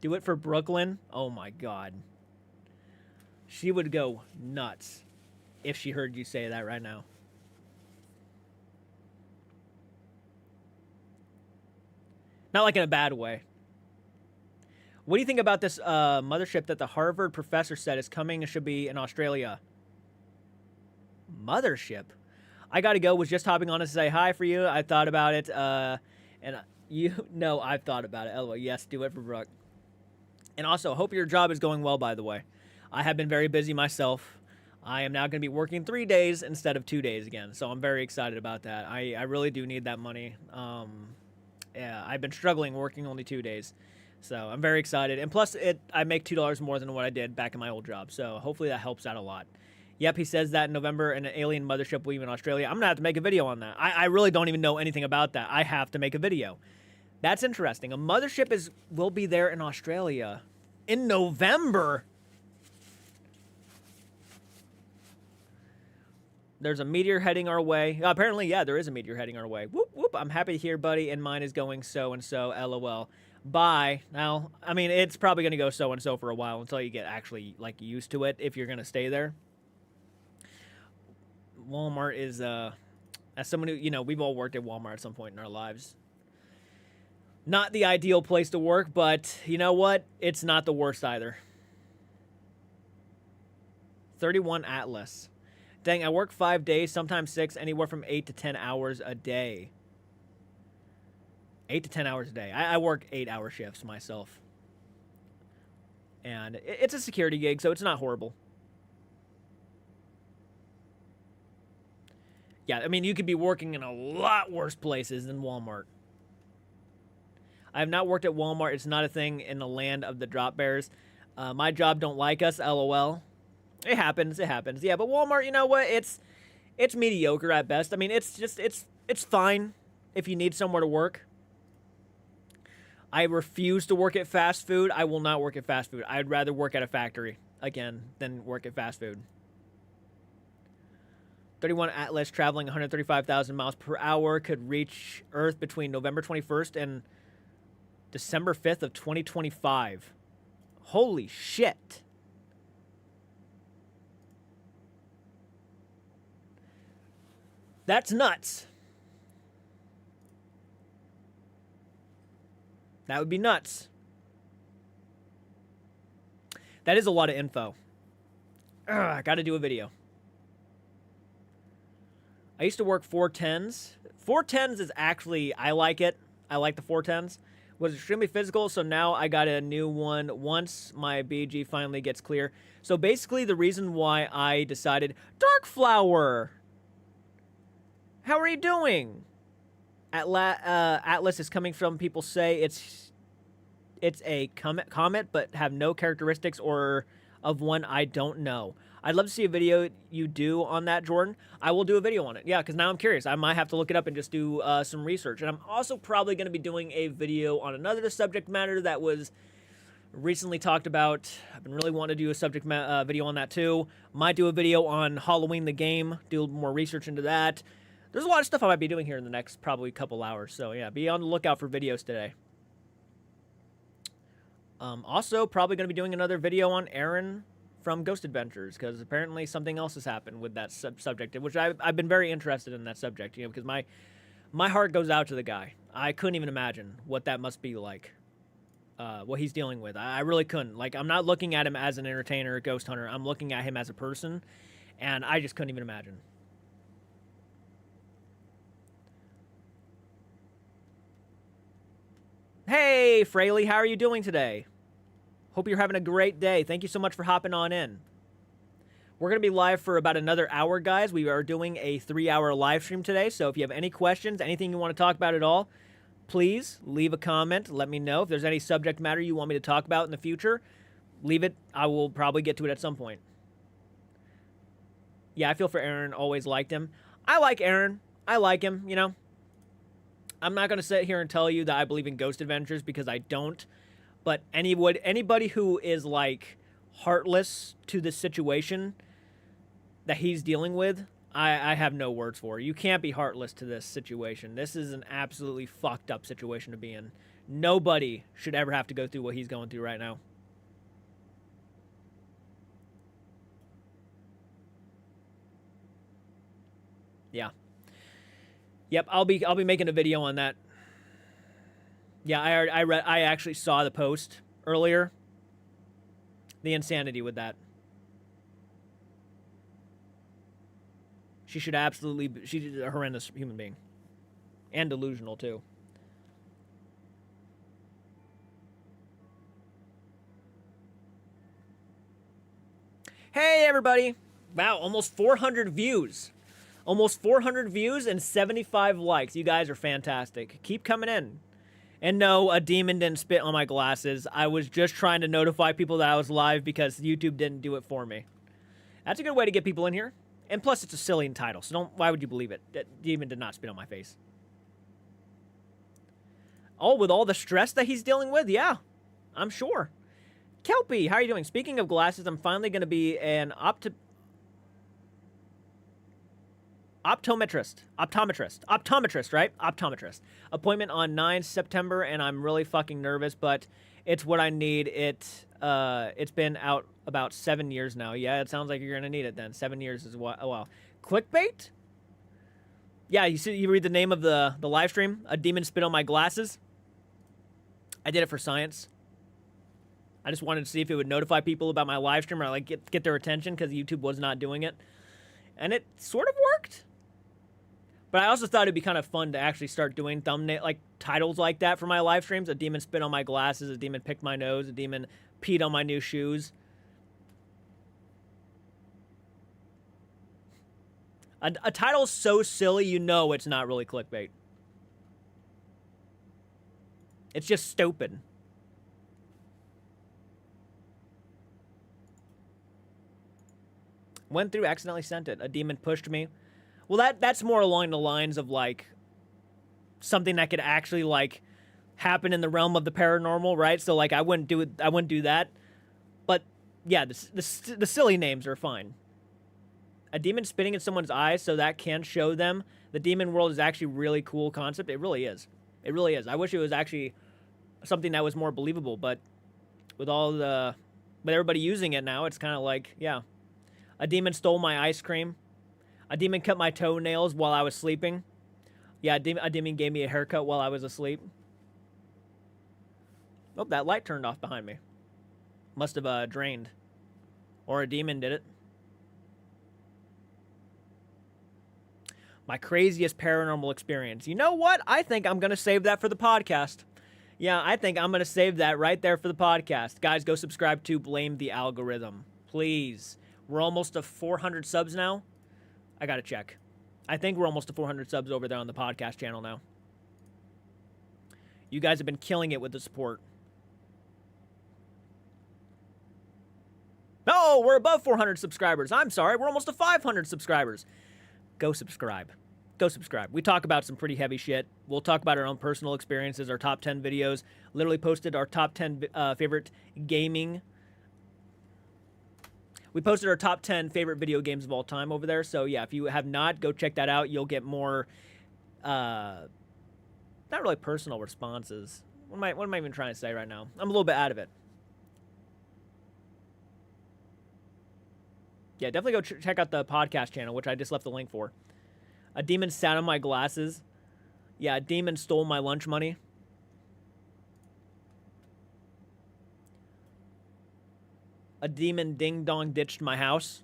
Do it for Brooklyn? Oh my God. She would go nuts if she heard you say that right now. Not like in a bad way. What do you think about this mothership that the Harvard professor said is coming and should be in Australia? Mothership? I gotta go. Was just hopping on to say hi for you. I thought about it. And you know I've thought about it. LOL. Yes, do it for Brooke. And also, hope your job is going well, by the way. I have been very busy myself. I am now going to be working 3 days instead of 2 days again. So I'm very excited about that. I really do need that money. Yeah, I've been struggling working only 2 days. So I'm very excited. And plus, I make $2 more than what I did back in my old job. So hopefully that helps out a lot. Yep, he says that in November an alien mothership will be in Australia. I'm going to have to make a video on that. I really don't even know anything about that. I have to make a video. That's interesting. A mothership will be there in Australia in November. There's a meteor heading our way. Apparently, yeah, there is a meteor heading our way. Whoop, whoop. I'm happy to hear, buddy, and mine is going so-and-so, LOL. Bye. Now, I mean, it's probably going to go so-and-so for a while until you get actually, like, used to it if you're going to stay there. Walmart is, as someone who, you know, we've all worked at Walmart at some point in our lives. Not the ideal place to work, but you know what? It's not the worst either. 31 Atlas. Dang, I work 5 days, sometimes 6, anywhere from 8 to 10 hours a day. 8 to 10 hours a day. I work 8-hour shifts myself. And it's a security gig, so it's not horrible. Yeah, I mean, you could be working in a lot worse places than Walmart. I have not worked at Walmart. It's not a thing in the land of the drop bears. My job don't like us, LOL. It happens, it happens. Yeah, but Walmart, you know what? It's mediocre at best. I mean, it's fine if you need somewhere to work. I refuse to work at fast food. I will not work at fast food. I'd rather work at a factory, again, than work at fast food. 31 Atlas traveling 135,000 miles per hour could reach Earth between November 21st and December 5th of 2025. Holy shit. That's nuts. That would be nuts. That is a lot of info. I got to do a video. I used to work 410s. 410s is actually, I like it. I like the 410s. Was extremely physical, so now I got a new one once my BG finally gets clear. So basically the reason why I decided... Darkflower! How are you doing? Atlas is coming from, people say it's a comet, but have no characteristics or of one I don't know. I'd love to see a video you do on that, Jordan. I will do a video on it. Yeah, because now I'm curious. I might have to look it up and just do some research. And I'm also probably going to be doing a video on another subject matter that was recently talked about. I've been really wanting to do a subject video on that too. Might do a video on Halloween the game, do a little more research into that. There's a lot of stuff I might be doing here in the next probably couple hours. So yeah, be on the lookout for videos today. Also, probably going to be doing another video on Aaron from Ghost Adventures, because apparently something else has happened with that subject, which I've been very interested in that subject, you know, because my heart goes out to the guy. I couldn't even imagine what that must be like, what he's dealing with. I really couldn't. Like, I'm not looking at him as an entertainer, a ghost hunter. I'm looking at him as a person, and I just couldn't even imagine. Hey, Fraley, how are you doing today? Hope you're having a great day. Thank you so much for hopping on in. We're going to be live for about another hour, guys. We are doing a 3-hour live stream today, so if you have any questions, anything you want to talk about at all, please leave a comment. Let me know if there's any subject matter you want me to talk about in the future. Leave it. I will probably get to it at some point. Yeah, I feel for Aaron. Always liked him. I like Aaron. I like him, you know. I'm not going to sit here and tell you that I believe in Ghost Adventures, because I don't. But anybody who is, like, heartless to the situation that he's dealing with, I have no words for. You can't be heartless to this situation. This is an absolutely fucked up situation to be in. Nobody should ever have to go through what he's going through right now. Yeah. Yep, I'll be making a video on that. Yeah, I actually saw the post earlier. The insanity with that. She's a horrendous human being. And delusional, too. Hey, everybody. Wow, almost 400 views. Almost 400 views and 75 likes. You guys are fantastic. Keep coming in. And no, a demon didn't spit on my glasses. I was just trying to notify people that I was live because YouTube didn't do it for me. That's a good way to get people in here. And plus, it's a silly title, so why would you believe it? That demon did not spit on my face. Oh, with all the stress that he's dealing with? Yeah, I'm sure. Kelpie, how are you doing? Speaking of glasses, I'm finally going to be an optometrist, right? Optometrist. Appointment on 9 September, and I'm really fucking nervous, but it's what I need. It's been out about 7 years now. Yeah, it sounds like you're gonna need it then. 7 years is what? Oh wow. Clickbait? Yeah, you read the name of the live stream. A demon spit on my glasses. I did it for science. I just wanted to see if it would notify people about my live stream or like get their attention because YouTube was not doing it, and it sort of worked. But I also thought it'd be kind of fun to actually start doing thumbnail titles like that for my live streams. A demon spit on my glasses. A demon picked my nose. A demon peed on my new shoes. A title so silly, you know it's not really clickbait. It's just stupid. Went through, accidentally sent it. A demon pushed me. Well, that's more along the lines of, like, something that could actually, like, happen in the realm of the paranormal, right? So, like, I wouldn't do that. But, yeah, the silly names are fine. A demon spitting in someone's eyes so that can show them the demon world is actually a really cool concept. It really is. It really is. I wish it was actually something that was more believable, but with everybody using it now, it's kind of like, yeah. A demon stole my ice cream. A demon cut my toenails while I was sleeping. Yeah, a demon gave me a haircut while I was asleep. Oh, that light turned off behind me. Must have drained. Or a demon did it. My craziest paranormal experience. You know what? I think I'm going to save that for the podcast. Yeah, I think I'm going to save that right there for the podcast. Guys, go subscribe to Blame the Algorithm. Please. We're almost to 400 subs now. I got to check. I think we're almost to 400 subs over there on the podcast channel now. You guys have been killing it with the support. No, we're above 400 subscribers. I'm sorry. We're almost to 500 subscribers. Go subscribe. go subscribe. We talk about some pretty heavy shit. We'll talk about our own personal experiences, our top 10 videos. Literally posted our top 10 favorite gaming. We posted our top 10 favorite video games of all time over there. So, yeah, if you have not, go check that out. You'll get more, not really personal responses. What am I even trying to say right now? I'm a little bit out of it. Yeah, definitely go check out the podcast channel, which I just left the link for. A demon sat on my glasses. Yeah, a demon stole my lunch money. A demon ding-dong ditched my house.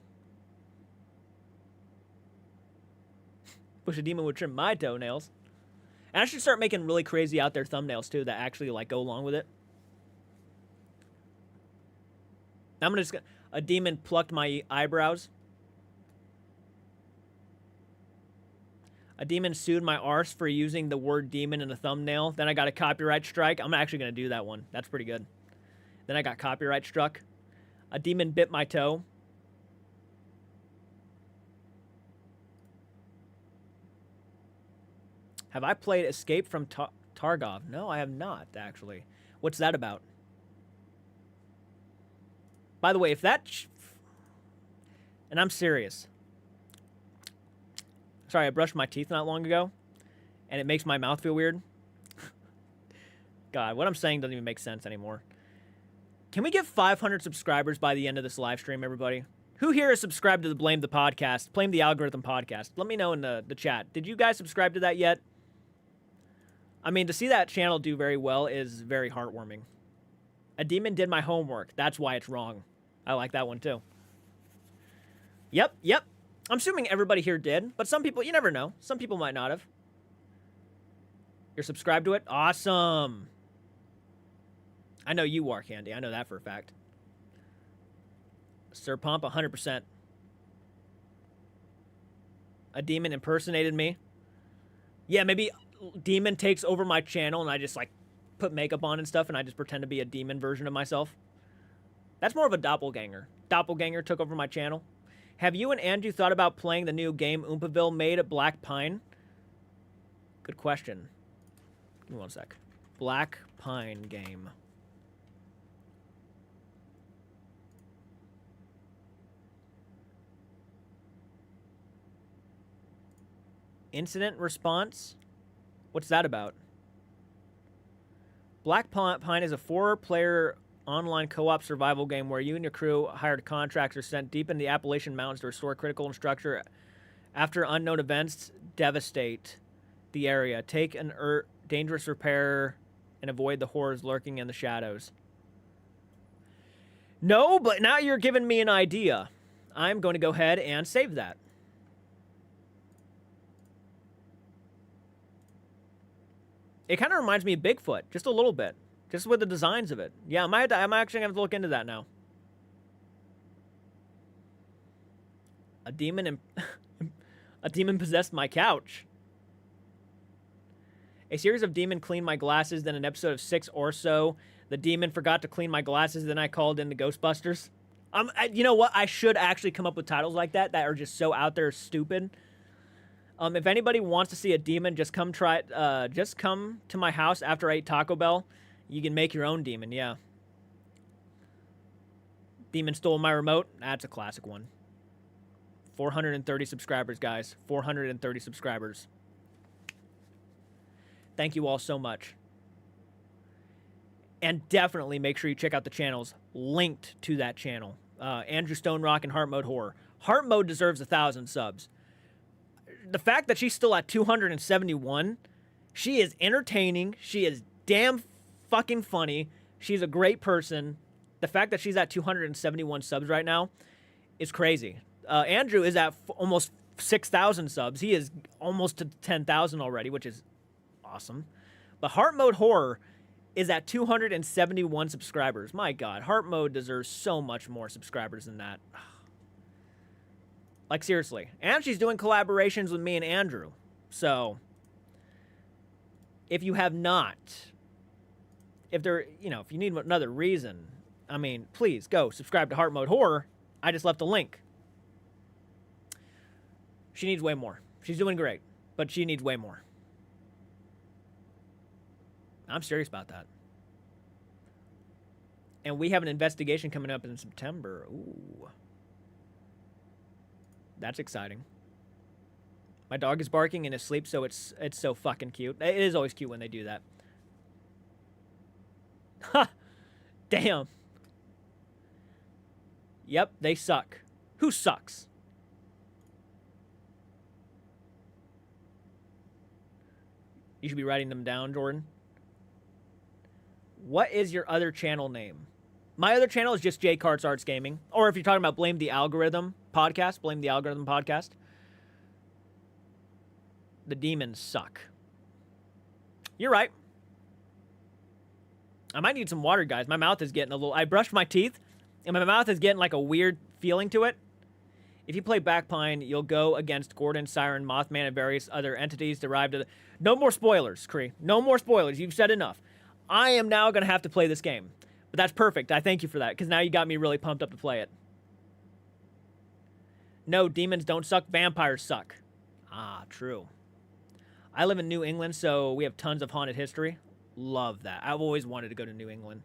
Wish a demon would trim my toenails. And I should start making really crazy out there thumbnails, too, that actually, like, go along with it. I'm gonna just... A demon plucked my eyebrows. A demon sued my arse for using the word demon in a thumbnail. Then I got a copyright strike. I'm actually going to do that one. That's pretty good. Then I got copyright struck. A demon bit my toe. Have I played Escape from Tarkov? No, I have not, actually. What's that about? By the way, if that... and I'm serious. Sorry, I brushed my teeth not long ago, and it makes my mouth feel weird. God, what I'm saying doesn't even make sense anymore. Can we get 500 subscribers by the end of this live stream, everybody? Who here is subscribed to the Blame the Podcast, Blame the Algorithm podcast? Let me know in the chat. Did you guys subscribe to that yet? I mean, to see that channel do very well is very heartwarming. A demon did my homework. That's why it's wrong. I like that one, too. Yep. I'm assuming everybody here did, but some people, you never know. Some people might not have. You're subscribed to it? Awesome. I know you are, Candy. I know that for a fact. Sir Pump, 100%. A demon impersonated me. Yeah, maybe demon takes over my channel and I just, like, put makeup on and stuff and I just pretend to be a demon version of myself. That's more of a doppelganger. Doppelganger took over my channel. Have you and Andrew thought about playing the new game Oompaville made at Black Pine? Good question. Give me one sec. Black Pine game. Incident response? What's that about? Black Pine is a 4-player online co-op survival game where you and your crew, hired contracts, are sent deep in the Appalachian Mountains to restore critical infrastructure after unknown events devastate the area. Take an dangerous repair and avoid the horrors lurking in the shadows. No, but now you're giving me an idea. I'm going to go ahead and save that. It kind of reminds me of Bigfoot, just a little bit. Just with the designs of it. Yeah, I'm actually going to look into that now. A demon possessed my couch. A series of demon cleaned my glasses, then an episode of 6 or so. The demon forgot to clean my glasses, then I called in the Ghostbusters. You know what? I should actually come up with titles like that are just so out there stupid. If anybody wants to see a demon, just come to my house after I eat Taco Bell. You can make your own demon, yeah. Demon stole my remote. That's a classic one. 430 subscribers, guys. 430 subscribers. Thank you all so much. And definitely make sure you check out the channels linked to that channel. Andrew Stone Rock and Heart Mode Horror. Heart Mode deserves 1,000 subs. The fact that she's still at 271, she is entertaining. She is damn fucking funny. She's a great person. The fact that she's at 271 subs right now is crazy. Andrew is at almost 6,000 subs. He is almost to 10,000 already, which is awesome. But Heart Mode Horror is at 271 subscribers. My God, Heart Mode deserves so much more subscribers than that. Like, seriously. And she's doing collaborations with me and Andrew. So, if you have not... if you need another reason, I mean, please go subscribe to Heart Mode Horror. I just left a link. She needs way more. She's doing great. But she needs way more. I'm serious about that. And we have an investigation coming up in September. Ooh. That's exciting. My dog is barking in his sleep, so it's so fucking cute. It is always cute when they do that. Ha! Damn. Yep, they suck. Who sucks? You should be writing them down, Jordan. What is your other channel name? My other channel is just J Carts Arts Gaming. Or if you're talking about Blame the Algorithm podcast, Blame the Algorithm podcast. The demons suck. You're right. I might need some water, guys. My mouth is getting a little... I brushed my teeth, and my mouth is getting like a weird feeling to it. If you play Backpine, you'll go against Gordon, Siren, Mothman, and various other entities derived of the... No more spoilers, Kree. No more spoilers. You've said enough. I am now going to have to play this game. But that's perfect. I thank you for that, because now you got me really pumped up to play it. No, demons don't suck. Vampires suck. Ah, true. I live in New England, so we have tons of haunted history. Love that. I've always wanted to go to New England.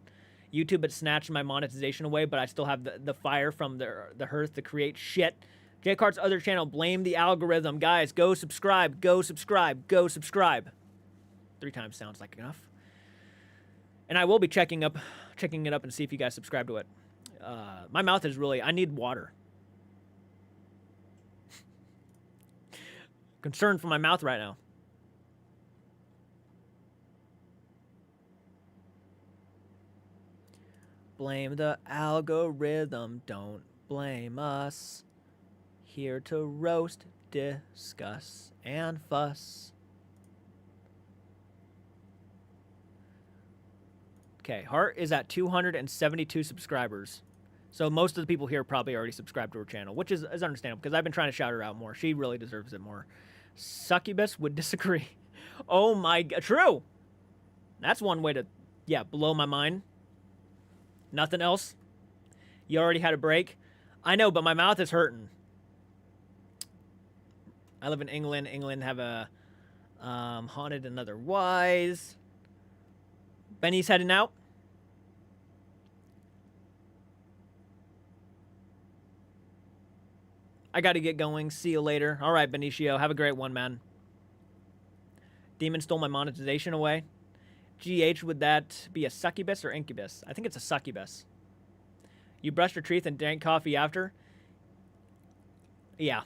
YouTube had snatched my monetization away, but I still have the fire from the hearth to create shit. J Cart's other channel, Blame the Algorithm. Guys, go subscribe. Go subscribe. Go subscribe. 3 times sounds like enough. And I will be checking it up and see if you guys subscribe to it. My mouth is really... I need water. Concerned for my mouth right now. Blame the algorithm, don't blame us. Here to roast, discuss, and fuss. Okay, Heart is at 272 subscribers. So most of the people here probably already subscribed to her channel, which is understandable because I've been trying to shout her out more. She really deserves it more. Succubus would disagree. Oh my god, true. That's one way to, blow my mind. Nothing else? You already had a break? I know, but my mouth is hurting. I live in England. England have a haunted and otherwise. Benny's heading out. I got to get going. See you later. All right, Benicio. Have a great one, man. Demon stole my monetization away. GH, would that be a succubus or incubus? I think it's a succubus. You brushed your teeth and drank coffee after? Yeah.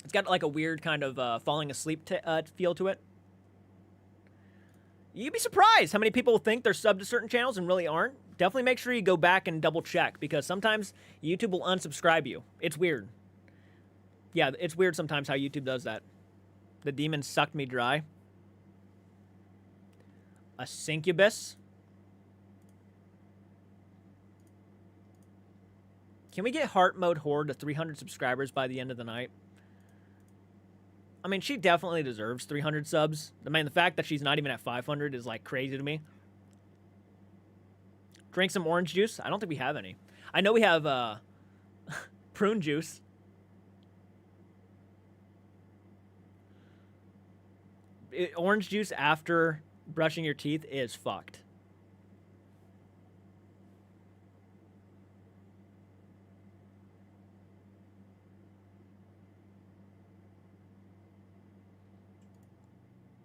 It's got like a weird kind of falling asleep feel to it. You'd be surprised how many people think they're subbed to certain channels and really aren't. Definitely make sure you go back and double check because sometimes YouTube will unsubscribe you. It's weird. Yeah, it's weird sometimes how YouTube does that. The demon sucked me dry. A succubus. Can we get Heart Mode Horde to 300 subscribers by the end of the night? I mean, she definitely deserves 300 subs. I mean, the fact that she's not even at 500 is, like, crazy to me. Drink some orange juice? I don't think we have any. I know we have, prune juice. Orange juice after brushing your teeth is fucked.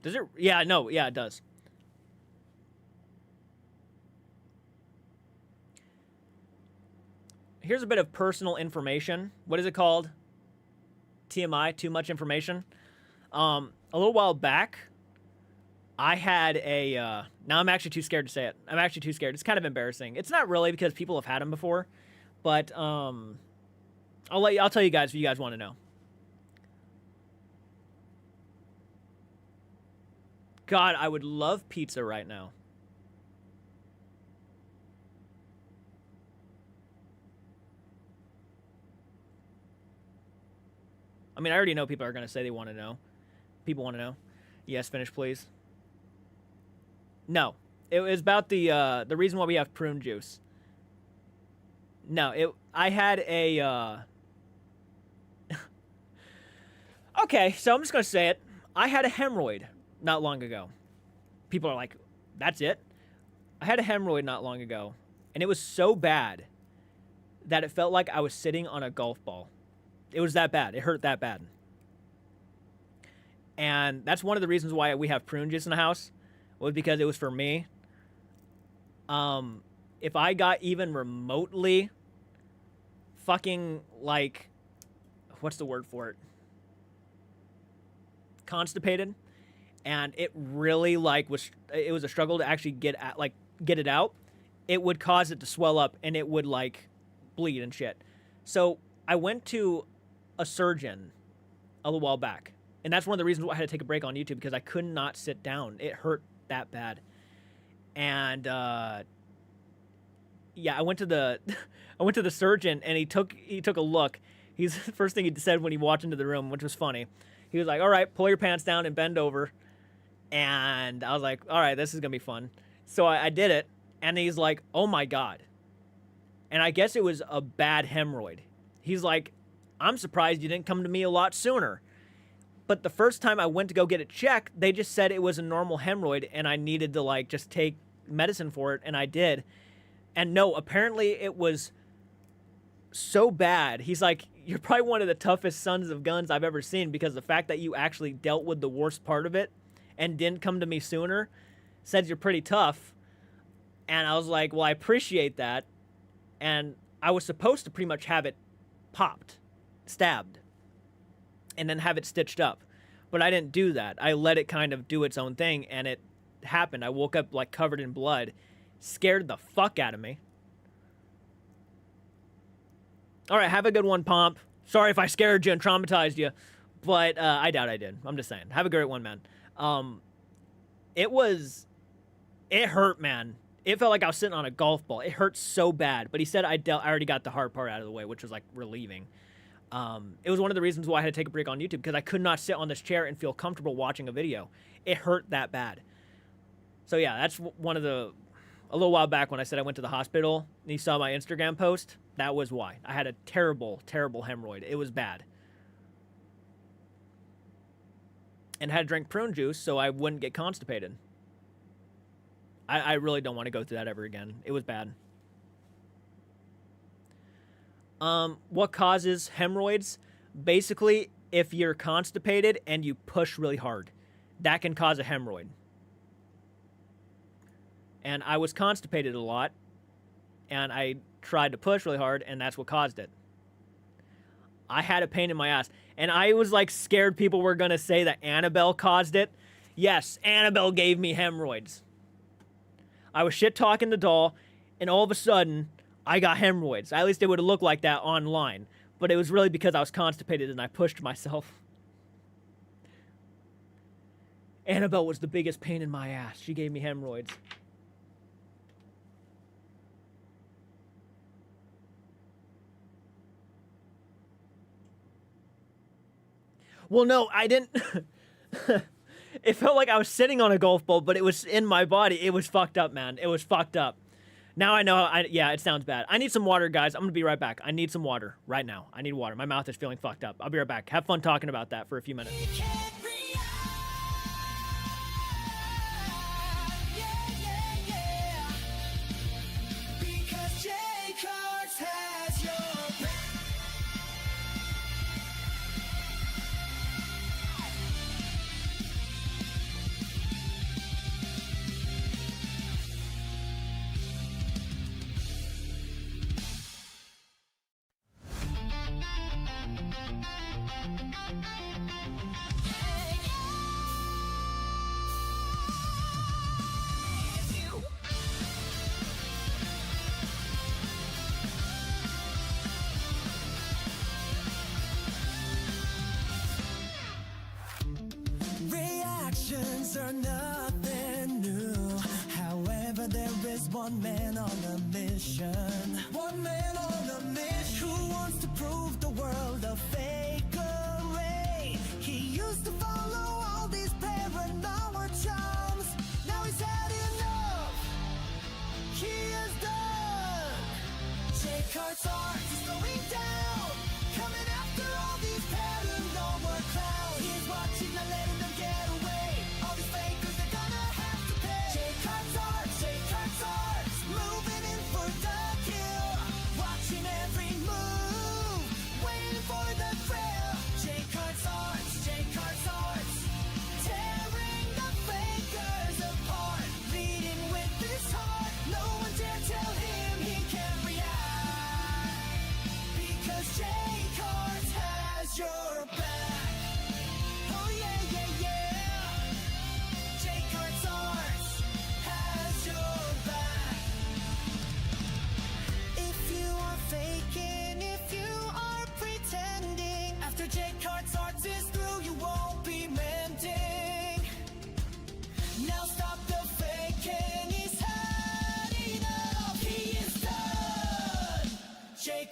Does it? Yeah, no, yeah, it does. Here's a bit of personal information. What is it called? TMI, too much information. A little while back, I had a, now I'm actually too scared to say it. I'm actually too scared. It's kind of embarrassing. It's not really because people have had them before, but, I'll tell you guys if you guys want to know. God, I would love pizza right now. I mean, I already know people are going to say they want to know. People want to know. Yes, finish, please. No. It was about the reason why we have prune juice. No, I had a, Okay, so I'm just gonna say it. I had a hemorrhoid not long ago. People are like, that's it? I had a hemorrhoid not long ago, and it was so bad that it felt like I was sitting on a golf ball. It was that bad. It hurt that bad. And that's one of the reasons why we have prune juice in the house, was because it was for me. If I got even remotely fucking, like, what's the word for it? Constipated, and it really, like, it was a struggle to actually get it out, it would cause it to swell up, and it would, like, bleed and shit. So I went to a surgeon a little while back, and that's one of the reasons why I had to take a break on YouTube, because I could not sit down. It hurt that bad. And yeah, I went to the surgeon, and he took a look. The first thing he said when he walked into the room, which was funny, he was like, "All right, pull your pants down and bend over." And I was like, "All right, this is gonna be fun." So I did it, and he's like, "Oh my God." And I guess it was a bad hemorrhoid. He's like, "I'm surprised you didn't come to me a lot sooner." But the first time I went to go get it checked, they just said it was a normal hemorrhoid, and I needed to, like, just take medicine for it, and I did. And no, apparently it was so bad. He's like, "You're probably one of the toughest sons of guns I've ever seen, because the fact that you actually dealt with the worst part of it and didn't come to me sooner says you're pretty tough." And I was like, "Well, I appreciate that." And I was supposed to pretty much have it popped, stabbed, and then have it stitched up. But I didn't do that. I let it kind of do its own thing, and it happened. I woke up, like, covered in blood. Scared the fuck out of me. All right, have a good one, Pomp. Sorry if I scared you and traumatized you, but I doubt I did. I'm just saying. Have a great one, man. It hurt, man. It felt like I was sitting on a golf ball. It hurt so bad. But he said I already got the hard part out of the way, which was, like, relieving. It was one of the reasons why I had to take a break on YouTube, because I could not sit on this chair and feel comfortable watching a video. It hurt that bad. So yeah, that's one of the... A little while back when I said I went to the hospital and you saw my Instagram post, that was why. I had a terrible, terrible hemorrhoid. It was bad. And I had to drink prune juice so I wouldn't get constipated. I really don't want to go through that ever again. It was bad. What causes hemorrhoids? Basically, if you're constipated and you push really hard, that can cause a hemorrhoid. And I was constipated a lot, and I tried to push really hard, and that's what caused it. I had a pain in my ass, and I was, like, scared people were going to say that Annabelle caused it. Yes, Annabelle gave me hemorrhoids. I was shit-talking the doll, and all of a sudden, I got hemorrhoids. At least it would have looked like that online, but it was really because I was constipated and I pushed myself. Annabelle was the biggest pain in my ass. She gave me hemorrhoids. Well, no, I didn't. It felt like I was sitting on a golf ball, but it was in my body. It was fucked up, man. It was fucked up. Now I know. Yeah, it sounds bad. I need some water, guys. I'm going to be right back. I need some water right now. I need water. My mouth is feeling fucked up. I'll be right back. Have fun talking about that for a few minutes. Because J-Cards has your back. Reactions are nothing new. However, there is one man on a mission. One man on a mission who wants to prove the world a fakery. He used to follow all these paranormal charms. Now he's had enough. He is done. J-Cards are slowing down, coming after all these paranormal clowns.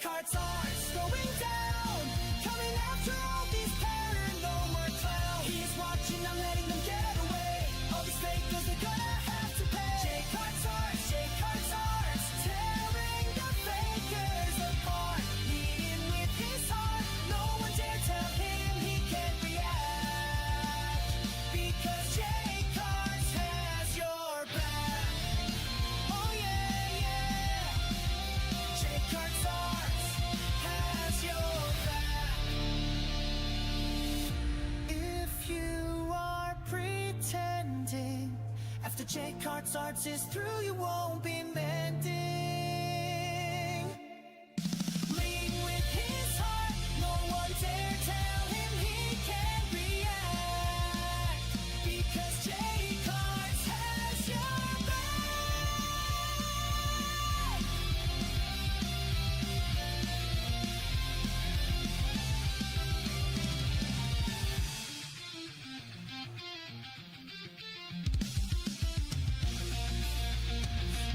Cart's arts going down, coming after all these paranormal clowns. He's watching, not letting them get away. All these fakers, they're gonna have to pay. Jay Cart's arts, tearing the fakers apart. Leading with his heart, no one dare tell him he can't react. Because Jay Cart's has your back. Oh yeah, yeah. Jay Cart's arts has your back. If you are pretending, after Jay Cart's arts is through, you won't be mending. Lead with his heart, no one dare tell him he can't react. Because Jay Cart's has your back.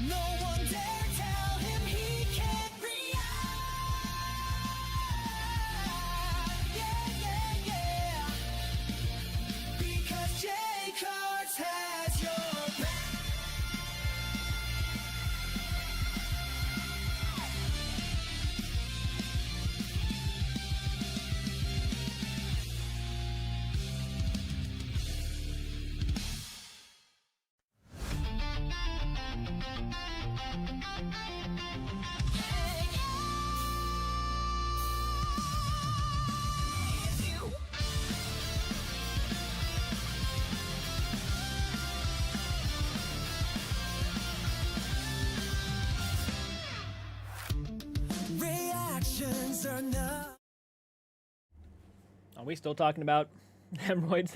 No one dare tell him he can't react. Yeah, yeah, yeah. Because Jay Cart's has your back. Reactions are not. Are we still talking about hemorrhoids?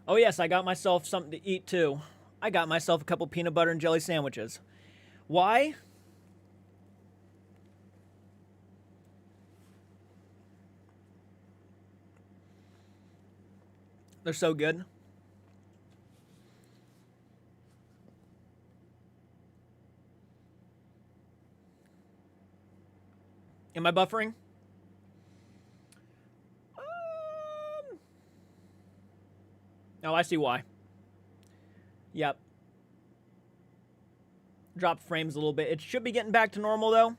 Oh yes, I got myself something to eat too. I got myself a couple peanut butter and jelly sandwiches. Why? They're so good. Am I buffering? Oh, I see why. Yep. Drop frames a little bit. It should be getting back to normal, though.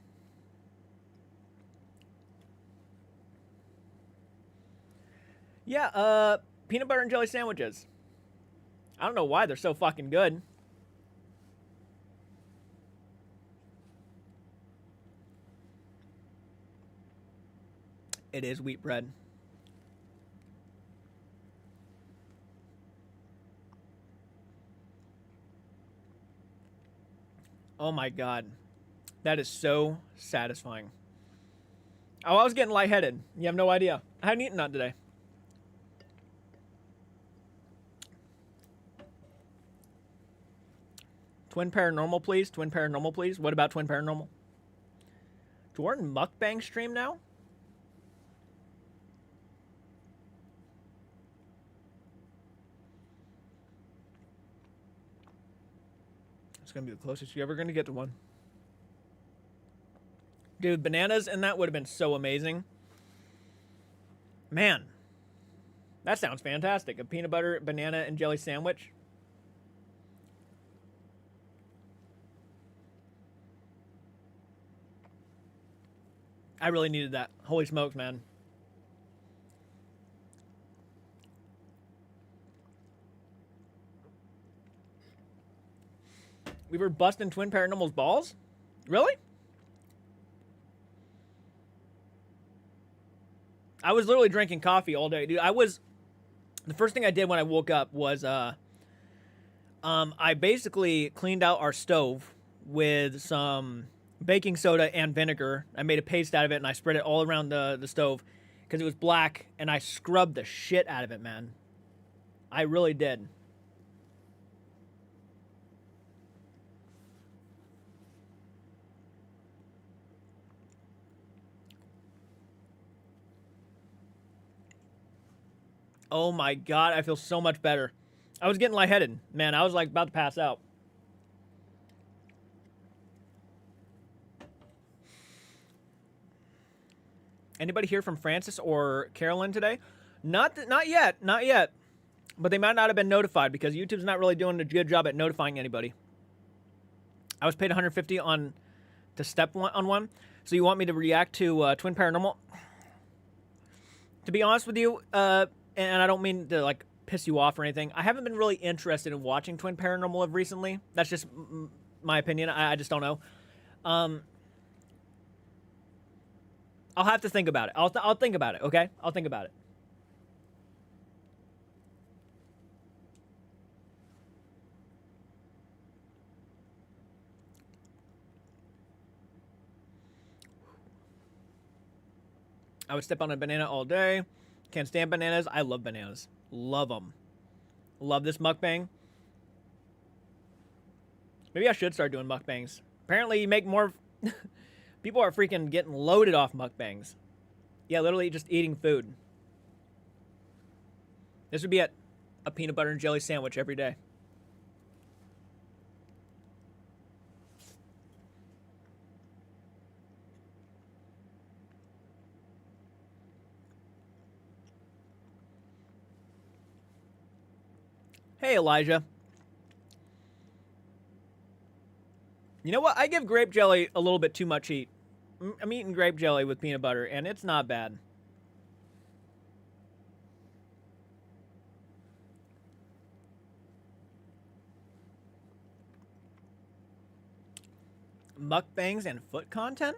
Yeah, peanut butter and jelly sandwiches. I don't know why they're so fucking good. It is wheat bread. Oh my god. That is so satisfying. Oh, I was getting lightheaded. You have no idea. I hadn't eaten that today. Twin Paranormal, please. Twin Paranormal, please. What about Twin Paranormal? Jordan mukbang stream now? It's going to be the closest you're ever going to get to one. Dude, bananas and that would have been so amazing. Man. That sounds fantastic. A peanut butter, banana, and jelly sandwich. I really needed that. Holy smokes, man. We were busting Twin Paranormal's balls? Really? I was literally drinking coffee all day, dude. The first thing I did when I woke up was, I basically cleaned out our stove with some baking soda and vinegar. I made a paste out of it and I spread it all around the stove because it was black, and I scrubbed the shit out of it, man. I really did. Oh my god, I feel so much better. I was getting lightheaded. Man, I was like about to pass out. Anybody hear from Francis or Carolyn today? Not yet. Not yet. But they might not have been notified because YouTube's not really doing a good job at notifying anybody. I was paid 150 to step on one. So you want me to react to Twin Paranormal? To be honest with you, and I don't mean to like piss you off or anything, I haven't been really interested in watching Twin Paranormal of recently. That's just my opinion. I just don't know. I'll have to think about it. I'll think about it, okay? I'll think about it. I would step on a banana all day. Can't stand bananas. I love bananas. Love them. Love this mukbang. Maybe I should start doing mukbangs. Apparently you make more... People are freaking getting loaded off mukbangs. Yeah, literally just eating food. This would be a peanut butter and jelly sandwich every day. Hey, Elijah. You know what? I give grape jelly a little bit too much heat. I'm eating grape jelly with peanut butter, and it's not bad. Mukbangs and foot content?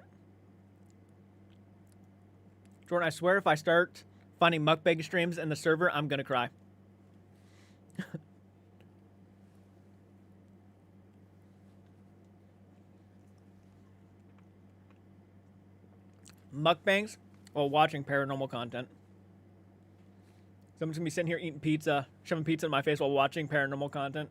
Jordan, I swear if I start finding mukbang streams in the server, I'm gonna cry. Mukbangs while watching paranormal content. Someone's gonna be sitting here eating pizza, shoving pizza in my face while watching paranormal content.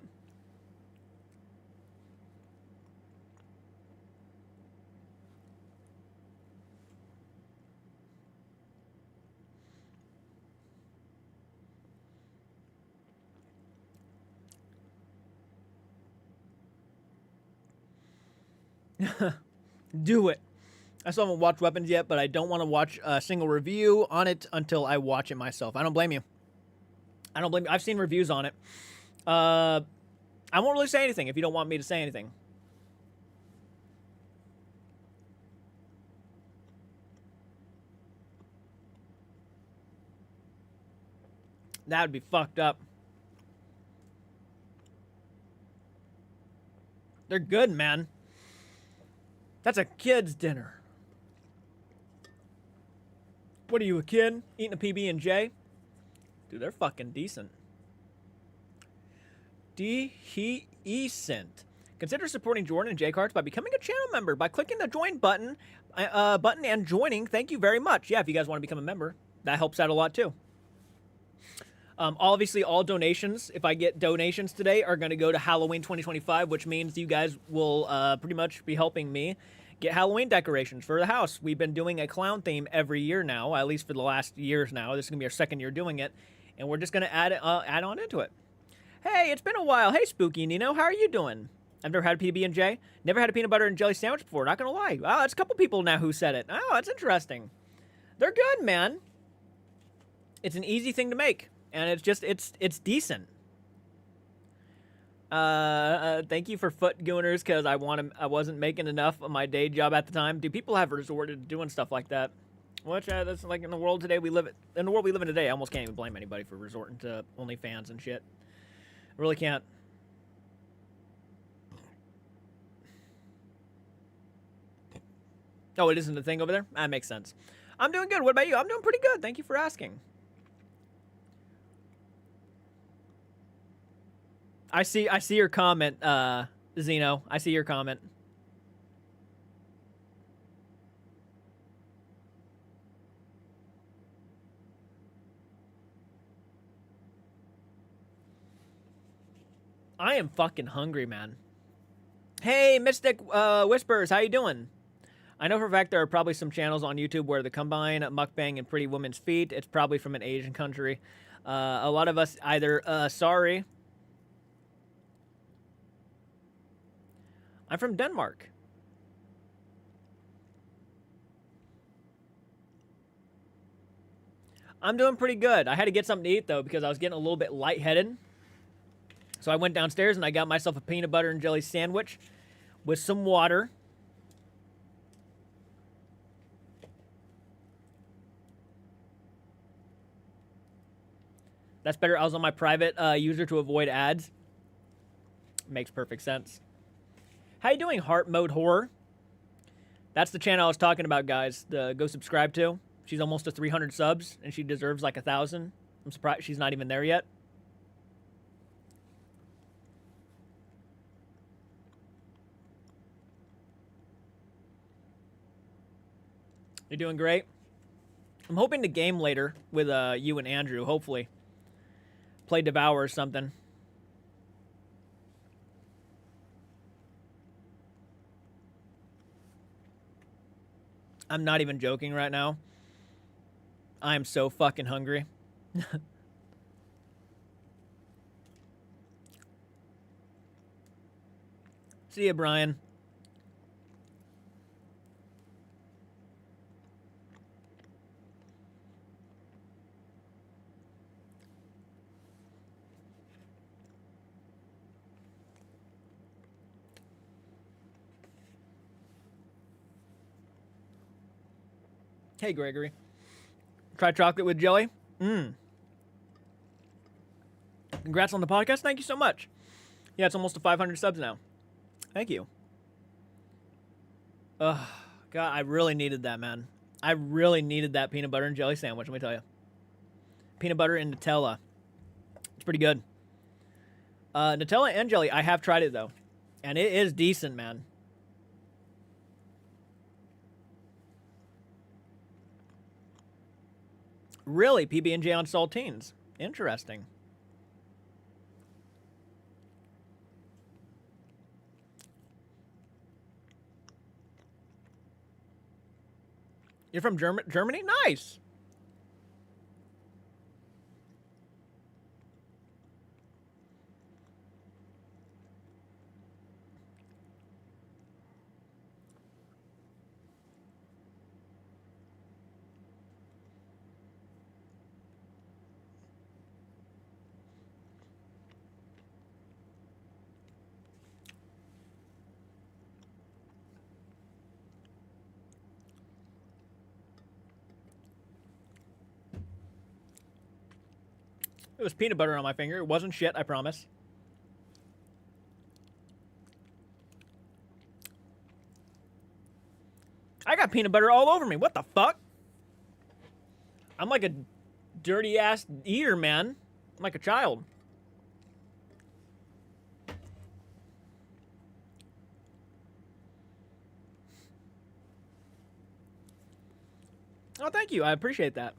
Do it. I still haven't watched Weapons yet, but I don't want to watch a single review on it until I watch it myself. I don't blame you. I don't blame you. I've seen reviews on it. I won't really say anything if you don't want me to say anything. That would be fucked up. They're good, man. That's a kid's dinner. What are you, a kid? Eating a PB&J? Dude, they're fucking decent. Decent. Consider supporting Jordan and J-Cards by becoming a channel member by clicking the join button and joining. Thank you very much. Yeah, if you guys want to become a member, that helps out a lot too. Obviously, all donations, if I get donations today, are going to go to Halloween 2025, which means you guys will pretty much be helping me get Halloween decorations for the house. We've been doing a clown theme every year now, at least for the last years now. This is going to be our second year doing it, and we're just going to add on into it. Hey, it's been a while. Hey, Spooky Nino, how are you doing? I've never had a PB&J. Never had a peanut butter and jelly sandwich before, not going to lie. Wow, that's a couple people now who said it. Oh, that's interesting. They're good, man. It's an easy thing to make, and it's decent. Thank you for foot gooners, because I wasn't making enough of my day job at the time. Do people have resorted to doing stuff like that? Which that's like in the world today we live in today. I almost can't even blame anybody for resorting to OnlyFans and shit. I really can't. Oh, it isn't a thing over there? That makes sense. I'm doing good. What about you? I'm doing pretty good. Thank you for asking. I see your comment, Zeno. I see your comment. I am fucking hungry, man. Hey, Mystic Whispers, how you doing? I know for a fact there are probably some channels on YouTube where they combine mukbang and pretty women's feet. It's probably from an Asian country. A lot of us either, sorry. I'm from Denmark. I'm doing pretty good. I had to get something to eat, though, because I was getting a little bit lightheaded. So I went downstairs and I got myself a peanut butter and jelly sandwich with some water. That's better. I was on my private user to avoid ads. Makes perfect sense. How you doing, Heart Mode Horror? That's the channel I was talking about, guys. Go subscribe to. She's almost to 300 subs, and she deserves like 1,000. I'm surprised she's not even there yet. You're doing great. I'm hoping to game later with you and Andrew, hopefully. Play Devour or something. I'm not even joking right now. I am so fucking hungry. See ya, Brian. Hey, Gregory. Try chocolate with jelly? Congrats on the podcast. Thank you so much. Yeah, it's almost to 500 subs now. Thank you. Ugh, God, I really needed that, man. I really needed that peanut butter and jelly sandwich, let me tell you. Peanut butter and Nutella. It's pretty good. Nutella and jelly, I have tried it, though. And it is decent, man. Really? PB&J on saltines. Interesting. You're from Germany? Nice. It was peanut butter on my finger. It wasn't shit, I promise. I got peanut butter all over me. What the fuck? I'm like a dirty ass eater, man. I'm like a child. Oh, thank you. I appreciate that.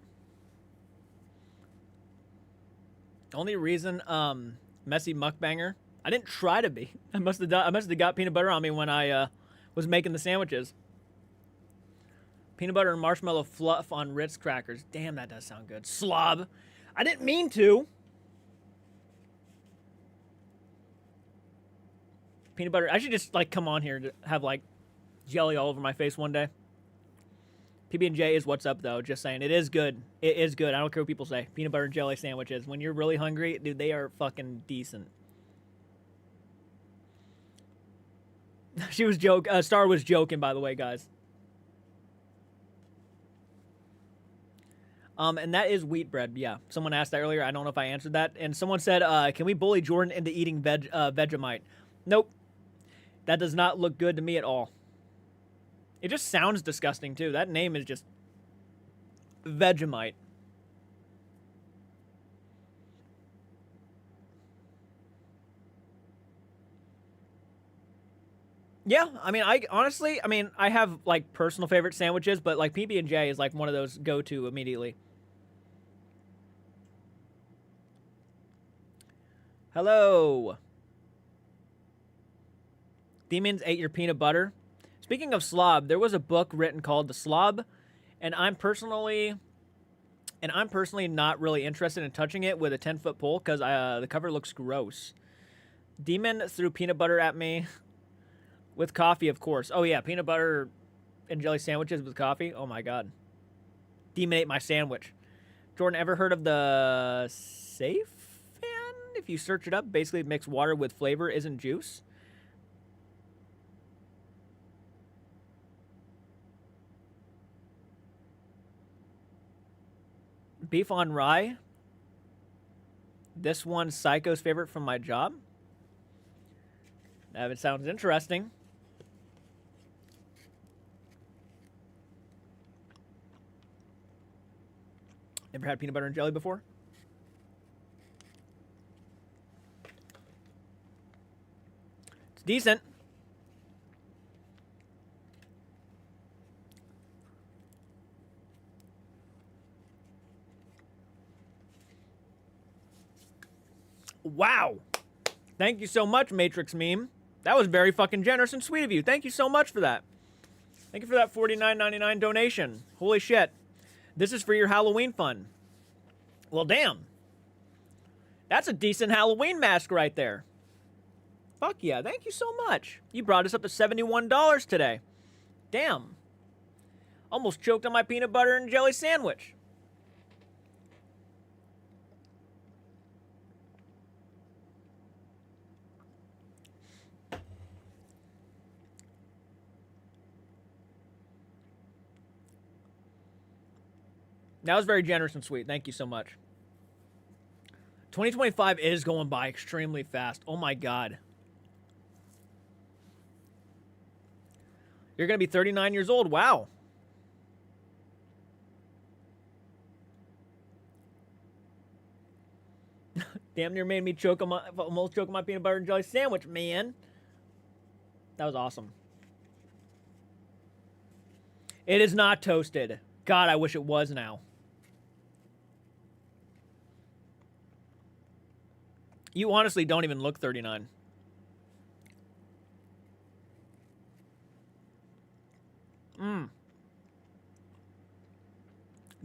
Only reason, messy mukbanger. I didn't try to be. I must have got peanut butter on me when I was making the sandwiches. Peanut butter and marshmallow fluff on Ritz crackers. Damn, that does sound good. Slob. I didn't mean to. Peanut butter. I should just like come on here to have like jelly all over my face one day. PB&J is what's up, though. Just saying. It is good. It is good. I don't care what people say. Peanut butter and jelly sandwiches. When you're really hungry, dude, they are fucking decent. She was Star was joking, by the way, guys. And that is wheat bread. Yeah. Someone asked that earlier. I don't know if I answered that. And someone said, can we bully Jordan into eating Vegemite? Nope. That does not look good to me at all. It just sounds disgusting, too. That name is just Vegemite. Yeah, I mean, I have, like, personal favorite sandwiches, but, like, PB&J is, like, one of those go-to immediately. Hello. Demons ate your peanut butter. Speaking of slob, there was a book written called The Slob, and I'm personally not really interested in touching it with a 10-foot pole because the cover looks gross. Demon threw peanut butter at me with coffee, of course. Oh yeah, peanut butter and jelly sandwiches with coffee. Oh my god. Demon ate my sandwich. Jordan, ever heard of the Safe Fan? If you search it up, basically mix water with flavor, isn't juice. Beef on rye. This one's Psycho's favorite from my job. That sounds interesting. Never had peanut butter and jelly before? It's decent. Wow. Thank you so much, Matrix Meme. That was very fucking generous and sweet of you. Thank you so much for that. Thank you for that $49.99 donation. Holy shit. This is for your Halloween fun. Well, damn. That's a decent Halloween mask right there. Fuck yeah. Thank you so much. You brought us up to $71 today. Damn. Almost choked on my peanut butter and jelly sandwich. That was very generous and sweet. Thank you so much. 2025 is going by extremely fast. Oh my God. You're going to be 39 years old. Wow. Damn near made me almost choke on my peanut butter and jelly sandwich, man. That was awesome. It is not toasted. God, I wish it was now. You honestly don't even look 39.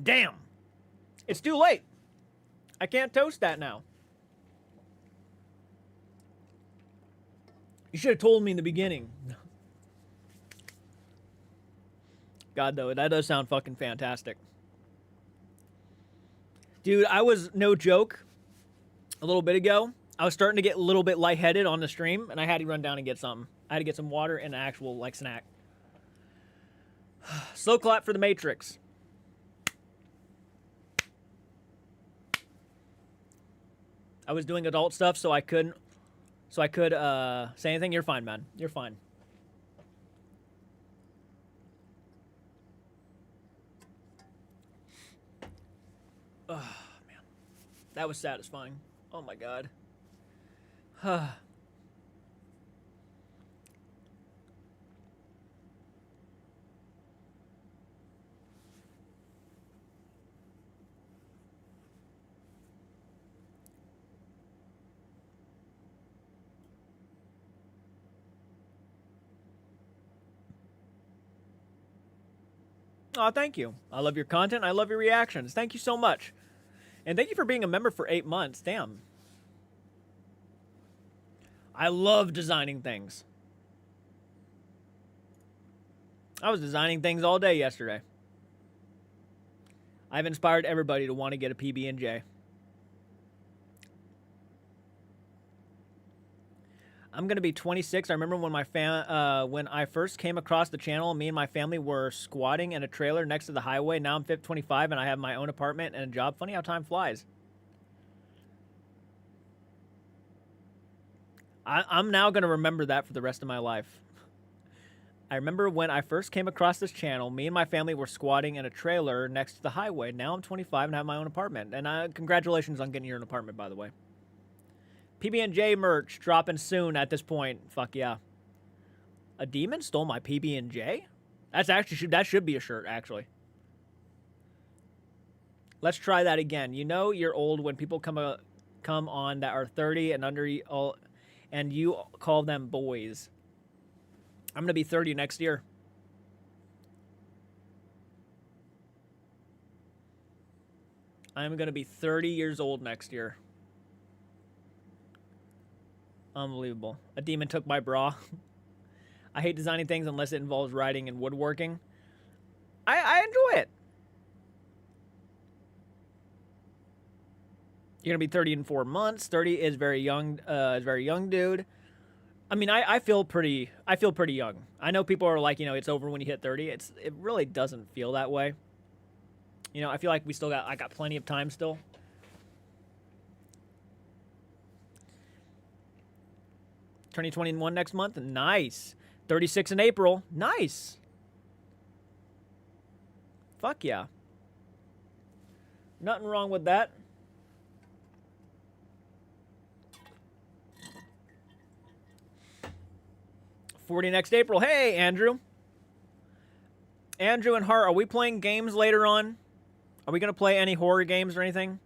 Damn. It's too late. I can't toast that now. You should have told me in the beginning. God, though, that does sound fucking fantastic. Dude, I was, no joke, a little bit ago, I was starting to get a little bit lightheaded on the stream, and I had to run down and get something. I had to get some water and an actual, like, snack. Slow clap for the Matrix. I was doing adult stuff, so I could say anything. You're fine, man. You're fine. Oh, man. That was satisfying. Oh, my God. Oh, thank you. I love your content. I love your reactions. Thank you so much. And thank you for being a member for 8 months. Damn. I love designing things. I was designing things all day yesterday. I've inspired everybody to want to get a PB&J. I'm going to be 26. I remember when when I first came across the channel, me and my family were squatting in a trailer next to the highway. Now I'm 25 and I have my own apartment and a job. Funny how time flies. I'm now going to remember that for the rest of my life. I remember when I first came across this channel, me and my family were squatting in a trailer next to the highway. Now I'm 25 and have my own apartment. And congratulations on getting your own apartment, by the way. PB&J merch dropping soon at this point. Fuck yeah. A demon stole my PB&J? That should be a shirt, actually. Let's try that again. You know you're old when people come on that are 30 and under, and you call them boys. I'm going to be 30 next year. I'm going to be 30 years old next year. Unbelievable. A demon took my bra. I hate designing things unless it involves writing and woodworking. I enjoy it. You're gonna be 30 in 4 months. 30 is very young. Is very young, dude. I mean, I feel pretty young. I know people are like, you know, it's over when you hit 30. It really doesn't feel that way. You know, I feel like I got plenty of time still. Turning 21 next month. Nice. 36 in April. Nice. Fuck yeah. Nothing wrong with that. '40 next April. Hey, Andrew. Andrew and Hart, are we playing games later on? Are we going to play any horror games or anything?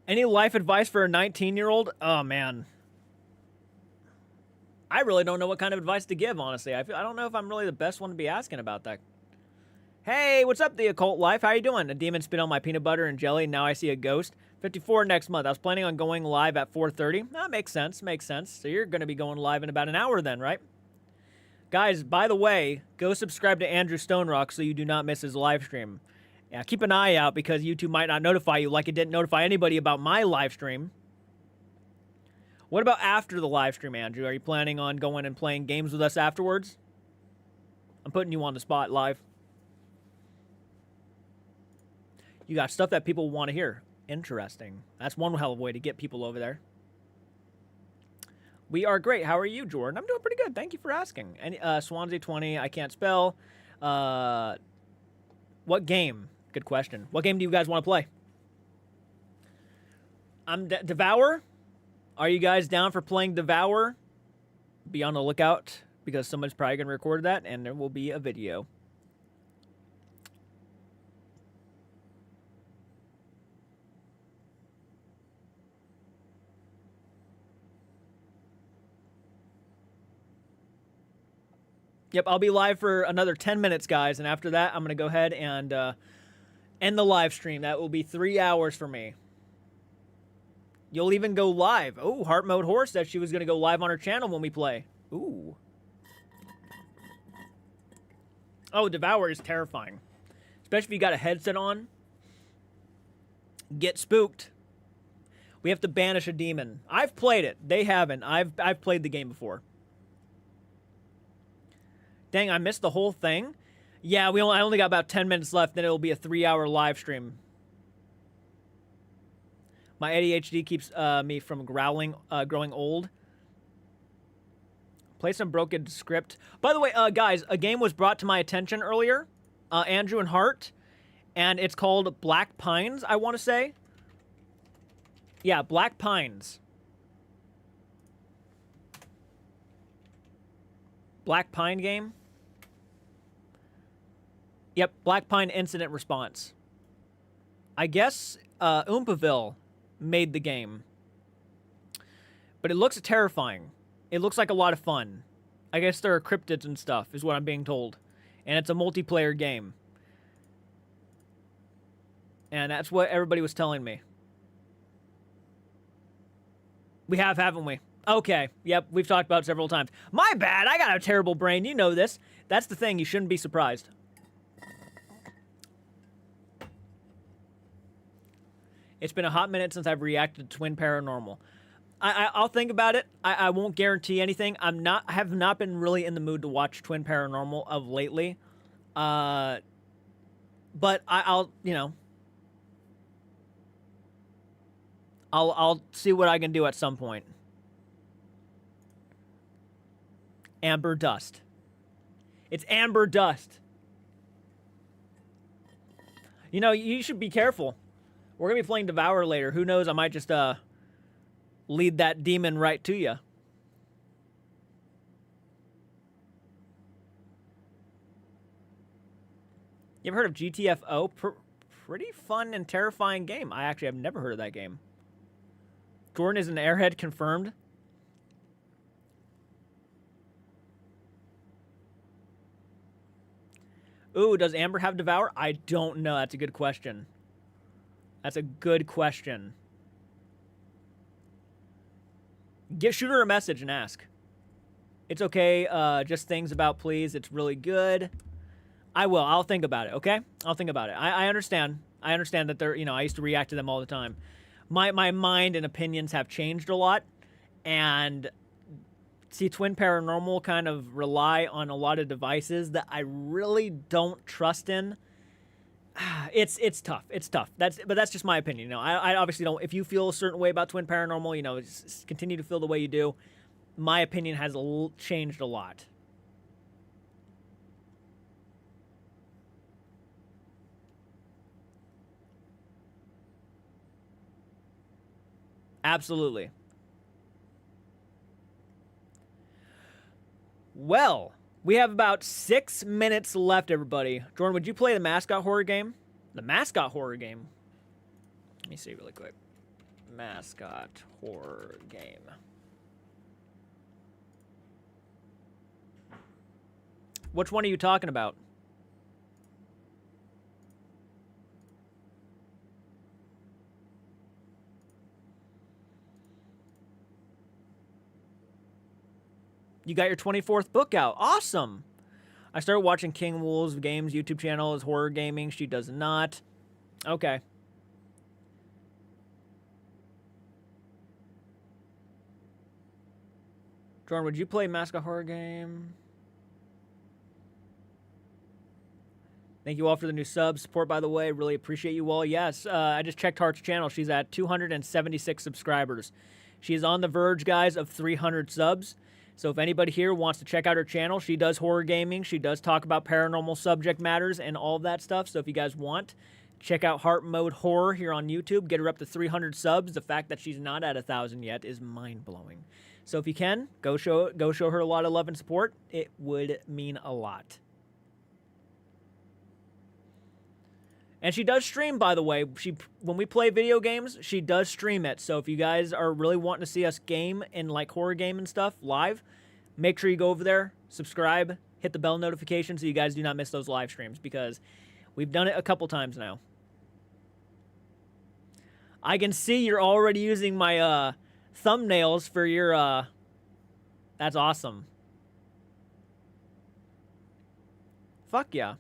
Any life advice for a 19-year-old? Oh, man. I really don't know what kind of advice to give, honestly. I don't know if I'm really the best one to be asking about that. Hey, what's up, The Occult Life? How you doing? A demon spit on my peanut butter and jelly. Now I see a ghost. 54 next month. I was planning on going live at 4:30. That makes sense. Makes sense. So you're going to be going live in about an hour then, right? Guys, by the way, go subscribe to Andrew Stone Rock so you do not miss his live stream. Yeah, keep an eye out because YouTube might not notify you like it didn't notify anybody about my live stream. What about after the live stream, Andrew? Are you planning on going and playing games with us afterwards? I'm putting you on the spot live. You got stuff that people want to hear. Interesting. That's one hell of a way to get people over there. We are great. How are you, Jordan? I'm doing pretty good. Thank you for asking. And Swansea 20, I can't spell. What game? Good question. What game do you guys want to play? I'm Devour. Are you guys down for playing Devour? Be on the lookout because someone's probably going to record that and there will be a video. Yep, I'll be live for another 10 minutes, guys, and after that, I'm going to go ahead and end the live stream. That will be 3 hours for me. You'll even go live. Oh, Heart Mode Horse said she was going to go live on her channel when we play. Ooh. Oh, Devour is terrifying. Especially if you got a headset on. Get spooked. We have to banish a demon. I've played it. They haven't. I've played the game before. Dang, I missed the whole thing? Yeah, I only got about 10 minutes left, then it'll be a 3-hour live stream. My ADHD keeps me from growing old. Play some broken script. By the way, guys, a game was brought to my attention earlier, Andrew and Hart, and it's called Black Pines, I want to say. Yeah, Black Pines. Black Pine game? Yep, Black Pine Incident Response. I guess Oompaville made the game. But it looks terrifying. It looks like a lot of fun. I guess there are cryptids and stuff, is what I'm being told. And it's a multiplayer game. And that's what everybody was telling me. We have, haven't we? Okay, yep, we've talked about it several times. My bad, I got a terrible brain, you know this. That's the thing, you shouldn't be surprised. It's been a hot minute since I've reacted to Twin Paranormal. I'll think about it. I won't guarantee anything. I have not been really in the mood to watch Twin Paranormal of lately. But I'll, you know, I'll see what I can do at some point. Amber Dust. It's Amber Dust. You know, you should be careful. We're going to be playing Devour later. Who knows? I might just lead that demon right to you. You ever heard of GTFO? Pretty fun and terrifying game. I actually have never heard of that game. Jordan is an airhead confirmed. Ooh, does Amber have Devour? I don't know. That's a good question. That's a good question. Shoot her a message and ask. It's okay. Just things about please. It's really good. I will. I'll think about it, okay? I'll think about it. I understand. I understand that they're, you know, I used to react to them all the time. My mind and opinions have changed a lot, and see, Twin Paranormal kind of rely on a lot of devices that I really don't trust in. It's tough. It's tough. But that's just my opinion. You know, I obviously don't. If you feel a certain way about Twin Paranormal, you know, continue to feel the way you do. My opinion has changed a lot. Absolutely. Well, we have about 6 minutes left, everybody. Jordan, would you play the mascot horror game? The mascot horror game. Let me see really quick. Mascot horror game. Which one are you talking about? You got your 24th book out. Awesome. I started watching King Wolves Games YouTube channel. Is horror gaming. She does not. Okay. Jordan, would you play mascot horror game? Thank you all for the new subs. Support, by the way. Really appreciate you all. Yes, I just checked Heart's channel. She's at 276 subscribers. She is on the verge, guys, of 300 subs. So if anybody here wants to check out her channel, she does horror gaming. She does talk about paranormal subject matters and all of that stuff. So if you guys want, check out Heart Mode Horror here on YouTube. Get her up to 300 subs. The fact that she's not at 1,000 yet is mind-blowing. So if you can, go show her a lot of love and support. It would mean a lot. And she does stream, by the way. When we play video games, she does stream it. So if you guys are really wanting to see us game and like horror game and stuff live, make sure you go over there, subscribe, hit the bell notification so you guys do not miss those live streams, because we've done it a couple times now. I can see you're already using my thumbnails for your... That's awesome. Fuck yeah.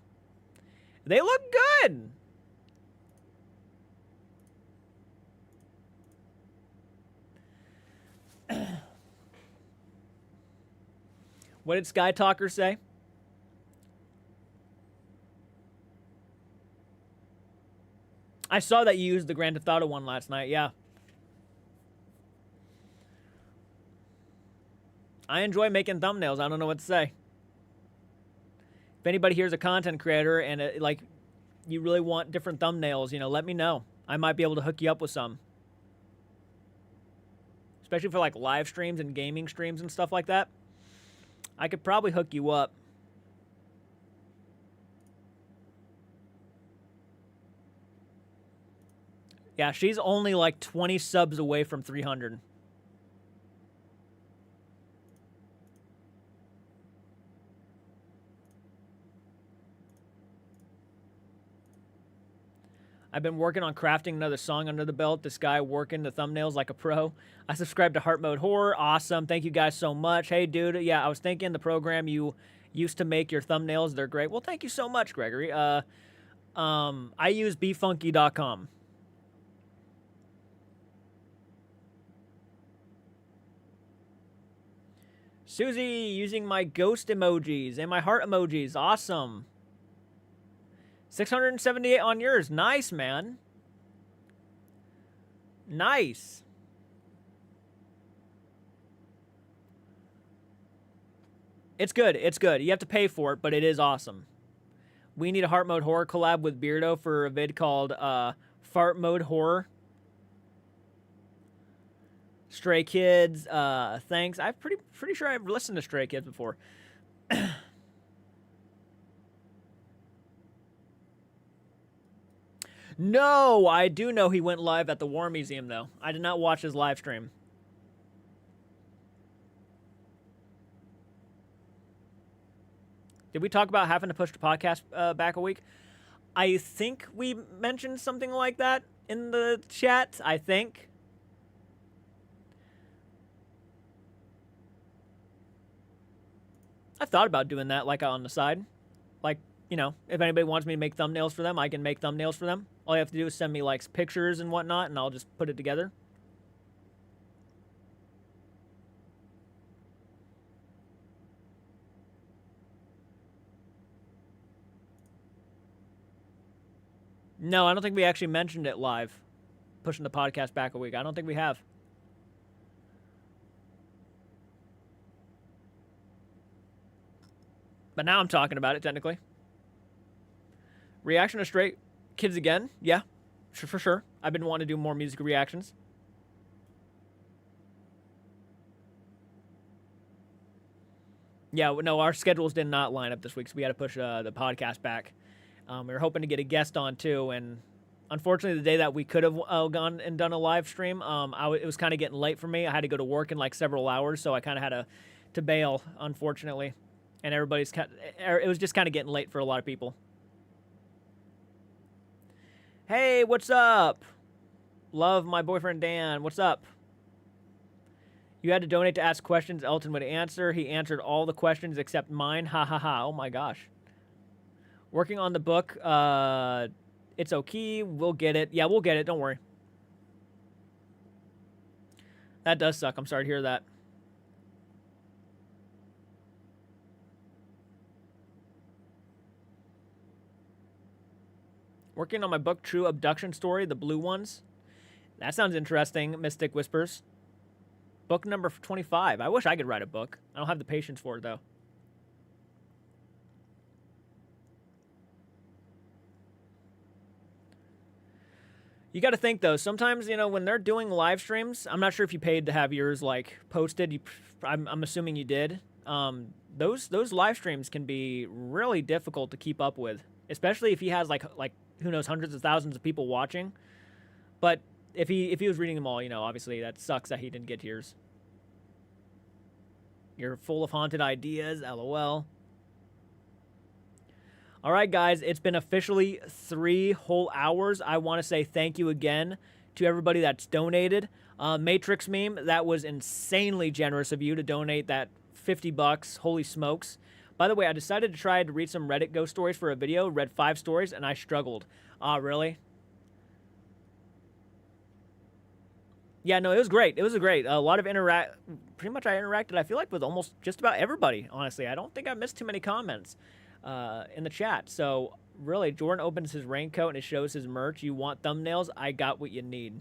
They look good. What did Sky Talker say? I saw that you used the Grand Theft Auto one last night, yeah. I enjoy making thumbnails. I don't know what to say. If anybody here is a content creator and like you really want different thumbnails, you know, let me know. I might be able to hook you up with some. Especially for like live streams and gaming streams and stuff like that. I could probably hook you up. Yeah, she's only like 20 subs away from 300. I've been working on crafting another song under the belt. This guy working the thumbnails like a pro. I subscribed to Heart Mode Horror. Awesome. Thank you guys so much. Hey, dude. Yeah, I was thinking the program you used to make your thumbnails, they're great. Well, thank you so much, Gregory. I use befunky.com. Susie, using my ghost emojis and my heart emojis. Awesome. 678 on yours. Nice, man. Nice. It's good. It's good. You have to pay for it, but it is awesome. We need a Heart Mode Horror collab with Beardo for a vid called Fart Mode Horror. Stray Kids. Thanks. I'm pretty sure I've listened to Stray Kids before. No, I do know he went live at the War Museum, though. I did not watch his live stream. Did we talk about having to push the podcast back a week? I think we mentioned something like that in the chat, I think. I've thought about doing that, like, on the side. Like, you know, if anybody wants me to make thumbnails for them, I can make thumbnails for them. All you have to do is send me like pictures and whatnot, and I'll just put it together. No, I don't think we actually mentioned it live. Pushing the podcast back a week. I don't think we have. But now I'm talking about it, technically. Reaction to Stray Kids again? Yeah, for sure. I've been wanting to do more music reactions. Yeah, no, our schedules did not line up this week, so we had to push the podcast back. We were hoping to get a guest on, too, and unfortunately, the day that we could have gone and done a live stream, it was kind of getting late for me. I had to go to work in like several hours, so I kind of had to bail, unfortunately. And it was just kind of getting late for a lot of people. Hey, what's up? Love my boyfriend Dan. What's up? You had to donate to ask questions Elton would answer. He answered all the questions except mine. Ha ha ha. Oh my gosh. Working on the book. It's okay. We'll get it. Yeah, we'll get it. Don't worry. That does suck. I'm sorry to hear that. Working on my book, True Abduction Story, the blue ones. That sounds interesting, Mystic Whispers. Book number 25. I wish I could write a book. I don't have the patience for it, though. You got to think, though, sometimes, you know, when they're doing live streams, I'm not sure if you paid to have yours, like, posted. I'm assuming you did. Those live streams can be really difficult to keep up with, especially if he has, like who knows, hundreds of thousands of people watching. But if he was reading them all, you know, obviously that sucks that he didn't get yours. You're full of haunted ideas, LOL. All right, guys, it's been officially 3 whole hours. I want to say thank you again to everybody that's donated. Matrix Meme, that was insanely generous of you to donate that $50. Holy smokes. By the way, I decided to try to read some Reddit ghost stories for a video, read 5 stories, and I struggled. Really? Yeah, no, it was great. It was great. A lot of pretty much I interacted, I feel like, with almost just about everybody, honestly. I don't think I missed too many comments in the chat. So, really, Jordan opens his raincoat and it shows his merch. You want thumbnails? I got what you need.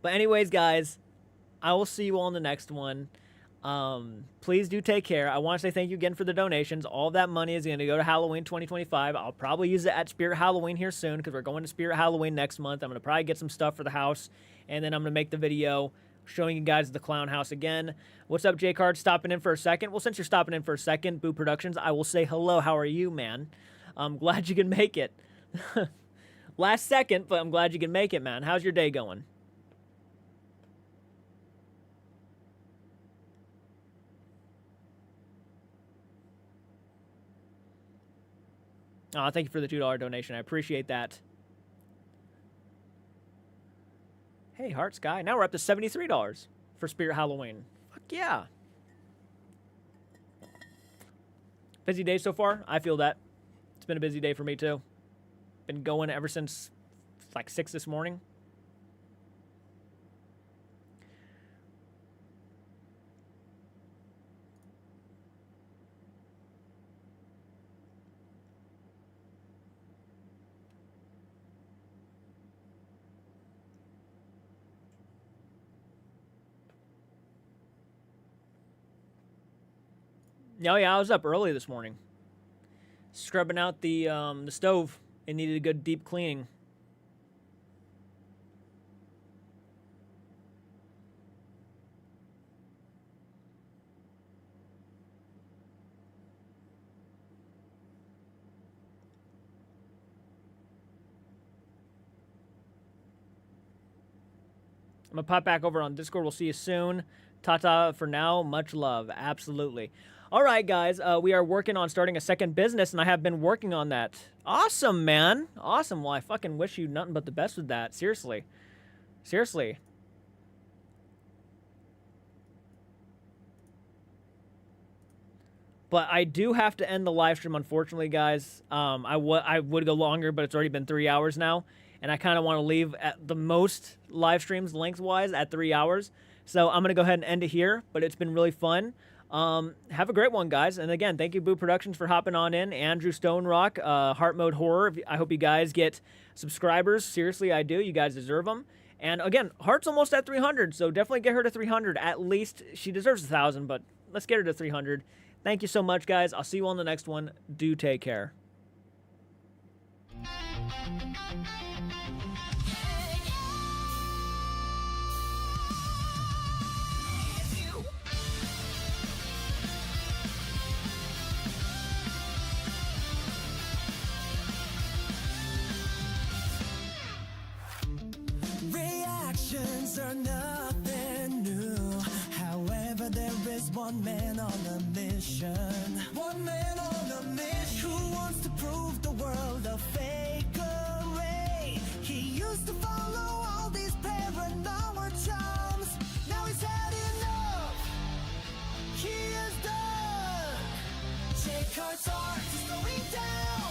But anyways, guys, I will see you all in the next one. Please do take care. I want to say thank you again for the donations. All of that money is going to go to Halloween 2025. I'll probably use it at Spirit Halloween here soon because we're going to Spirit Halloween next month. I'm going to probably get some stuff for the house, and then I'm going to make the video showing you guys the clown house again. What's up, J-Card? Stopping in for a second? Well, since you're stopping in for a second, Boo Productions, I will say hello. How are you, man? I'm glad you can make it. Last second, but I'm glad you can make it, man. How's your day going? Oh, thank you for the $2 donation. I appreciate that. Hey, Heart Sky. Now we're up to $73 for Spirit Halloween. Fuck yeah. Busy day so far? I feel that. It's been a busy day for me, too. Been going ever since, like, 6 this morning. Oh, yeah, I was up early this morning. Scrubbing out the stove. It needed a good deep cleaning. I'm going to pop back over on Discord. We'll see you soon. Ta-ta for now. Much love. Absolutely. All right, guys. We are working on starting a second business, and I have been working on that. Awesome, man. Awesome. Well, I fucking wish you nothing but the best with that. Seriously. Seriously. But I do have to end the live stream, unfortunately, guys. I would go longer, but it's already been 3 hours now. And I kind of want to leave at the most live streams lengthwise at 3 hours. So I'm going to go ahead and end it here. But it's been really fun. Have a great one, guys. And again, thank you, Boo Productions, for hopping on in. Andrew Stone Rock, Heart Mode Horror. I hope you guys get subscribers. Seriously, I do. You guys deserve them. And again, Heart's almost at 300, so definitely get her to 300. At least she deserves 1,000, but let's get her to 300. Thank you so much, guys. I'll see you on the next one. Do take care. Reactions are nothing new. However, there is one man on a mission. One man on a mission who wants to prove the world a fakery. He used to follow all these paranormal charms. Now he's had enough. He is done. Jake Hart's heart is slowing down.